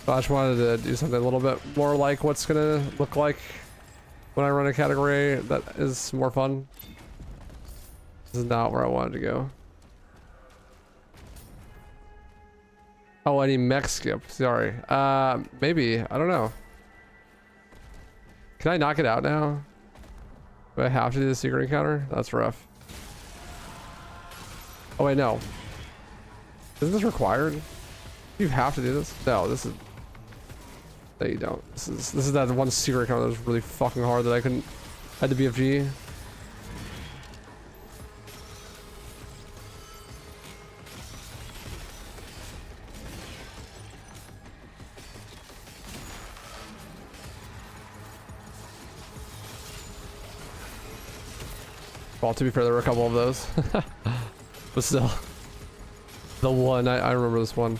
But I just wanted to do something a little bit more like what's gonna look like when I run a category that is more fun. This is not where I wanted to go. Oh, any mech skip. Sorry. Maybe. I don't know. Can I knock it out now? Do I have to do the secret encounter? That's rough. Oh wait, no. Isn't this required? You have to do this? No, this is... No, you don't. This is that one secret encounter that was really fucking hard that I couldn't... Had to BFG. Well, to be fair, there were a couple of those. But still. The one, I remember this one.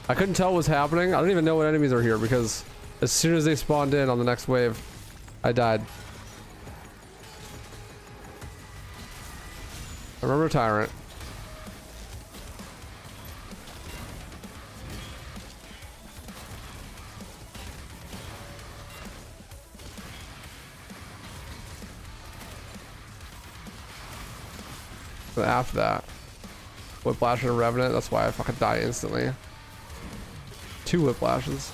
I couldn't tell what was happening. I don't even know what enemies are here because as soon as they spawned in on the next wave, I died. I remember Tyrant. But after that, Whiplash and a Revenant, that's why I fucking die instantly. 2 Whiplashes.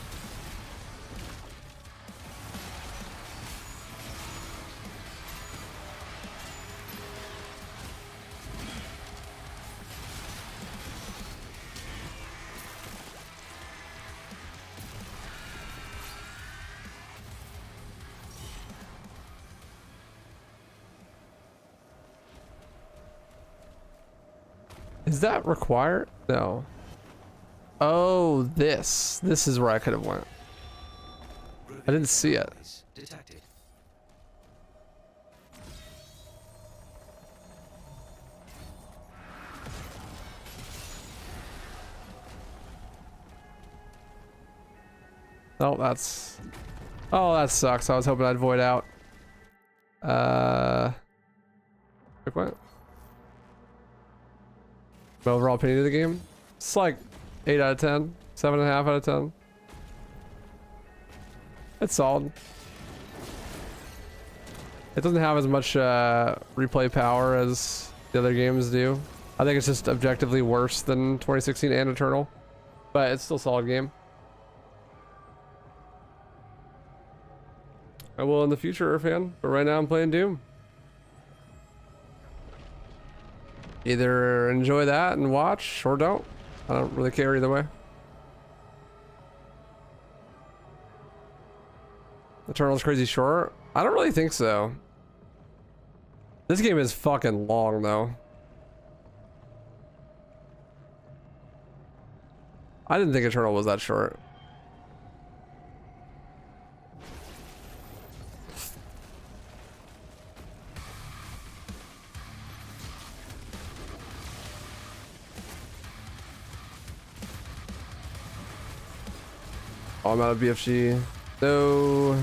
Is that required? No. Oh, this is where I could have went. I didn't see it. Detected. Oh, that's... Oh, that sucks. I was hoping I'd void out. Quick what? My overall opinion of the game? It's like 8 out of 10. 7.5 out of 10. It's solid. It doesn't have as much replay power as the other games do. I think it's just objectively worse than 2016 and Eternal. But it's still a solid game. I will in the future, fan, but right now I'm playing Doom. Either enjoy that and watch, or don't. I don't really care either way. Eternal's crazy short? I don't really think so. This game is fucking long, though. I didn't think Eternal was that short. Oh, I'm out of BFG. No.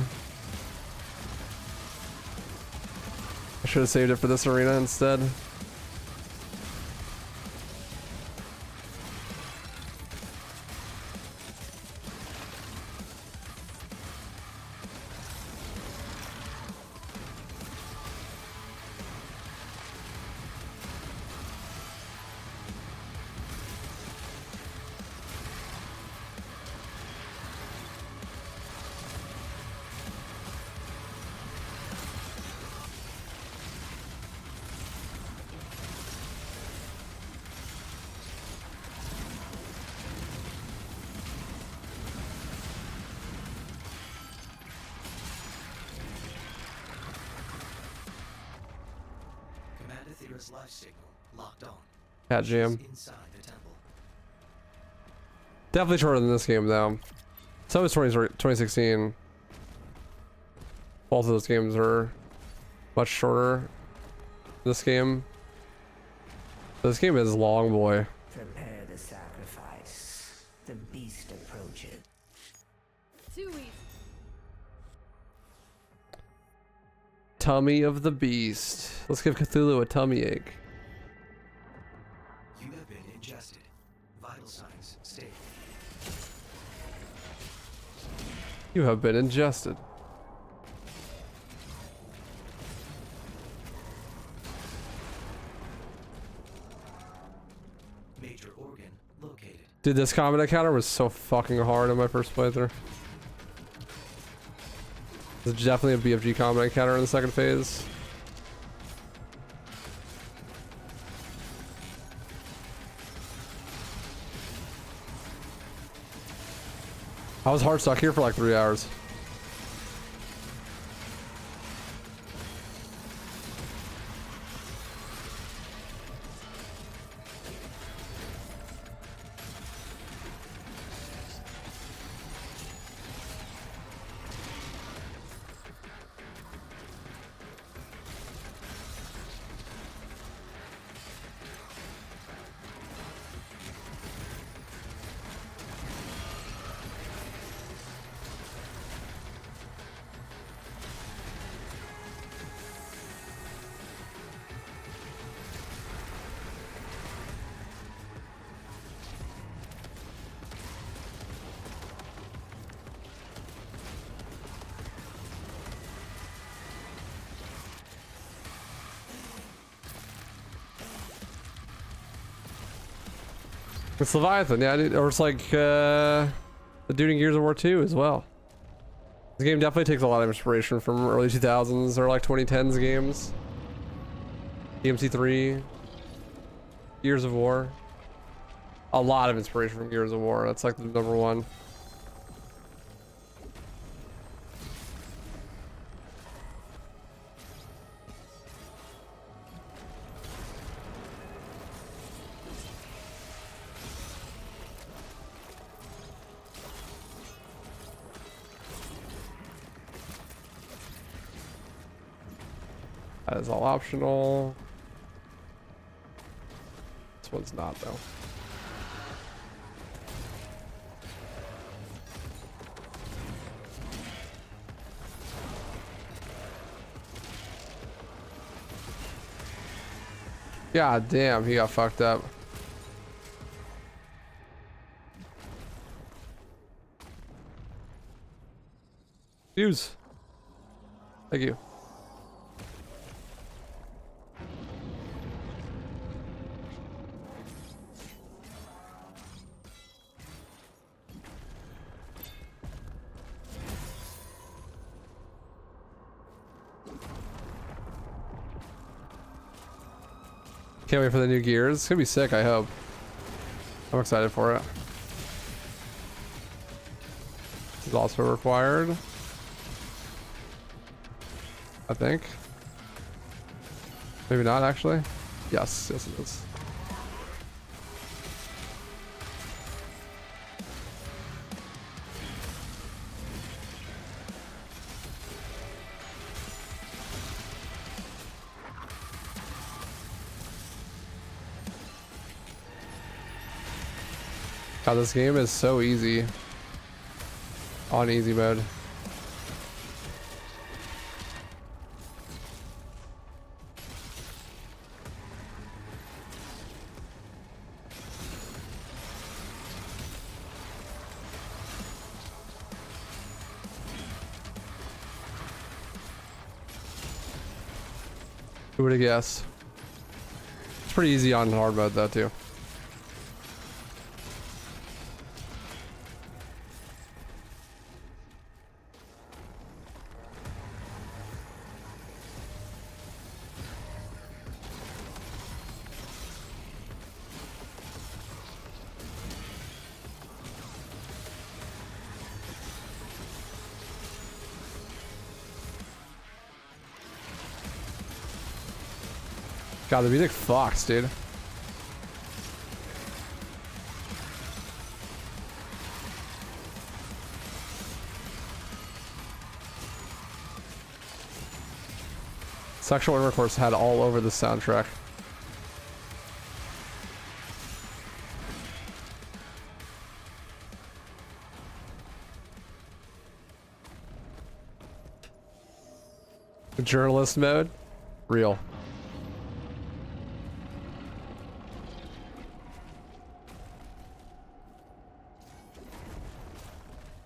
I should have saved it for this arena instead. Life signal locked on. Cat jam. Inside the temple. Definitely shorter than this game, though. So was 2016. Both of those games are much shorter. This game. This game is long, boy. Prepare the sacrifice. The beast approaches. Too easy. Tummy of the beast. Let's give Cthulhu a tummy ache. You have been ingested. Vital signs stable. You have been ingested. Major organ located. Dude, this combat encounter was so fucking hard in my first playthrough. There's definitely a BFG combat encounter in the second phase. I was hard stuck here for like 3 hours. It's Leviathan, yeah, dude. Or it's like the dude in Gears of War 2 as well. This game definitely takes a lot of inspiration from early 2000s or like 2010s games. DMC3, Gears of War. A lot of inspiration from Gears of War. That's like the number one. That is all optional. This one's not though. God damn, he got fucked up. Use. Thank you. Can't wait for the new gears. It's gonna be sick, I hope. I'm excited for it. This is also required, I think. Maybe not actually. Yes, yes it is. God, this game is so easy on easy mode. Who would have guessed? It's pretty easy on hard mode though too. God, the music fucks, dude. Sexual intercourse had all over the soundtrack. Journalist mode? Real.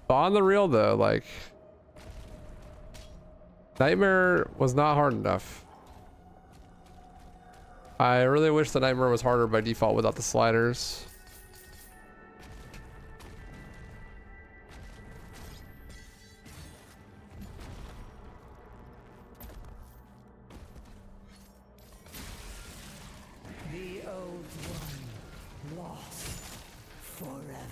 But on the real though, like, Nightmare was not hard enough. I really wish the Nightmare was harder by default without the sliders. The old one lost forever.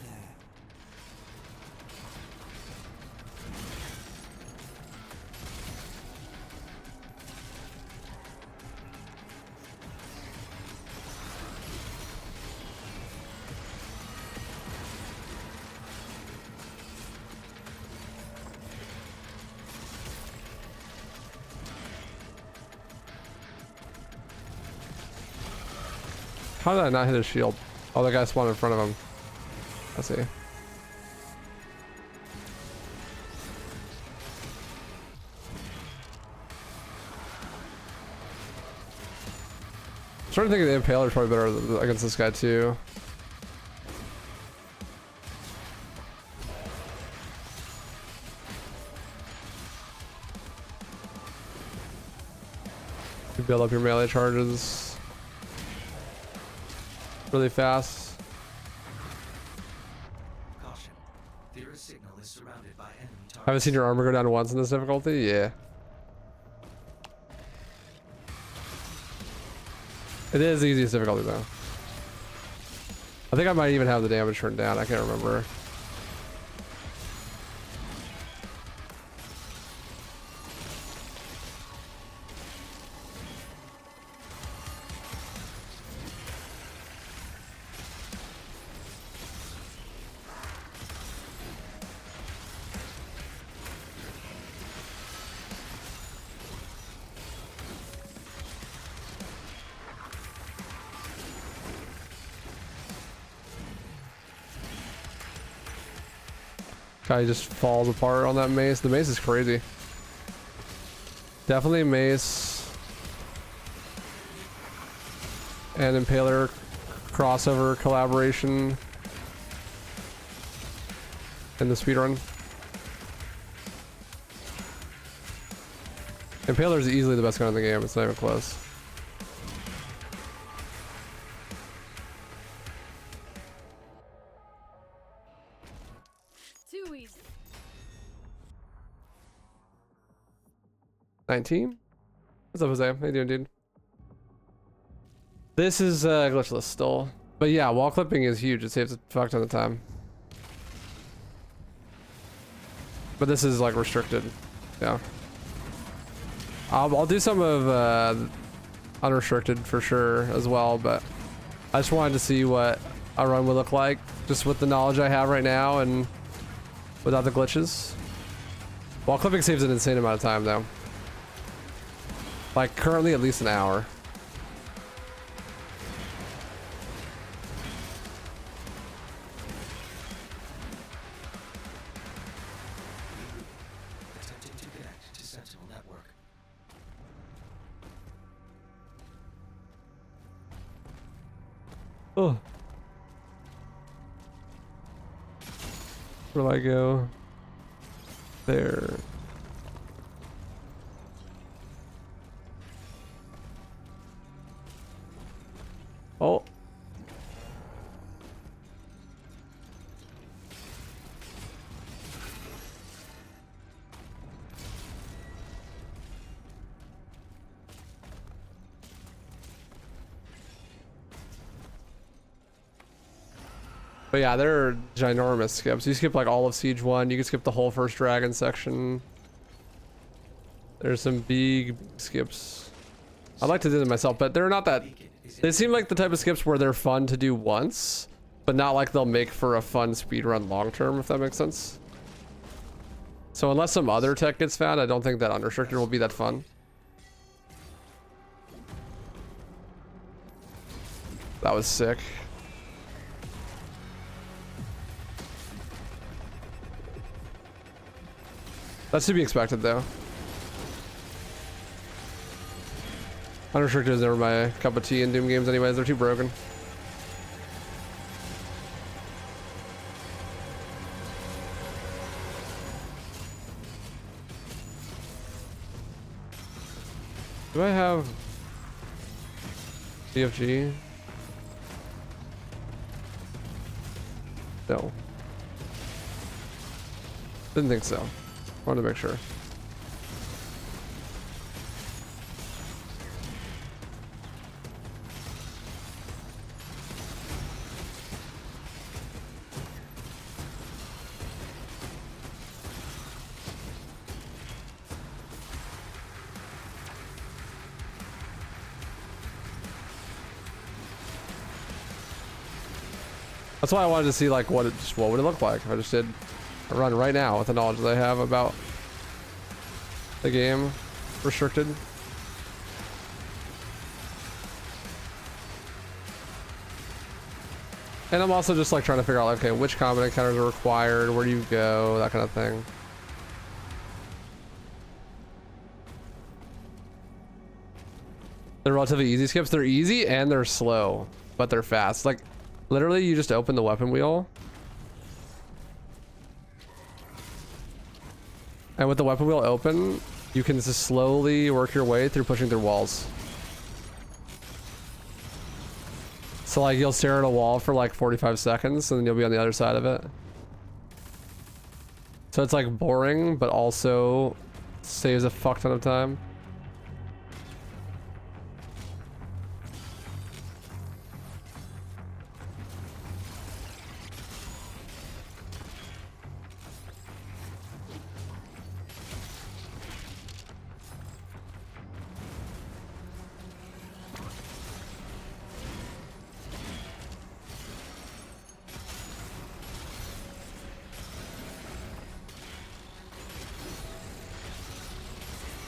How did I not hit his shield? Oh, the guy spawned in front of him. I see. I'm starting to think the Impaler's probably better against this guy too. You build up your melee charges really fast. Caution. Theater signal is surrounded by enemy targets. Haven't seen your armor go down once in this difficulty? Yeah. It is the easiest difficulty though. I think I might even have the damage turned down. I can't remember. Guy just falls apart on that mace. The mace is crazy. Definitely mace and Impaler crossover collaboration in the speedrun. Impaler is easily the best gun in the game. It's not even close. Too easy. 19? What's up, Jose? How you doing, dude? This is glitchless still. But yeah, wall clipping is huge. It saves a fuck ton of time. But this is like restricted. Yeah. I'll do some of unrestricted for sure as well, but I just wanted to see what a run would look like just with the knowledge I have right now and without the glitches. Wall clipping saves an insane amount of time though. Like currently at least an hour. Attempting to connect to Sentinel network. Oh. Where do I go? There. Oh. But yeah, they're ginormous skips. You skip like all of Siege 1. You can skip the whole first dragon section. There's some big skips. I'd like to do them myself, but they're not that... They seem like the type of skips where they're fun to do once, but not like they'll make for a fun speedrun long term, if that makes sense. So unless some other tech gets found, I don't think that unrestricted will be that fun. That was sick. That's to be expected though. Unrestricted is never my cup of tea in Doom games anyways, they're too broken. Do I have CFG? No. Didn't think so. Wanted to make sure. That's why I wanted to see like what would it look like if I just did a run right now with the knowledge that I have about the game restricted. And I'm also just like trying to figure out like, okay, which combat encounters are required, where do you go, that kind of thing. They're relatively easy skips. They're easy and they're slow, but they're fast. Like literally you just open the weapon wheel. And with the weapon wheel open, you can just slowly work your way through pushing through walls. So like you'll stare at a wall for like 45 seconds and then you'll be on the other side of it. So it's like boring, but also saves a fuck ton of time.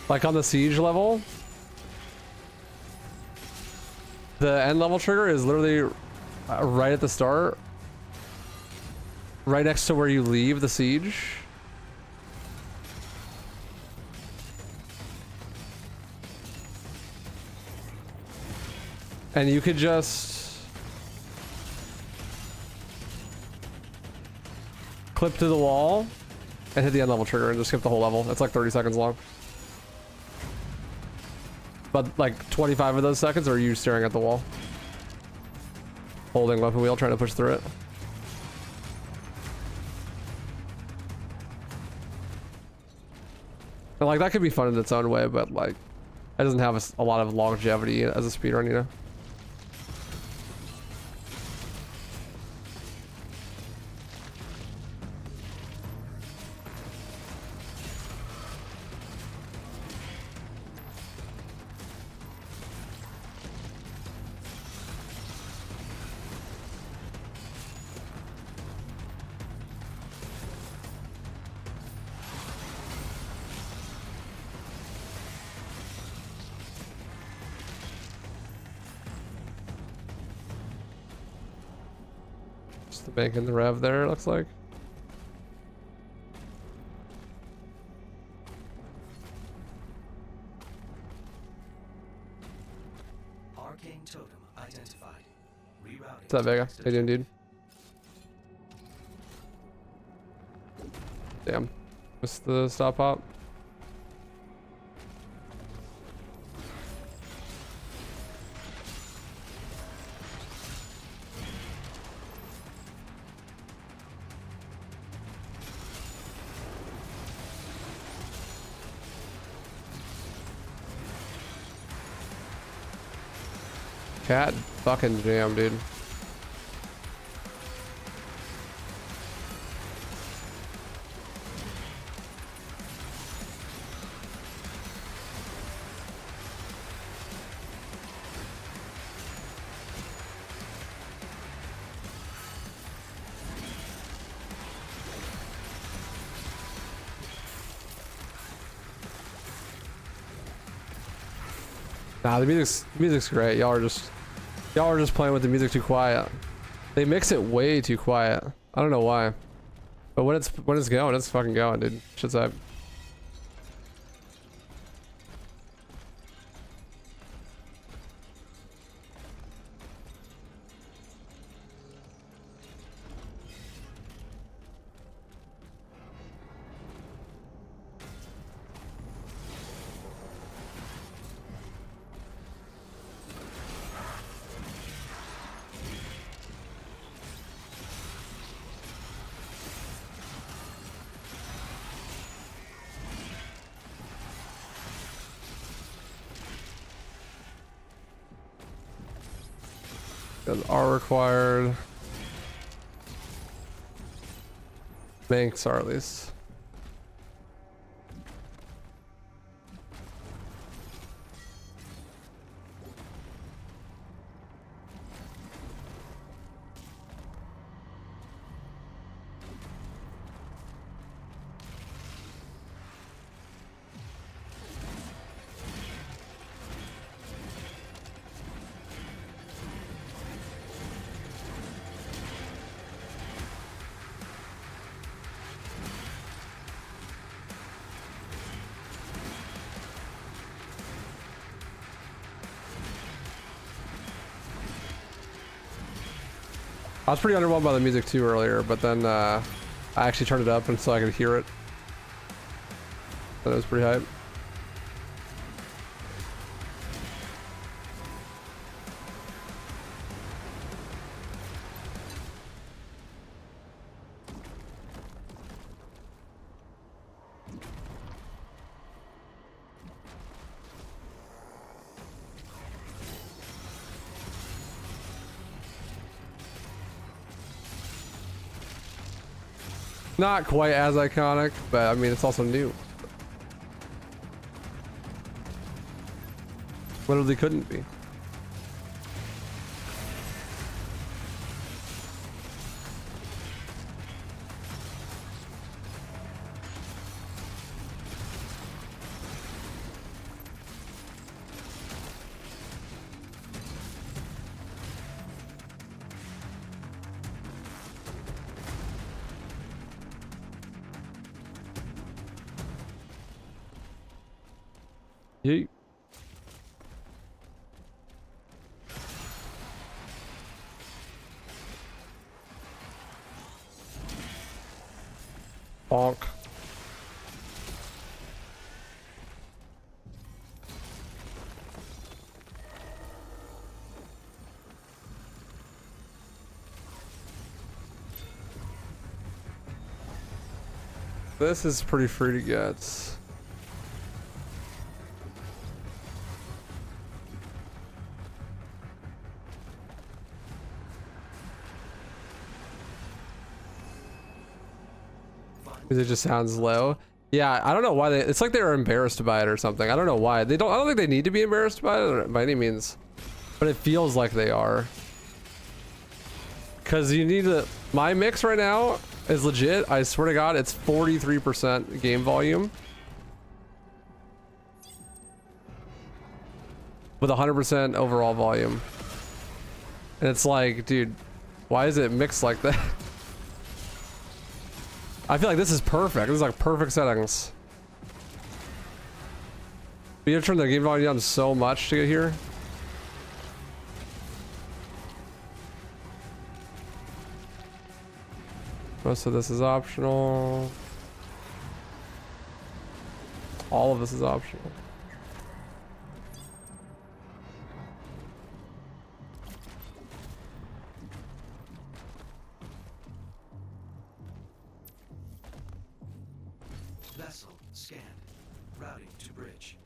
Like on the siege level, the end level trigger is literally right at the start, right next to where you leave the siege. And you could just clip to the wall and hit the end level trigger and just skip the whole level. It's like 30 seconds long. But like 25 of those seconds are you staring at the wall, holding weapon wheel, trying to push through it. And like that could be fun in its own way, but like it doesn't have a lot of longevity as a speedrun, you know? The bank and the rev there, it looks like. Arcane totem identified. Rerouting. What's up, Vega? How you doing, dude? Damn. Missed the stop hop. Cat fucking jam, dude. Nah, the music's great. Y'all are just playing with the music too quiet. They mix it way too quiet. I don't know why. But when it's going, it's fucking going, dude. Shit's up. Are required. Banks are at least. I was pretty underwhelmed by the music too earlier, but then I actually turned it up and so I could hear it. That was pretty hype. Not quite as iconic, but I mean, it's also new. Literally couldn't be. Yeet. Bonk. This is pretty free to get. Because it just sounds low. Yeah, I don't know why it's like they're embarrassed by it or something. I don't know why. I don't think they need to be embarrassed by it by any means. But it feels like they are. Cause you need to, my mix right now is legit. I swear to God, it's 43% game volume. With 100% overall volume. And it's like, dude, why is it mixed like that? I feel like this is perfect. This is like perfect settings. But you have to turn the game volume down so much to get here. Most of this is optional. All of this is optional. Vessel scanned. Routing to bridge.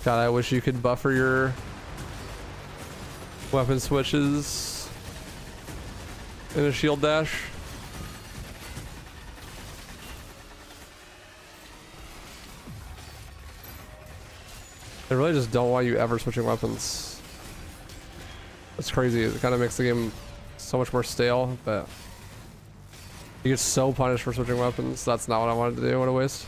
God, I wish you could buffer your weapon switches in a shield dash. They really just don't want you ever switching weapons. It's crazy. It kind of makes the game so much more stale, but you get so punished for switching weapons. That's not what I wanted to do. What a waste.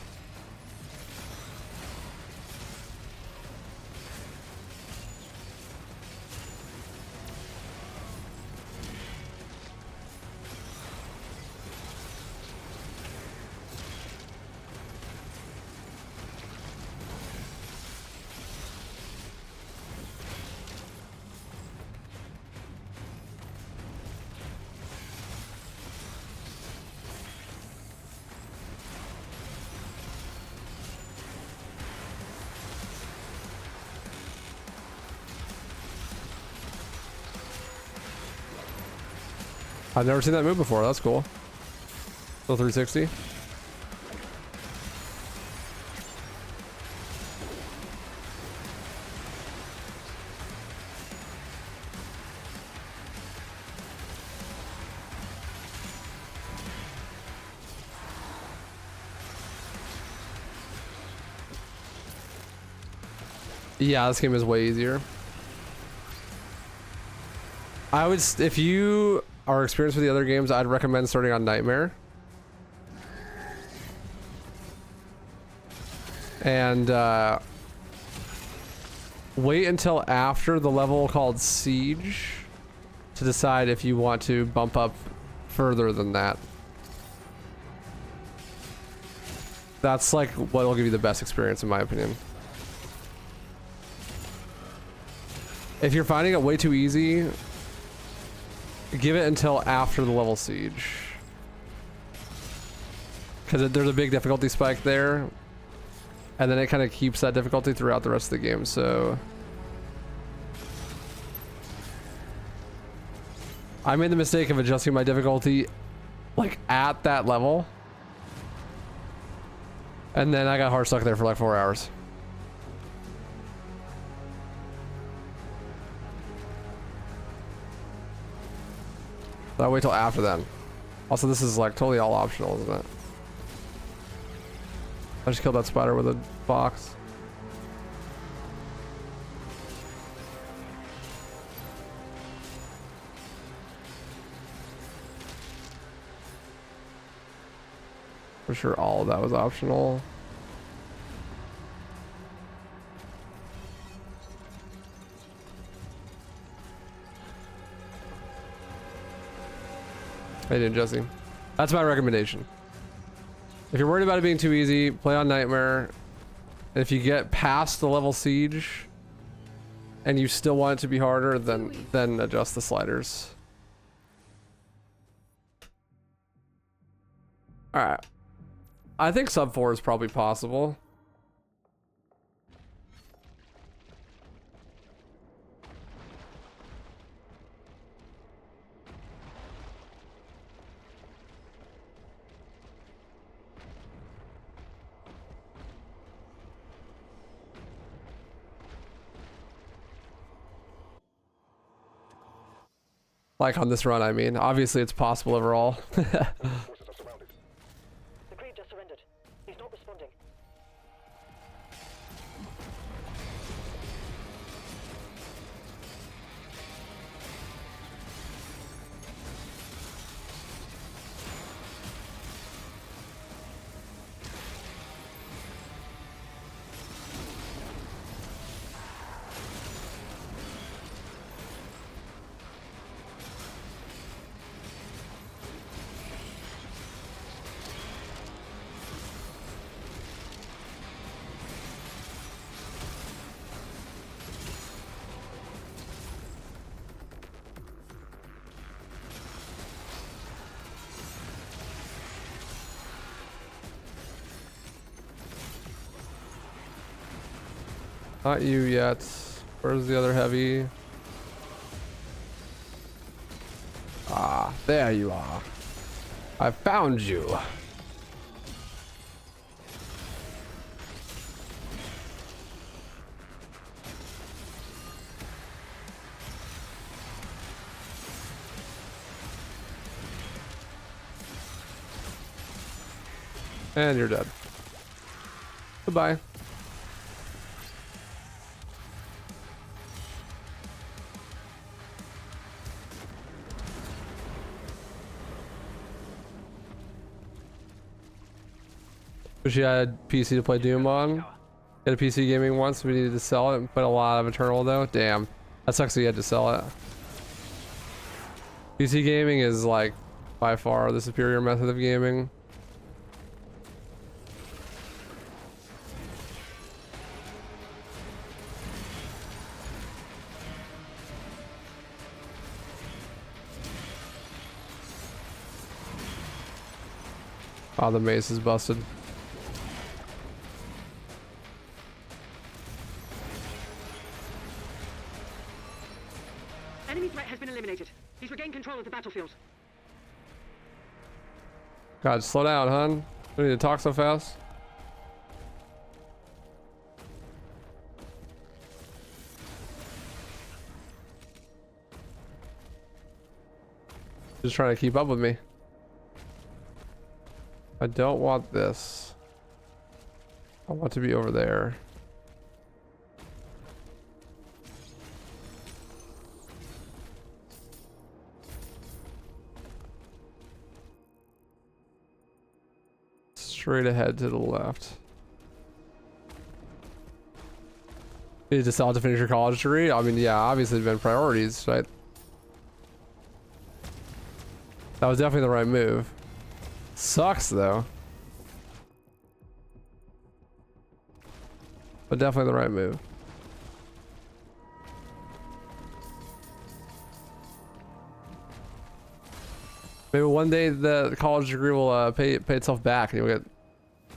I've never seen that move before. That's cool. Still 360. Yeah, this game is way easier. I would, if you are experienced with the other games, I'd recommend starting on Nightmare. And wait until after the level called Siege to decide if you want to bump up further than that. That's like what will give you the best experience in my opinion. If you're finding it way too easy, give it until after the level Siege. Because there's a big difficulty spike there. And then it kind of keeps that difficulty throughout the rest of the game, so... I made the mistake of adjusting my difficulty, like, at that level. And then I got hard stuck there for like 4 hours. So I'll wait till after then. Also, this is like totally all optional, isn't it? I just killed that spider with a box. For sure all of that was optional. How you doing, Jesse? That's my recommendation. If you're worried about it being too easy, play on Nightmare. And if you get past the level siege and you still want it to be harder, then adjust the sliders. Alright. I think sub 4 is probably possible. Like on this run, I mean. Obviously it's possible overall. Forces are surrounded. The Creed just surrendered. He's not responding. Not you yet. Where's the other heavy? Ah, there you are. I found you. And you're dead. Goodbye. Wish you had PC to play Doom on. Had a PC gaming once, we needed to sell it and put a lot of Eternal though. Damn. That sucks that you had to sell it. PC gaming is like by far the superior method of gaming. Oh, the mace is busted. Enemy threat has been eliminated. He's regained control of the battlefield. God, slow down, hon. Don't need to talk so fast. Just trying to keep up with me. I don't want this. I want to be over there. Straight ahead to the left. You need to sell it to finish your college degree? I mean, yeah, obviously been priorities, right? That was definitely the right move. Sucks though. But definitely the right move. Maybe one day the college degree will pay itself back and you'll get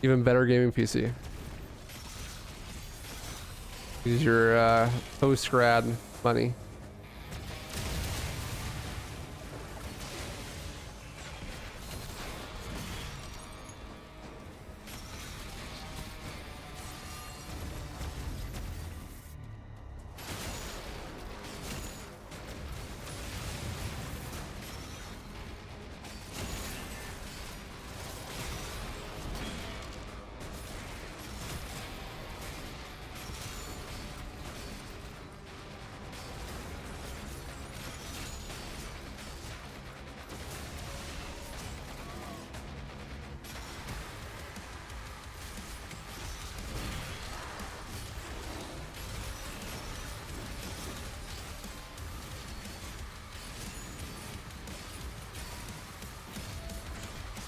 even better gaming PC. Use your post-grad money.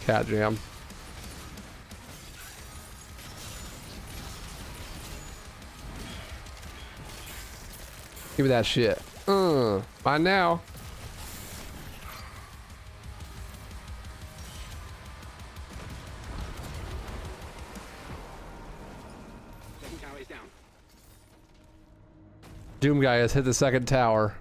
Cat jam. Give me that shit. Mine now. Second tower is down. Doom guy has hit the second tower.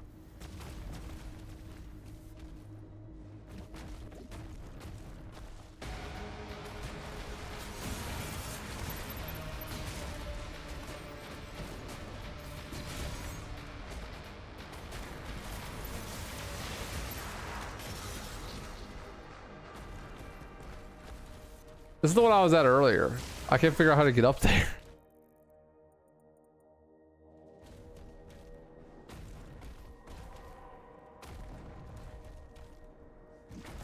This is the one I was at earlier. I can't figure out how to get up there.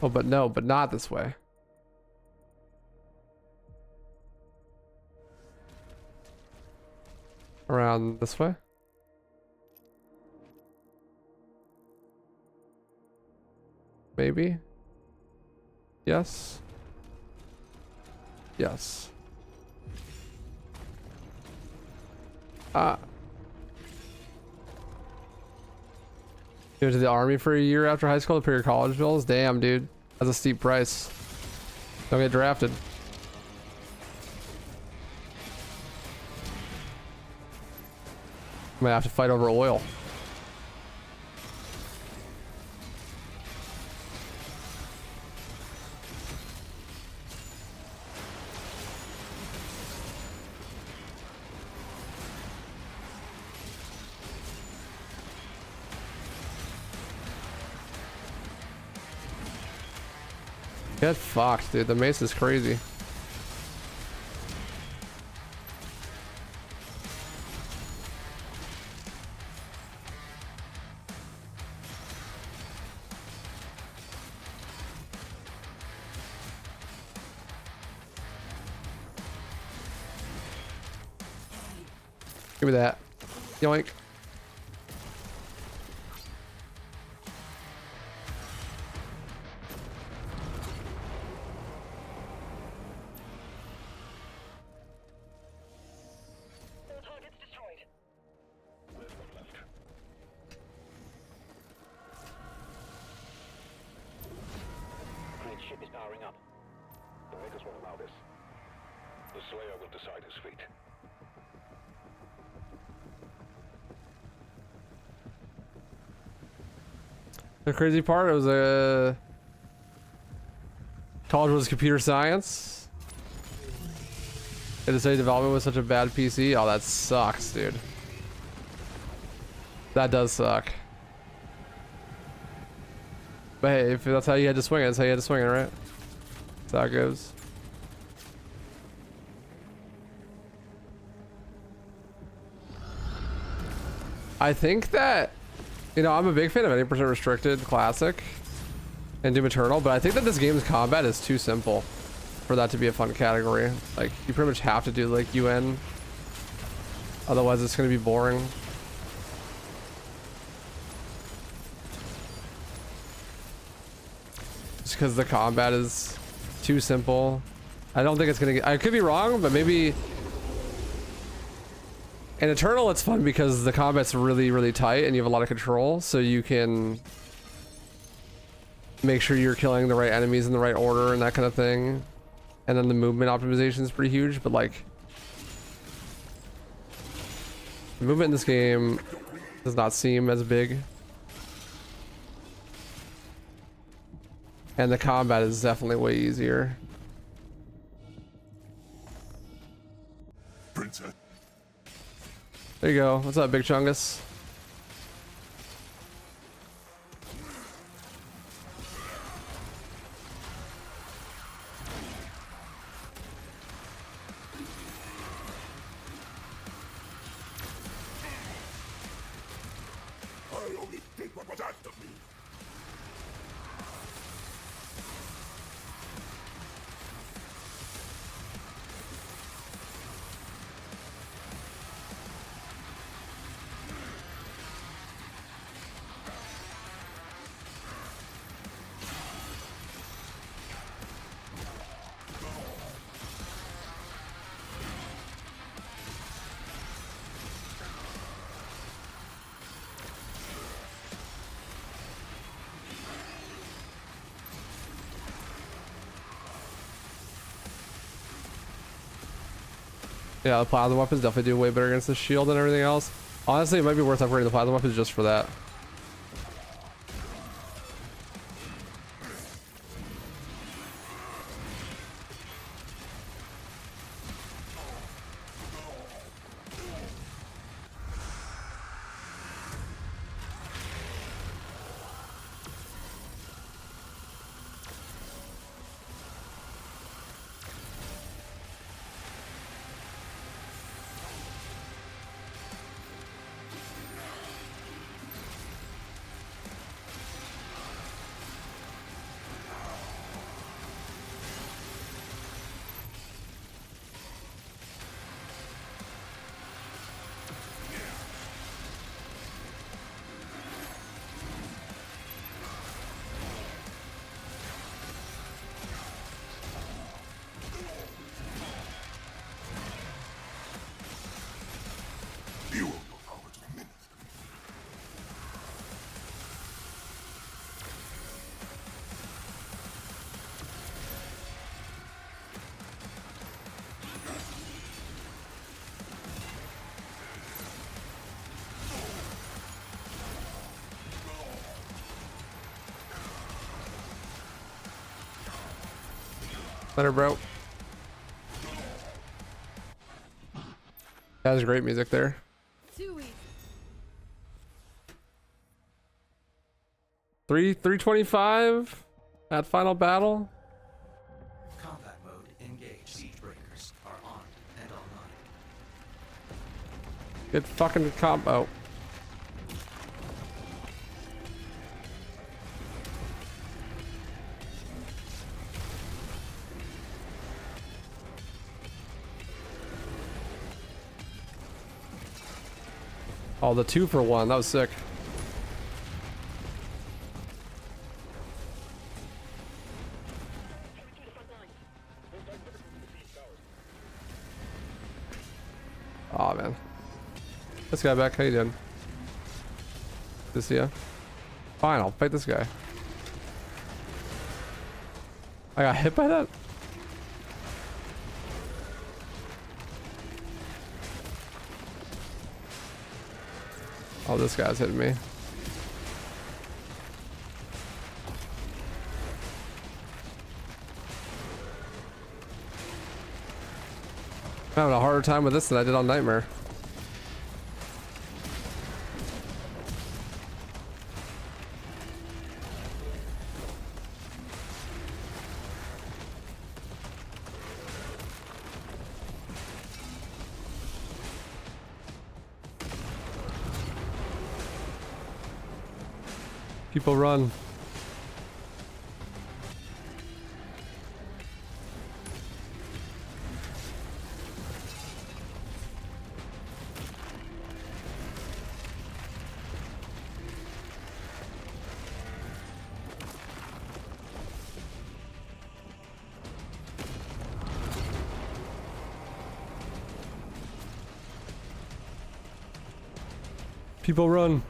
Oh, but no, but not this way. Around this way? Maybe? Yes? Yes. You went to the army for a year after high school to pay your college bills? Damn, dude. That's a steep price. Don't get drafted. Might have to fight over oil. Get fucked, dude. The mace is crazy. Give me that. Yoink. The crazy part, it was a college was computer science. They decided development was such a bad PC. Oh, that sucks, dude. That does suck. But hey, if that's how you had to swing it, that's how you had to swing it, right? That's how it goes. I think that, you know, I'm a big fan of 80% restricted classic and Doom Eternal, but I think that this game's combat is too simple for that to be a fun category. Like, you pretty much have to do like UN, otherwise it's gonna be boring. Just because the combat is too simple. I don't think it's gonna get, I could be wrong, but maybe in Eternal it's fun because the combat's really, really tight and you have a lot of control, so you can make sure you're killing the right enemies in the right order and that kind of thing. And then the movement optimization is pretty huge, but like the movement in this game does not seem as big. And the combat is definitely way easier. Princess. There you go. What's up, Big Chungus? I only did what was asked of me. Yeah, the plasma weapons definitely do way better against the shield and everything else. Honestly, it might be worth upgrading the plasma weapons just for that. You owe your power to the minute. Better, bro. That was great music there. Too easy. 325 at final battle. Combat mode engaged. Siege breakers are armed and online. Good fucking combo. Oh, the 2-for-1. That was sick. Oh man. This guy back, how you doing? Good to see ya. Fine, I'll fight this guy. I got hit by that? Oh, this guy's hitting me. I'm having a harder time with this than I did on Nightmare. People run. People run.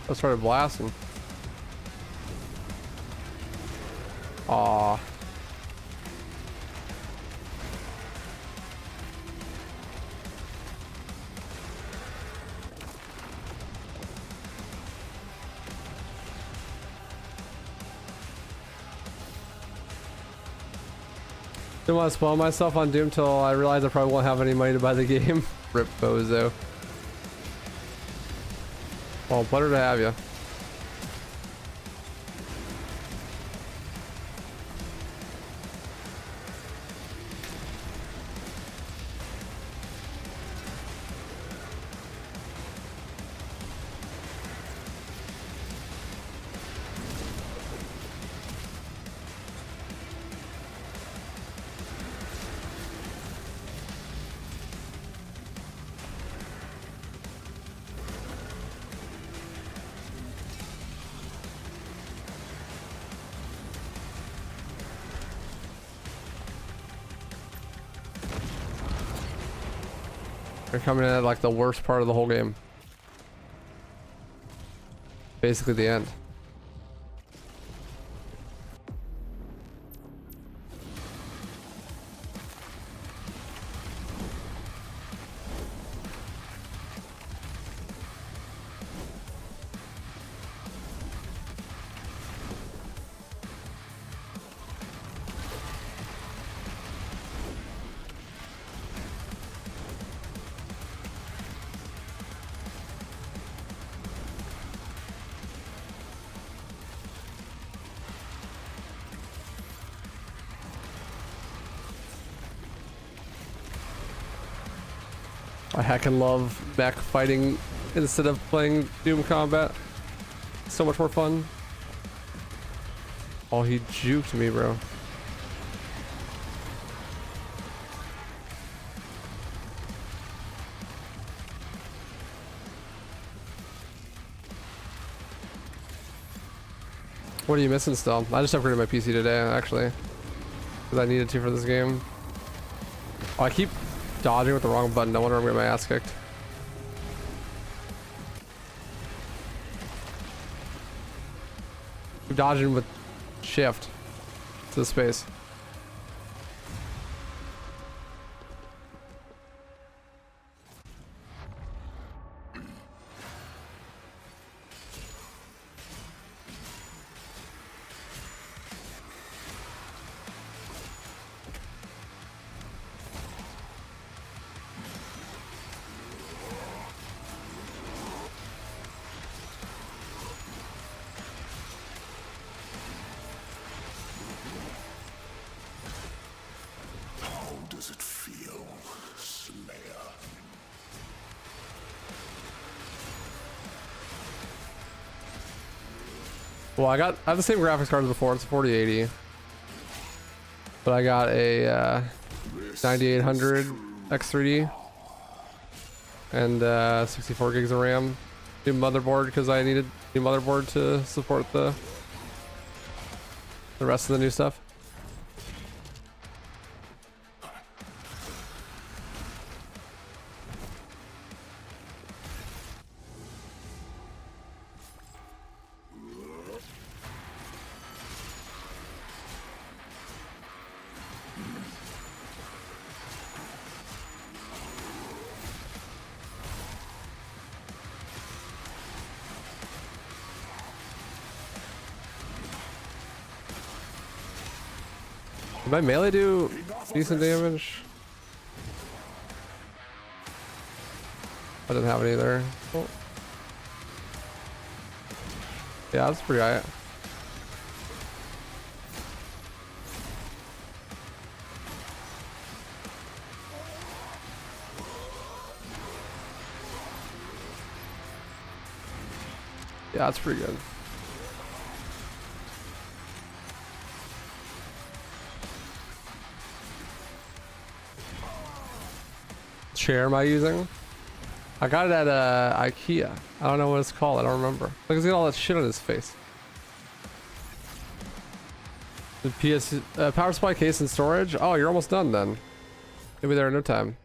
I started blasting. Aw. Didn't want to spoil myself on Doom till I realized I probably won't have any money to buy the game. Rip bozo. Well, pleasure to have you. They're coming in at like the worst part of the whole game. Basically the end. I heckin' love mech fighting instead of playing Doom Combat. So much more fun. Oh, he juked me, bro. What are you missing still? I just upgraded my PC today, actually. Because I needed to for this game. Oh, I keep dodging with the wrong button. No wonder I'm getting my ass kicked. I'm dodging with shift to the space. Does it feel, Slayer? Well, I have the same graphics card as before. It's a 4080, but I got a 9800 X3D and 64 gigs of RAM. New motherboard because I needed new motherboard to support the rest of the new stuff. Did my melee do decent damage? I didn't have it either. Oh. Yeah, that's pretty high. Yeah, that's pretty good. Chair am I using? I got it at IKEA. I don't know what it's called. I don't remember. Look, he's got all that shit on his face. The PS power supply case and storage. Oh, you're almost done then. You'll be there in no time.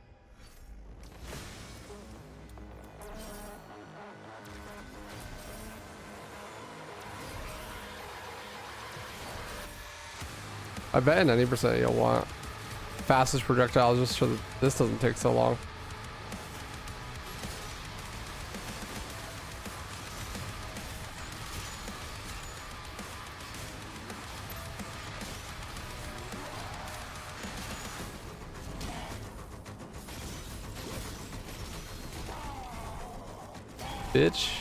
I bet in any percent you'll want fastest projectile just so that this doesn't take so long. Bitch.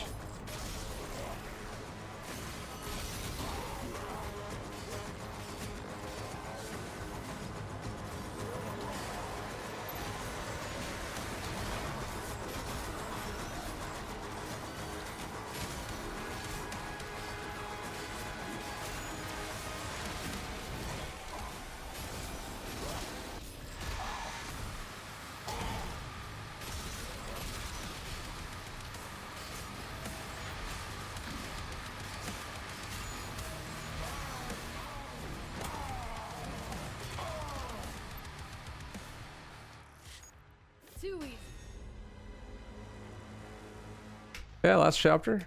Yeah, last chapter.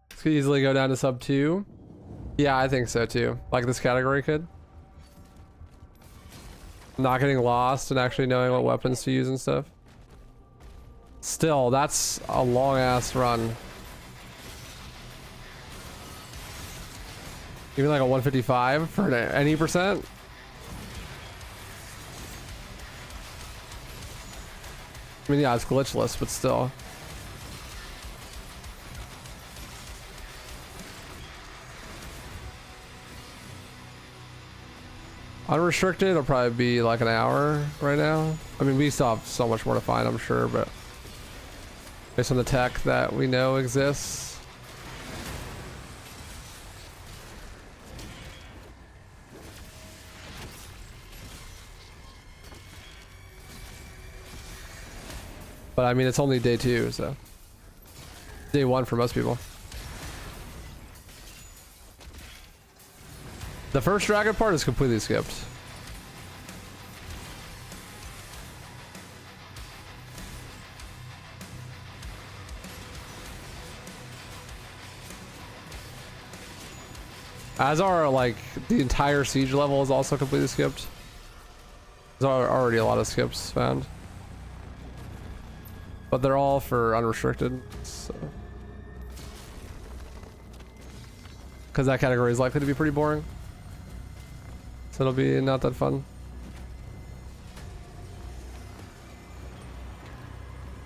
This could easily go down to sub 2. Yeah, I think so too. Like this category could. Not getting lost and actually knowing what weapons to use and stuff. Still, that's a long ass run. Even like a 155 for any percent. I mean, yeah, it's glitchless, but still. Unrestricted, it'll probably be like an hour right now. I mean, we still have so much more to find, I'm sure, but based on the tech that we know exists. But I mean, it's only day 2, so day 1 for most people. The first dragon part is completely skipped. As are like the entire siege level is also completely skipped. There's already a lot of skips found. But they're all for unrestricted, so. Because that category is likely to be pretty boring. So it'll be not that fun.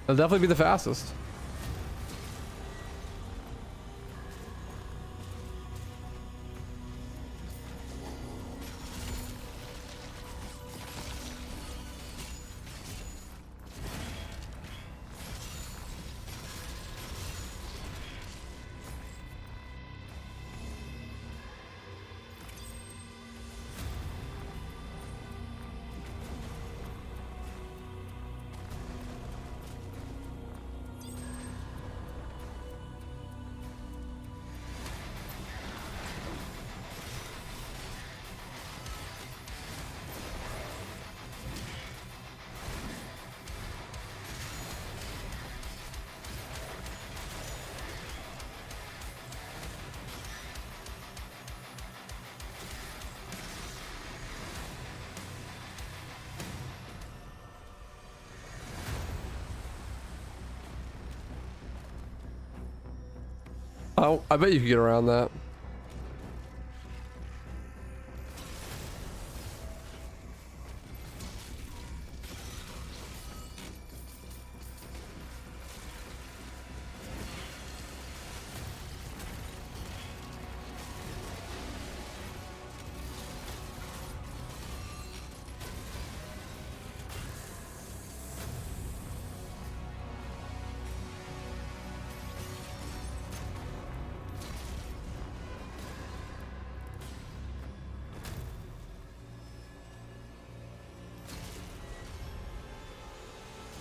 It'll definitely be the fastest. Oh, I bet you could get around that.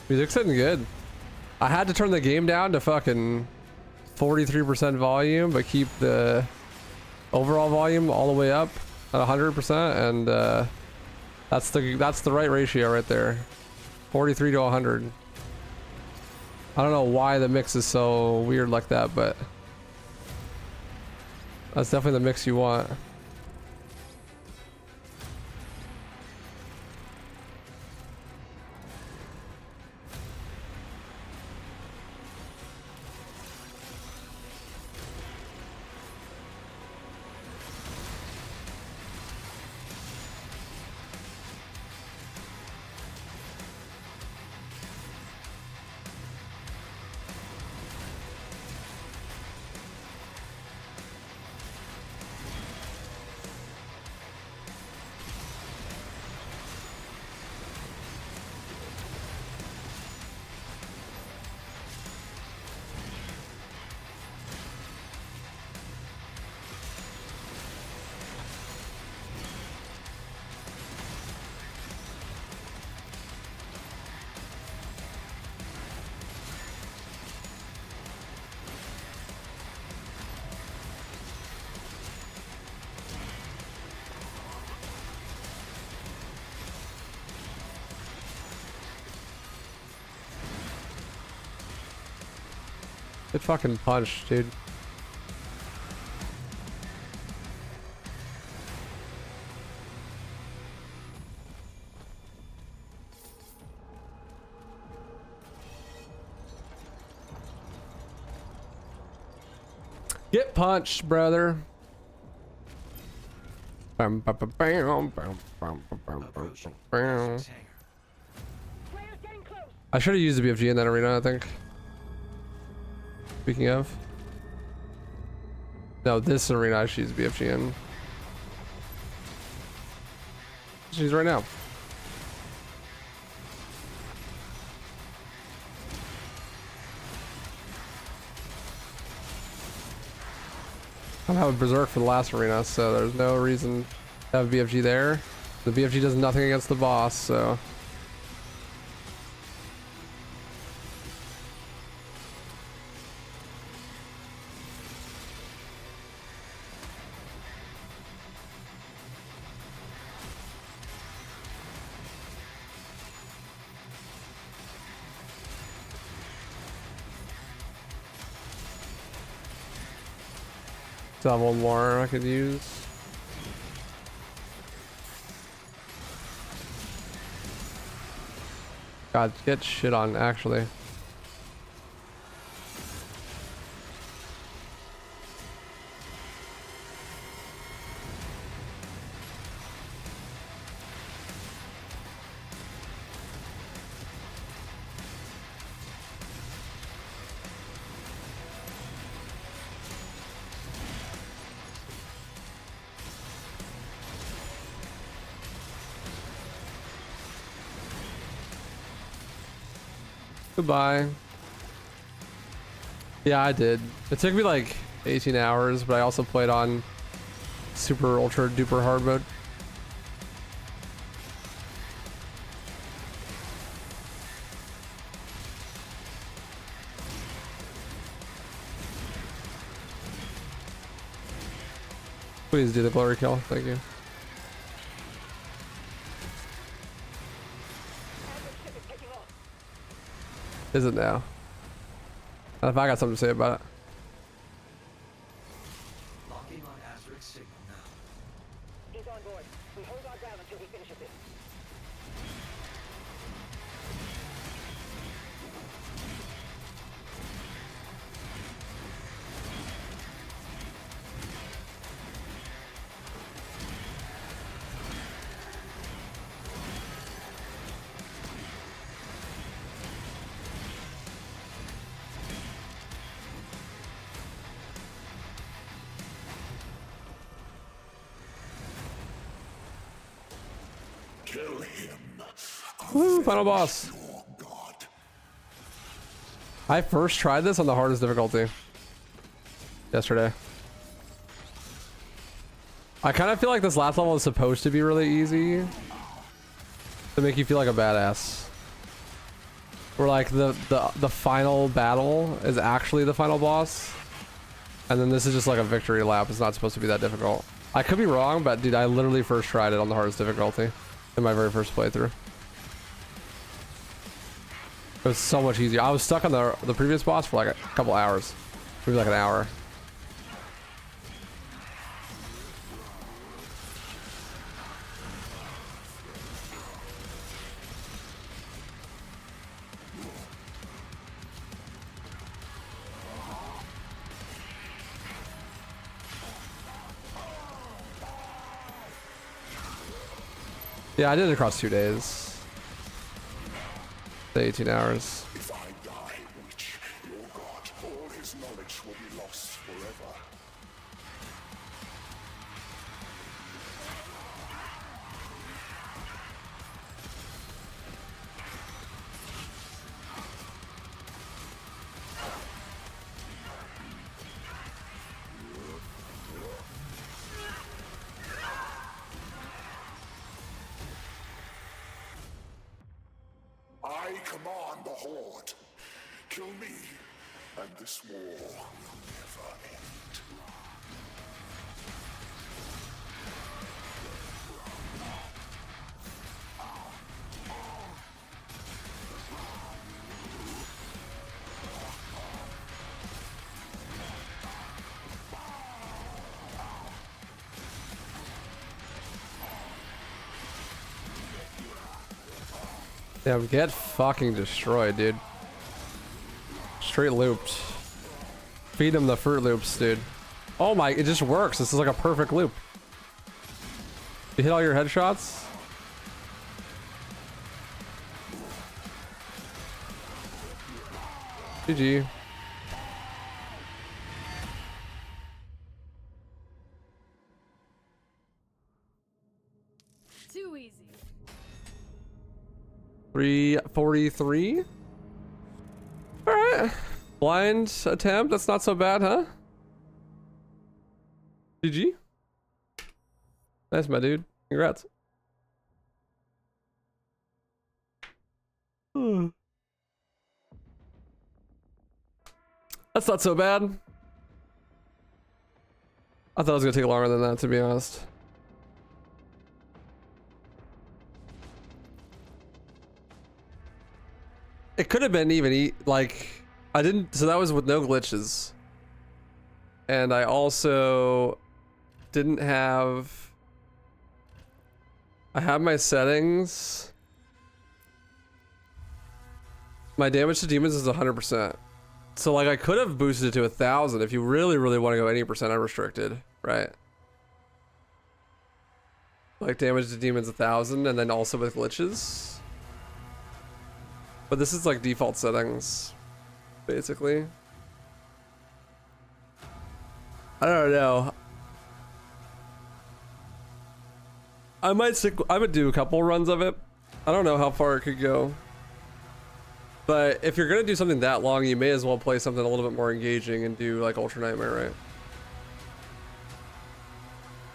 Music's hitting good. I had to turn the game down to fucking 43% volume, but keep the overall volume all the way up at 100%, and that's the right ratio right there. 43 to 100. I don't know why the mix is so weird like that, but that's definitely the mix you want. Get fucking punched, dude. Get punched, brother. Approaching Asterix hangar. Players getting close. I should have used the BFG in that arena, I think. Speaking of. No, this arena I should use the BFG in. She's right now. I don't have a berserk for the last arena, so there's no reason to have a BFG there. The BFG does nothing against the boss, so. Still have one more I could use. God, get shit on, actually. Goodbye. Yeah, I did. It took me like 18 hours, but I also played on super ultra duper hard mode. Please do the glory kill. Thank you. Is it now? And if I got something to say about it. Locking on Asterix signal now. He's on board. We hold our ground until he finishes this. Kill him. Woo, final boss. Your god. I first tried this on the hardest difficulty yesterday. I kind of feel like this last level is supposed to be really easy to make you feel like a badass. Where like the final battle is actually the final boss, and then this is just like a victory lap. It's not supposed to be that difficult. I could be wrong, but dude, I literally first tried it on the hardest difficulty in my very first playthrough. It was so much easier. I was stuck on the previous boss for like a couple hours, maybe like an hour. Yeah, I did it across 2 days. The 18 hours. If I die, witch, your god, all his knowledge will be lost forever. I command the Horde. Kill me, and this war will never end. Damn, get fucking destroyed, dude. Straight looped. Feed him the Fruit Loops, dude. Oh my, it just works. This is like a perfect loop. You hit all your headshots? GG. Too easy. 343. All right. Blind attempt. That's not so bad, huh? GG. Nice, my dude. Congrats. That's not so bad. I thought it was gonna take longer than that, to be honest. It could have been even like I didn't. So that was with no glitches, and I also didn't have. I have my settings. My damage to demons is 100%. So like I could have boosted it to 1,000 if you really, really want to go 80% unrestricted, right? Like damage to demons 1,000, and then also with glitches. But this is like default settings, basically. I don't know. I would do a couple runs of it. I don't know how far it could go. But if you're gonna do something that long, you may as well play something a little bit more engaging and do like Ultra Nightmare, right?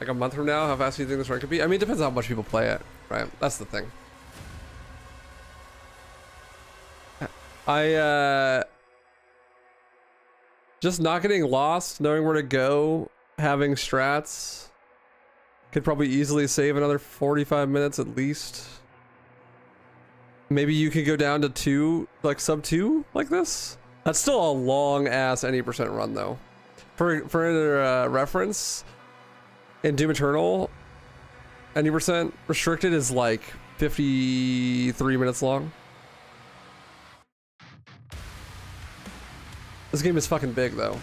Like a month from now, how fast do you think this rank could be? I mean, it depends on how much people play it, right? That's the thing. Just not getting lost, knowing where to go, having strats could probably easily save another 45 minutes at least. Maybe you could go down to 2, like sub 2 like this. That's still a long ass any percent run though. For reference, in Doom Eternal, any percent restricted is like 53 minutes long. This game is fucking big though,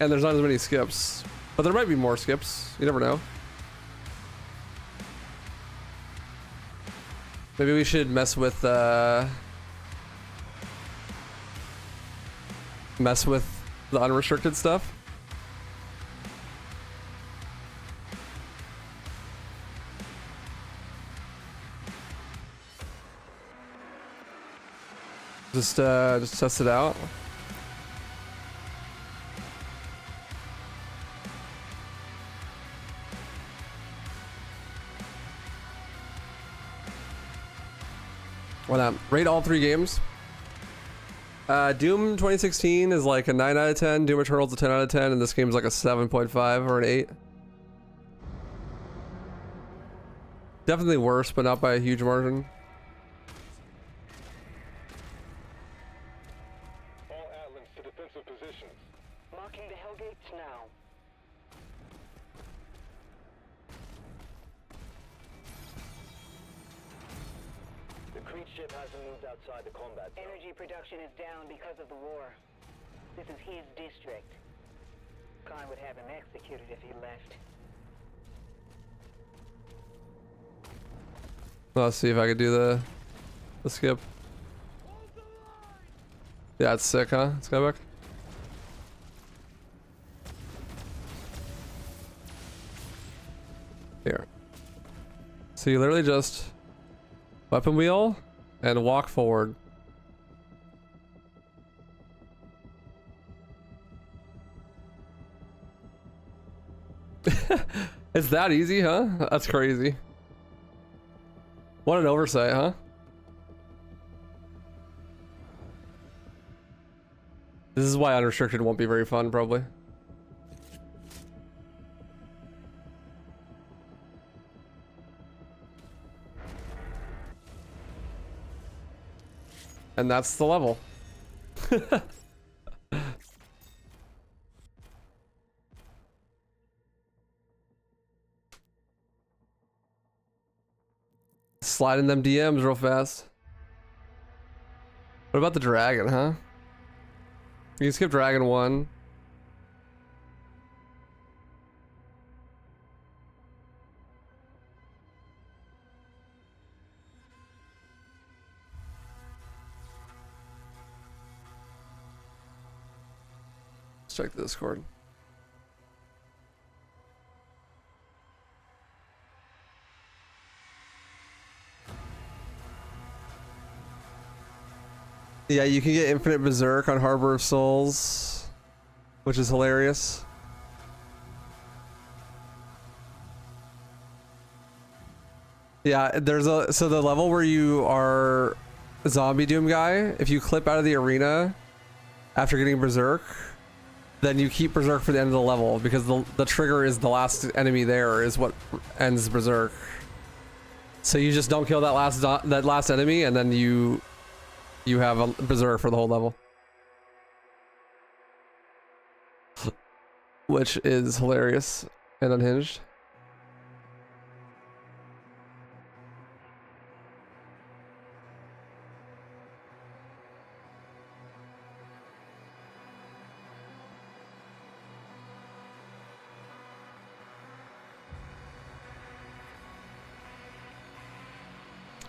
and there's not as many skips, but there might be more skips. You never know. Maybe we should mess with the unrestricted stuff. Just test it out. Why not? Rate all 3 games. Doom 2016 is like a 9 out of 10. Doom Eternal's a 10 out of 10, and this game's like a 7.5 or an 8. Definitely worse, but not by a huge margin. All Atlas to defensive positions. Marking the Hellgates now. The Creed ship hasn't moved outside the combat zone. Energy production is down because of the war. This is his district. Khan would have him executed if he left. Let's see if I could do the skip. Yeah, it's sick, huh? Skybuck? Here. So you literally just weapon wheel and walk forward. It's that easy, huh? That's crazy. What an oversight, huh? This is why unrestricted won't be very fun, probably. And that's the level. Slide in them DMs real fast. What about the dragon, huh? You can skip dragon 1. Let's check the Discord. Yeah, you can get infinite berserk on Harbor of Souls, which is hilarious. Yeah, there's a so the level where you are a zombie doom guy, if you clip out of the arena after getting berserk, then you keep berserk for the end of the level because the trigger is the last enemy there is what ends berserk. So you just don't kill that last enemy, and then you have a berserk for the whole level, which is hilarious and unhinged.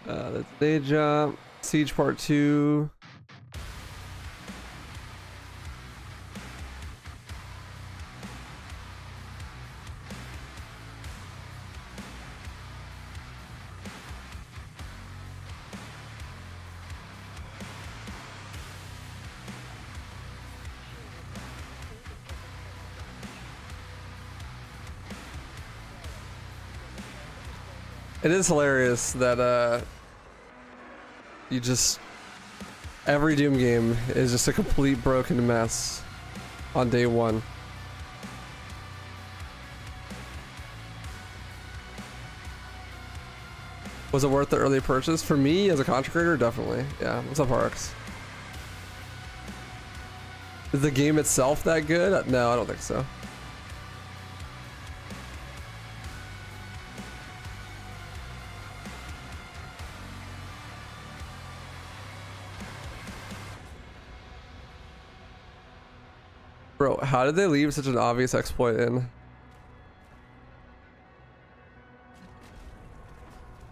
That's day jump. Siege Part 2. It is hilarious that you just every Doom game is just a complete broken mess on day 1. Was it worth the early purchase? For me as a content creator, definitely. Yeah. What's up, Barracks? Is the game itself that good? No, I don't think so. Bro, how did they leave such an obvious exploit in?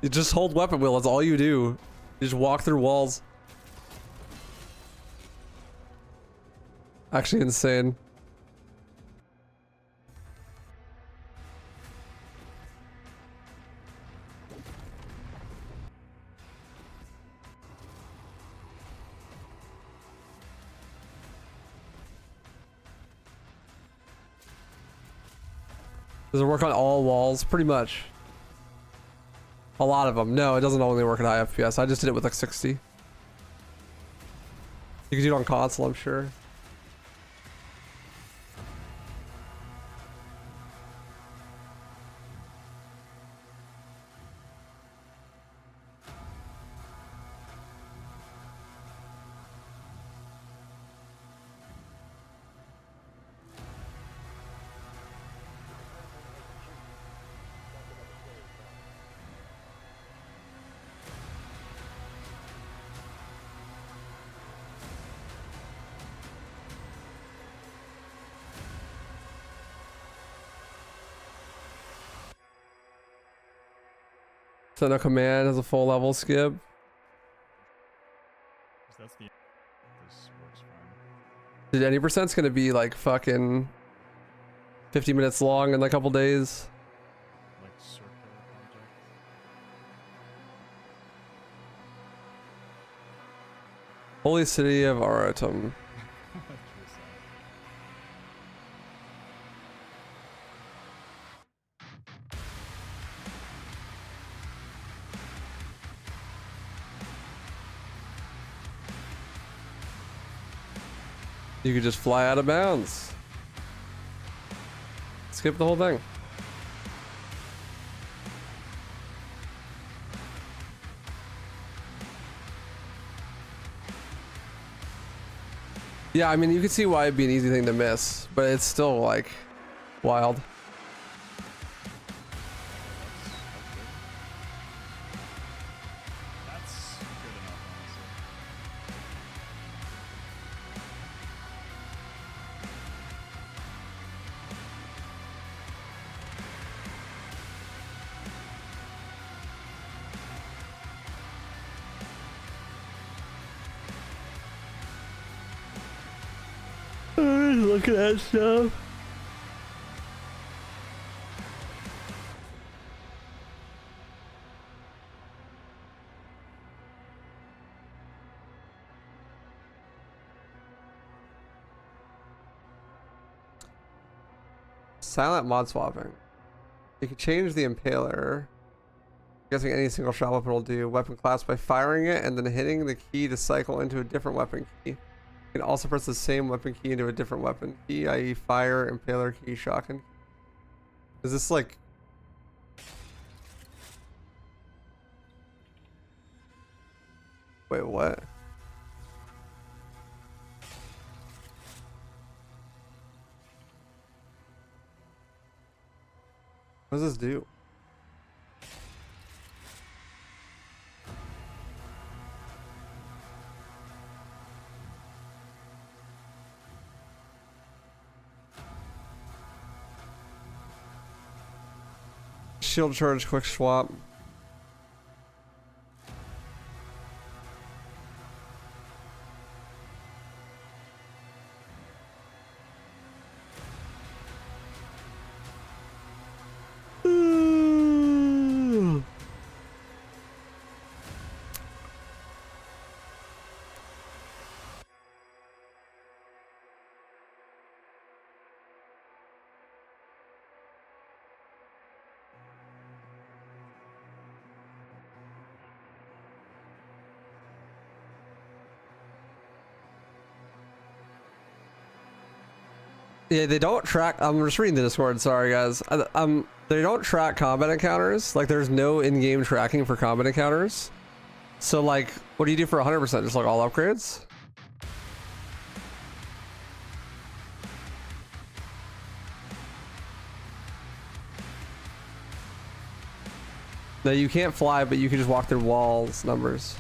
You just hold weapon wheel, that's all you do. You just walk through walls. Actually insane. Does it work on all walls? Pretty much. A lot of them. No, it doesn't only work at high FPS. I just did it with like 60. You can do it on console, I'm sure. Sentinel command has a full level skip. That's the. This works fine. Dude, any percent's gonna be like fucking 50 minutes long in like a couple days. Like circular object. Holy City of Aratum. You could just fly out of bounds. Skip the whole thing. Yeah, I mean, you can see why it'd be an easy thing to miss, but it's still like wild. Looking at stuff. Silent mod swapping. You can change the impaler. Guessing any single shot weapon will do. Weapon class by firing it and then hitting the key to cycle into a different weapon key. You can also press the same weapon key into a different weapon key, i.e. fire, impaler key, shotgun. Is this like... Wait, what? What does this do? Shield charge, quick swap. Yeah, they don't track. I'm just reading the Discord. Sorry, guys. They don't track combat encounters. Like, there's no in-game tracking for combat encounters. So, like, what do you do for 100%? Just like all upgrades? No, you can't fly, but you can just walk through walls. Numbers.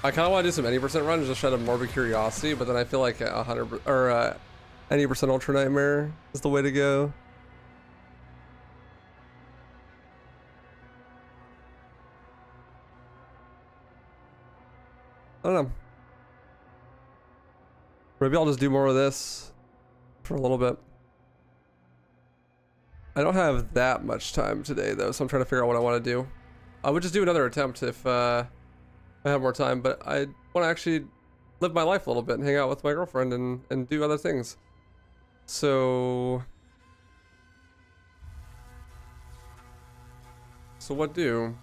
I kind of want to do some 80% runs just out of morbid curiosity, but then I feel like 100 or 80% Ultra Nightmare is the way to go. I don't know. Maybe I'll just do more of this for a little bit. I don't have that much time today though, so I'm trying to figure out what I want to do. I would just do another attempt if I have more time, but I want to actually live my life a little bit and hang out with my girlfriend and do other things. So what do?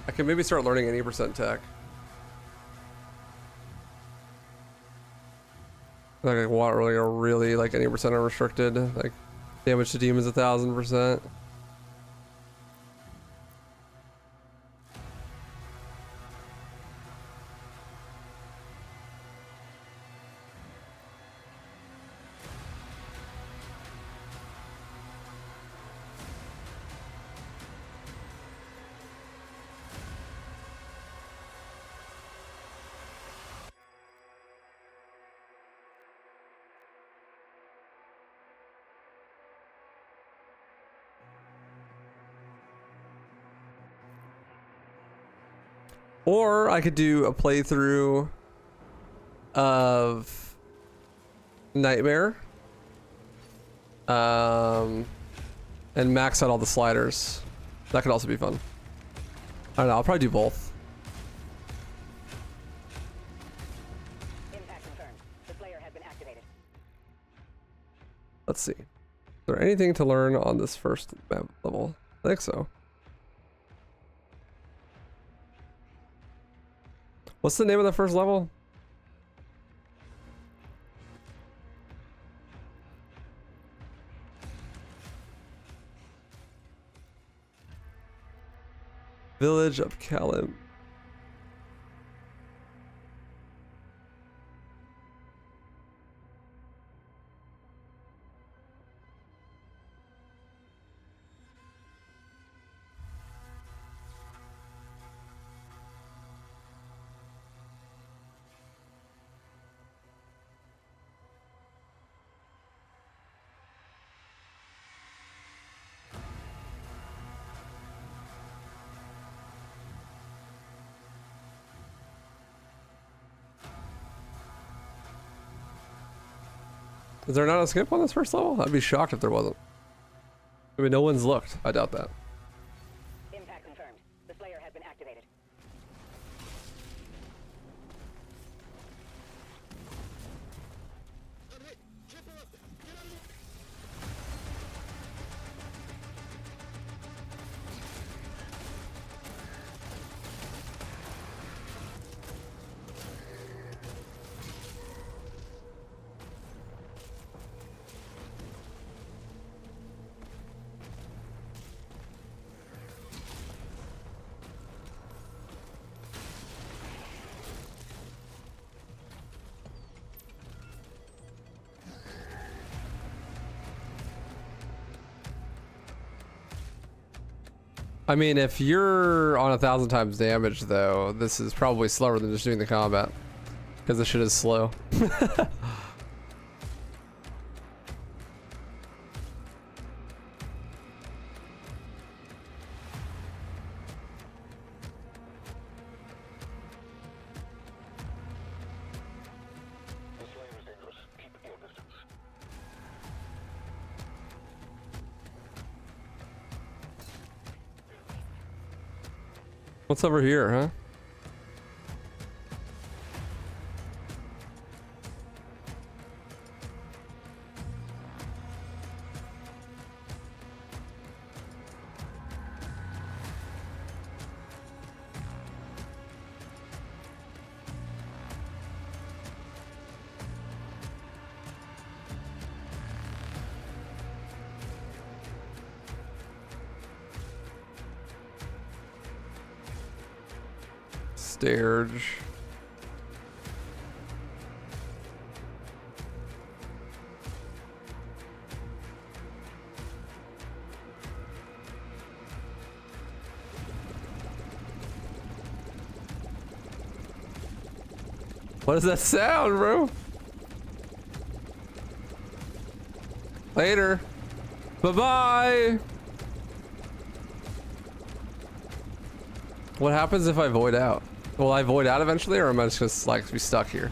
I can maybe start learning 80% tech. Like I want really like 80% unrestricted, like damage to demons 1000%. Or I could do a playthrough of Nightmare and max out all the sliders. That could also be fun. I don't know, I'll probably do both. Impact confirmed. The Slayer has been activated. Let's see. Is there anything to learn on this first map level? I think so. What's the name of the first level? Village of Kalim. Is there not a skip on this first level? I'd be shocked if there wasn't. I mean, no one's looked. I doubt that. Impact confirmed. The Slayer has been activated. I mean, if you're on 1,000 times damage, though, this is probably slower than just doing the combat. Because this shit is slow. The Slayer is dangerous. Keep your distance. What's over here, huh? Stairs. What does that sound, bro? Later. Bye-bye. What happens if I void out? Will I void out eventually, or am I just like be stuck here?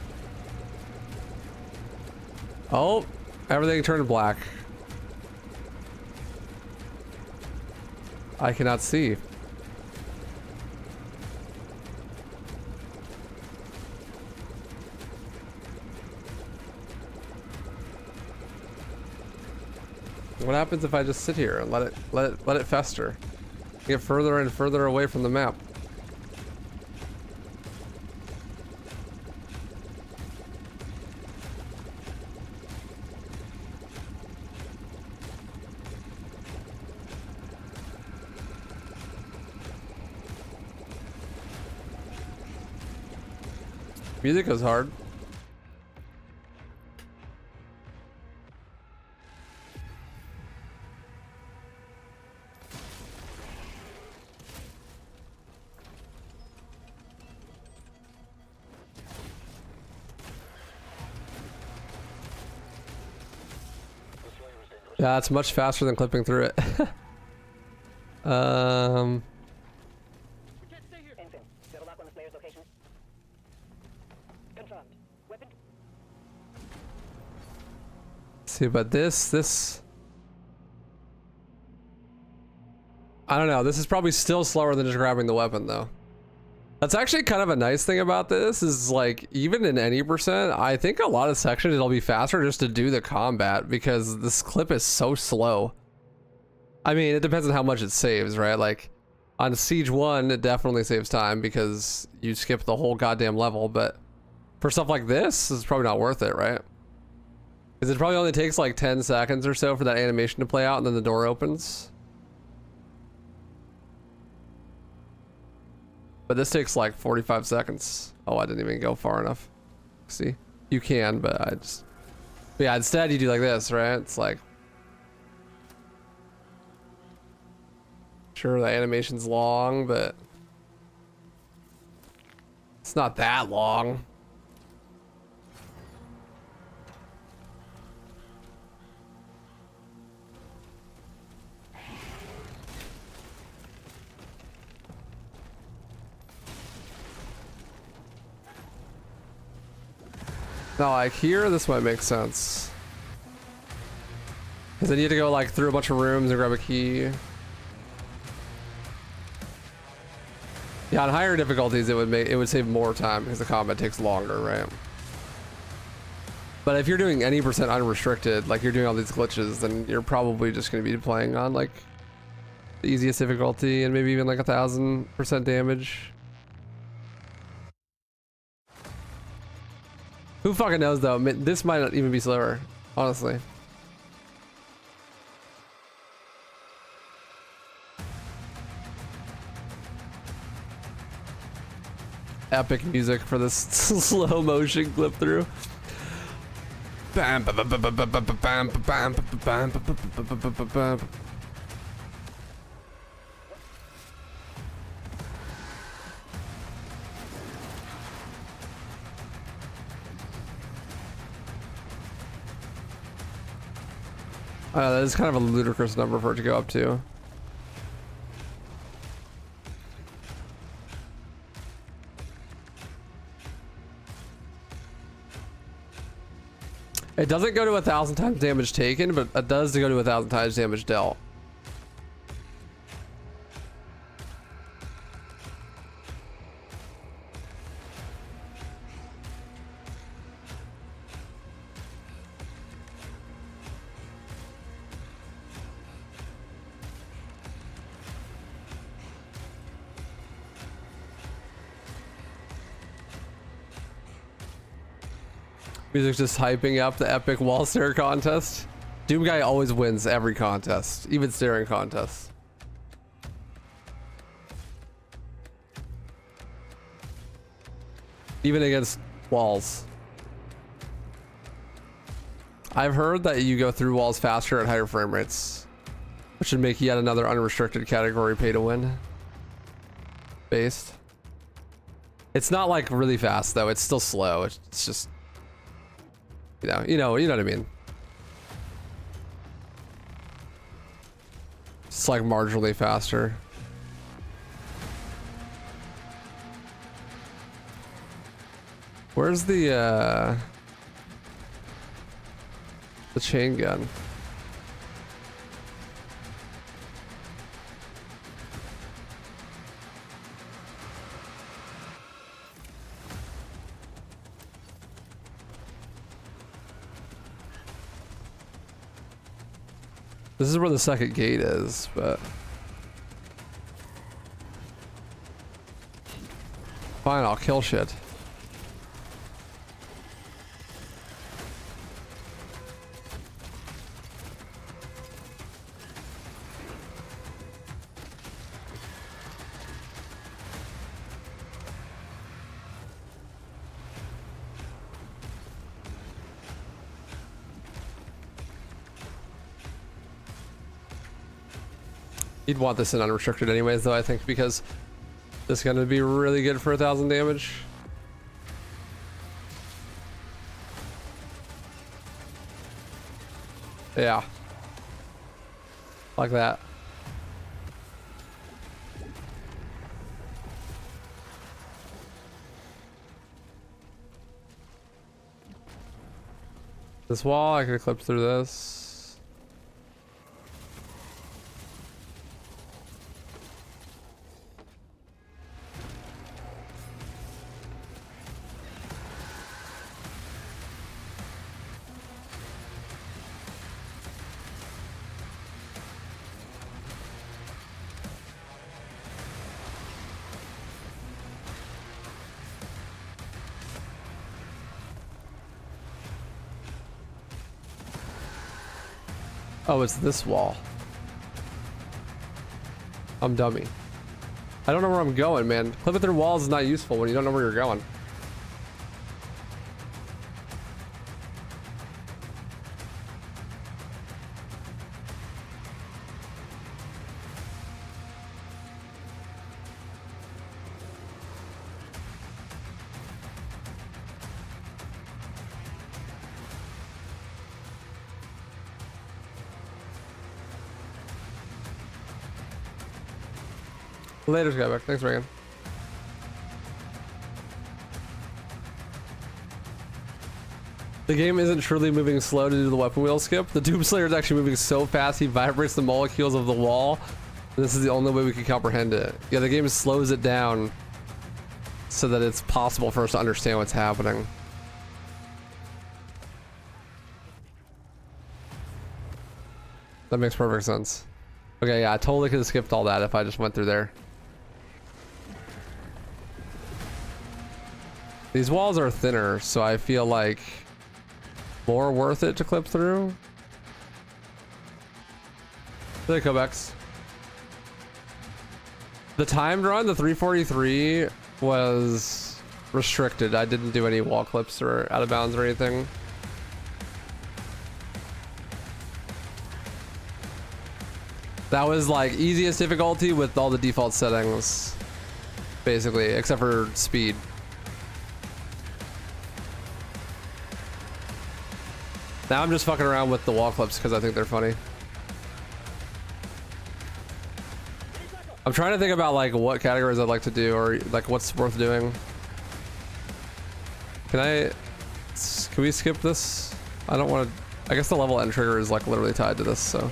Oh, everything turned black. I cannot see. What happens if I just sit here and let it fester? Get further and further away from the map. Music is hard. Yeah, it's much faster than clipping through it. Infant, double lock on the Slayer's location. Confirmed. Weapon. See, but this I don't know. This is probably still slower than just grabbing the weapon, though. That's actually kind of a nice thing about this is like, even in any percent, I think a lot of sections it'll be faster just to do the combat because this clip is so slow. I mean, it depends on how much it saves, right? Like, On Siege 1, it definitely saves time because you skip the whole goddamn level, but for stuff like this, it's probably not worth it, right? Because it probably only takes like 10 seconds or so for that animation to play out and then the door opens. But this takes like 45 seconds. Oh, I didn't even go far enough. See? You can, but I just... But yeah, instead you do like this, right? It's like... Sure, the animation's long, but... It's not that long. Now, like here, this might make sense. Because then you have to go like through a bunch of rooms and grab a key. Yeah, on higher difficulties, it would save more time because the combat takes longer, right? But if you're doing any % unrestricted, like you're doing all these glitches, then you're probably just going to be playing on like the easiest difficulty and maybe even like 1000% damage. Who fucking knows though? This might not even be slower, honestly. Epic music for this slow motion clip through. That is kind of a ludicrous number for it to go up to. It doesn't go to 1,000 times damage taken, but it does go to 1,000 times damage dealt. Music's just hyping up the epic wall stare contest. Doom Guy always wins every contest, even staring contests. Even against walls. I've heard that you go through walls faster at higher frame rates, which should make yet another unrestricted category pay to win. Based. It's not like really fast though, it's still slow. It's just, you know what I mean. It's like marginally faster. Where's the chain gun? This is where the second gate is, but fine, I'll kill shit. You'd want this in unrestricted anyways, though, I think, because this is going to be really good for 1,000 damage. Yeah. Like that. This wall, I could clip through this. Oh, it's this wall. I'm dummy. I don't know where I'm going, man. Clipping through walls is not useful when you don't know where you're going. Later, Skyback. Thanks, Reagan. The game isn't truly moving slow to do the weapon wheel skip. The Doomslayer is actually moving so fast he vibrates the molecules of the wall. This is the only way we can comprehend it. Yeah, the game slows it down so that it's possible for us to understand what's happening. That makes perfect sense. Okay, yeah, I totally could have skipped all that if I just went through there. These walls are thinner, so I feel like more worth it to clip through. The callbacks. The timed run, the 343, was restricted. I didn't do any wall clips or out of bounds or anything. That was like easiest difficulty with all the default settings, basically, except for speed. Now I'm just fucking around with the wall clips because I think they're funny. I'm trying to think about like what categories I'd like to do or like what's worth doing. Can we skip this? I don't want to. I guess the level end trigger is like literally tied to this, so.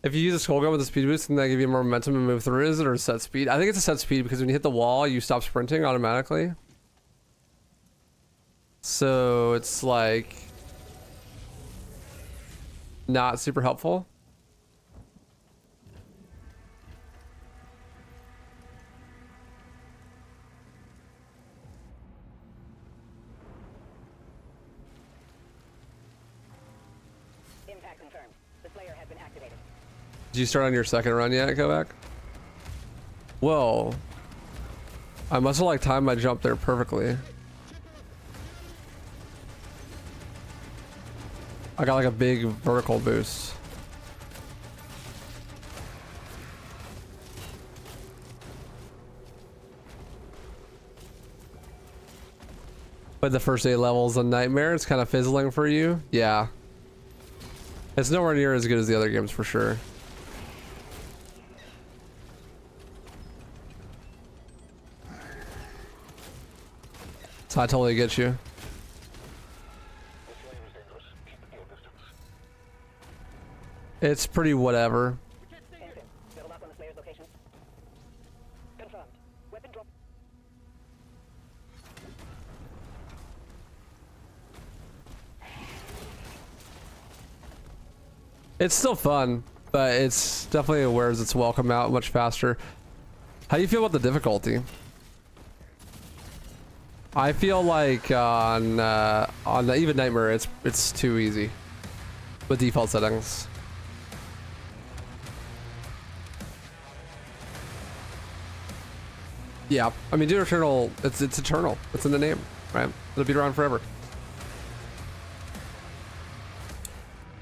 If you use a skull gun with a speed boost, can that give you more momentum to move through? Is it or a set speed? I think it's a set speed because when you hit the wall, you stop sprinting automatically. So it's like not super helpful. Did you start on your second run yet? Go back. Whoa. I must have like timed my jump there perfectly. I got like a big vertical boost. But the first 8 levels a nightmare. It's kind of fizzling for you. Yeah. It's nowhere near as good as the other games for sure. So I totally get you. It's pretty whatever. It's still fun, but it's definitely wears its welcome out much faster. How do you feel about the difficulty? I feel like on the even nightmare, it's too easy with default settings. Yeah, I mean, Doom Eternal, it's eternal. It's in the name, right? It'll be around forever.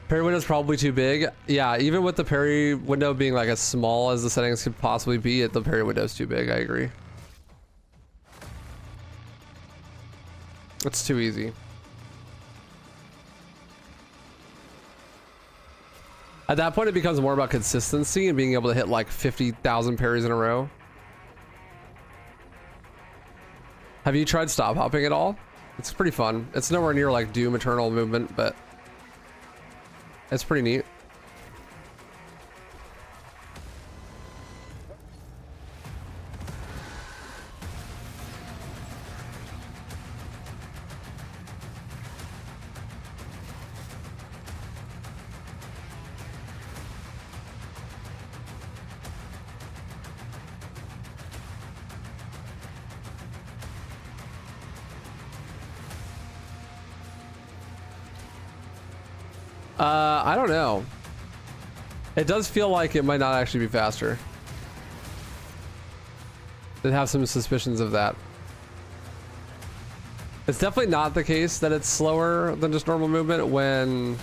Parry window's probably too big. Yeah, even with the parry window being like as small as the settings could possibly be, the parry window's too big. I agree. It's too easy. At that point, it becomes more about consistency and being able to hit like 50,000 parries in a row. Have you tried stop hopping at all? It's pretty fun. It's nowhere near like Doom Eternal movement, but it's pretty neat. I don't know. It does feel like it might not actually be faster. I have some suspicions of that. It's definitely not the case that it's slower than just normal movement when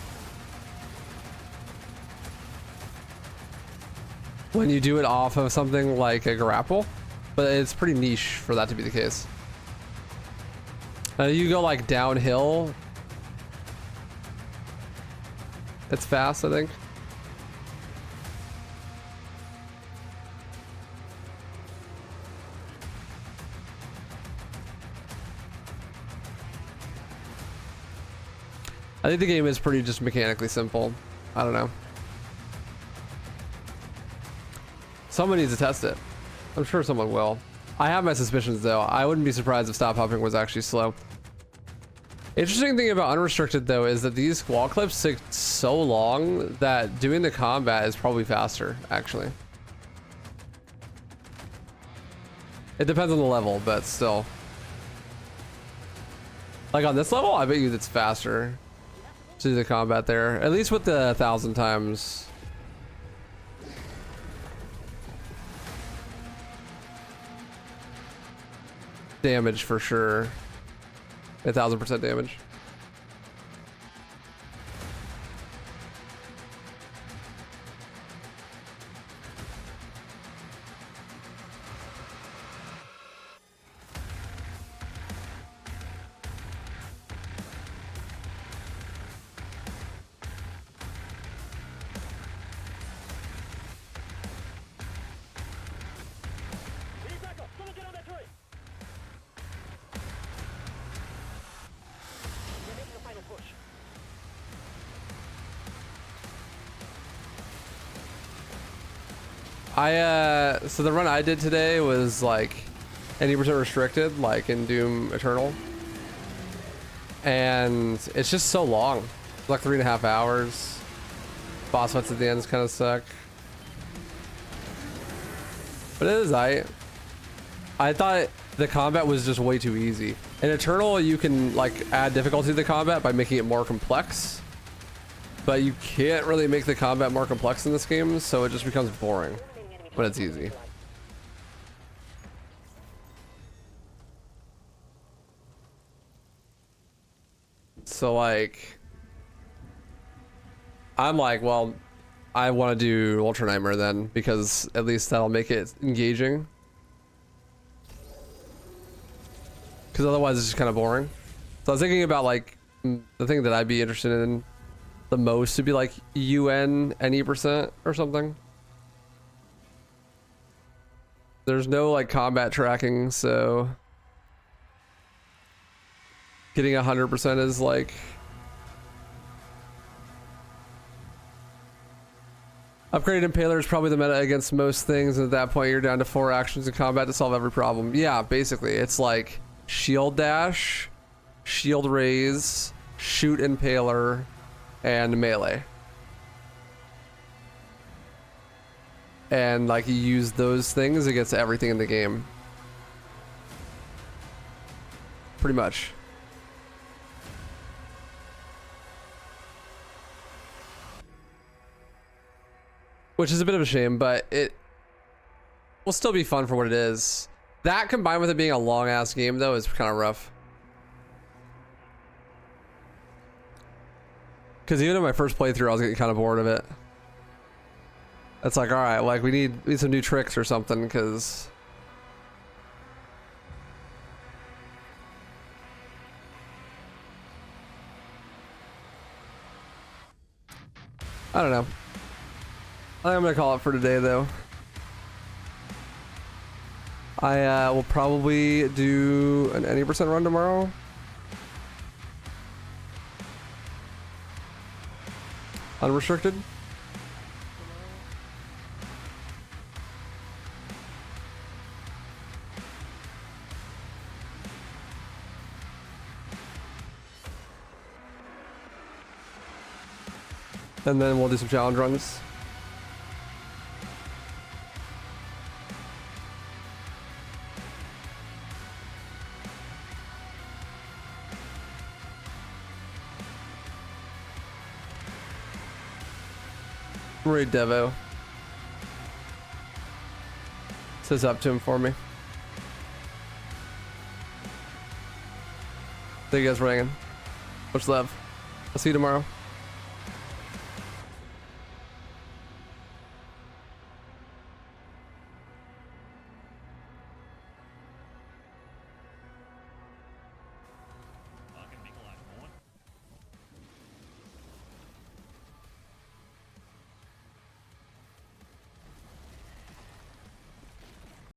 you do it off of something like a grapple, but it's pretty niche for that to be the case. You go like downhill. It's fast, I think. I think the game is pretty just mechanically simple. I don't know. Someone needs to test it. I'm sure someone will. I have my suspicions though. I wouldn't be surprised if stop hopping was actually slow. Interesting thing about unrestricted though is that these wall clips take so long that doing the combat is probably faster, actually. It depends on the level, but still. Like on this level, I bet you it's faster to do the combat there. At least with the 1,000 times. Damage for sure. 1,000% damage. So the run I did today was like 80% restricted, like in Doom Eternal. And it's just so long. It's like 3.5 hours. Boss fights at the end kind of suck. But it is I thought the combat was just way too easy. In Eternal, you can like add difficulty to the combat by making it more complex. But you can't really make the combat more complex in this game, so it just becomes boring when it's easy. So like, I'm like, well, I want to do Ultra Nightmare then, because at least that'll make it engaging. Because otherwise it's just kind of boring. So I was thinking about like, the thing that I'd be interested in the most to be like UN any percent or something. There's no like combat tracking, so getting 100% is like upgraded Impaler is probably the meta against most things, and at that point you're down to 4 actions in combat to solve every problem. Yeah, basically it's like shield dash, shield raise, shoot Impaler, and melee. And like you use those things against everything in the game. Pretty much. Which is a bit of a shame, but it will still be fun for what it is. That combined with it being a long ass game though is kind of rough. Because even in my first playthrough I was getting kind of bored of it. It's like, all right, like we need some new tricks or something, because I don't know. I think I'm gonna call it for today though. I will probably do an any percent run tomorrow. Unrestricted. And then we'll do some challenge runs. Raid Devo. Says up to him for me. Thank you guys for hanging. Much love. I'll see you tomorrow.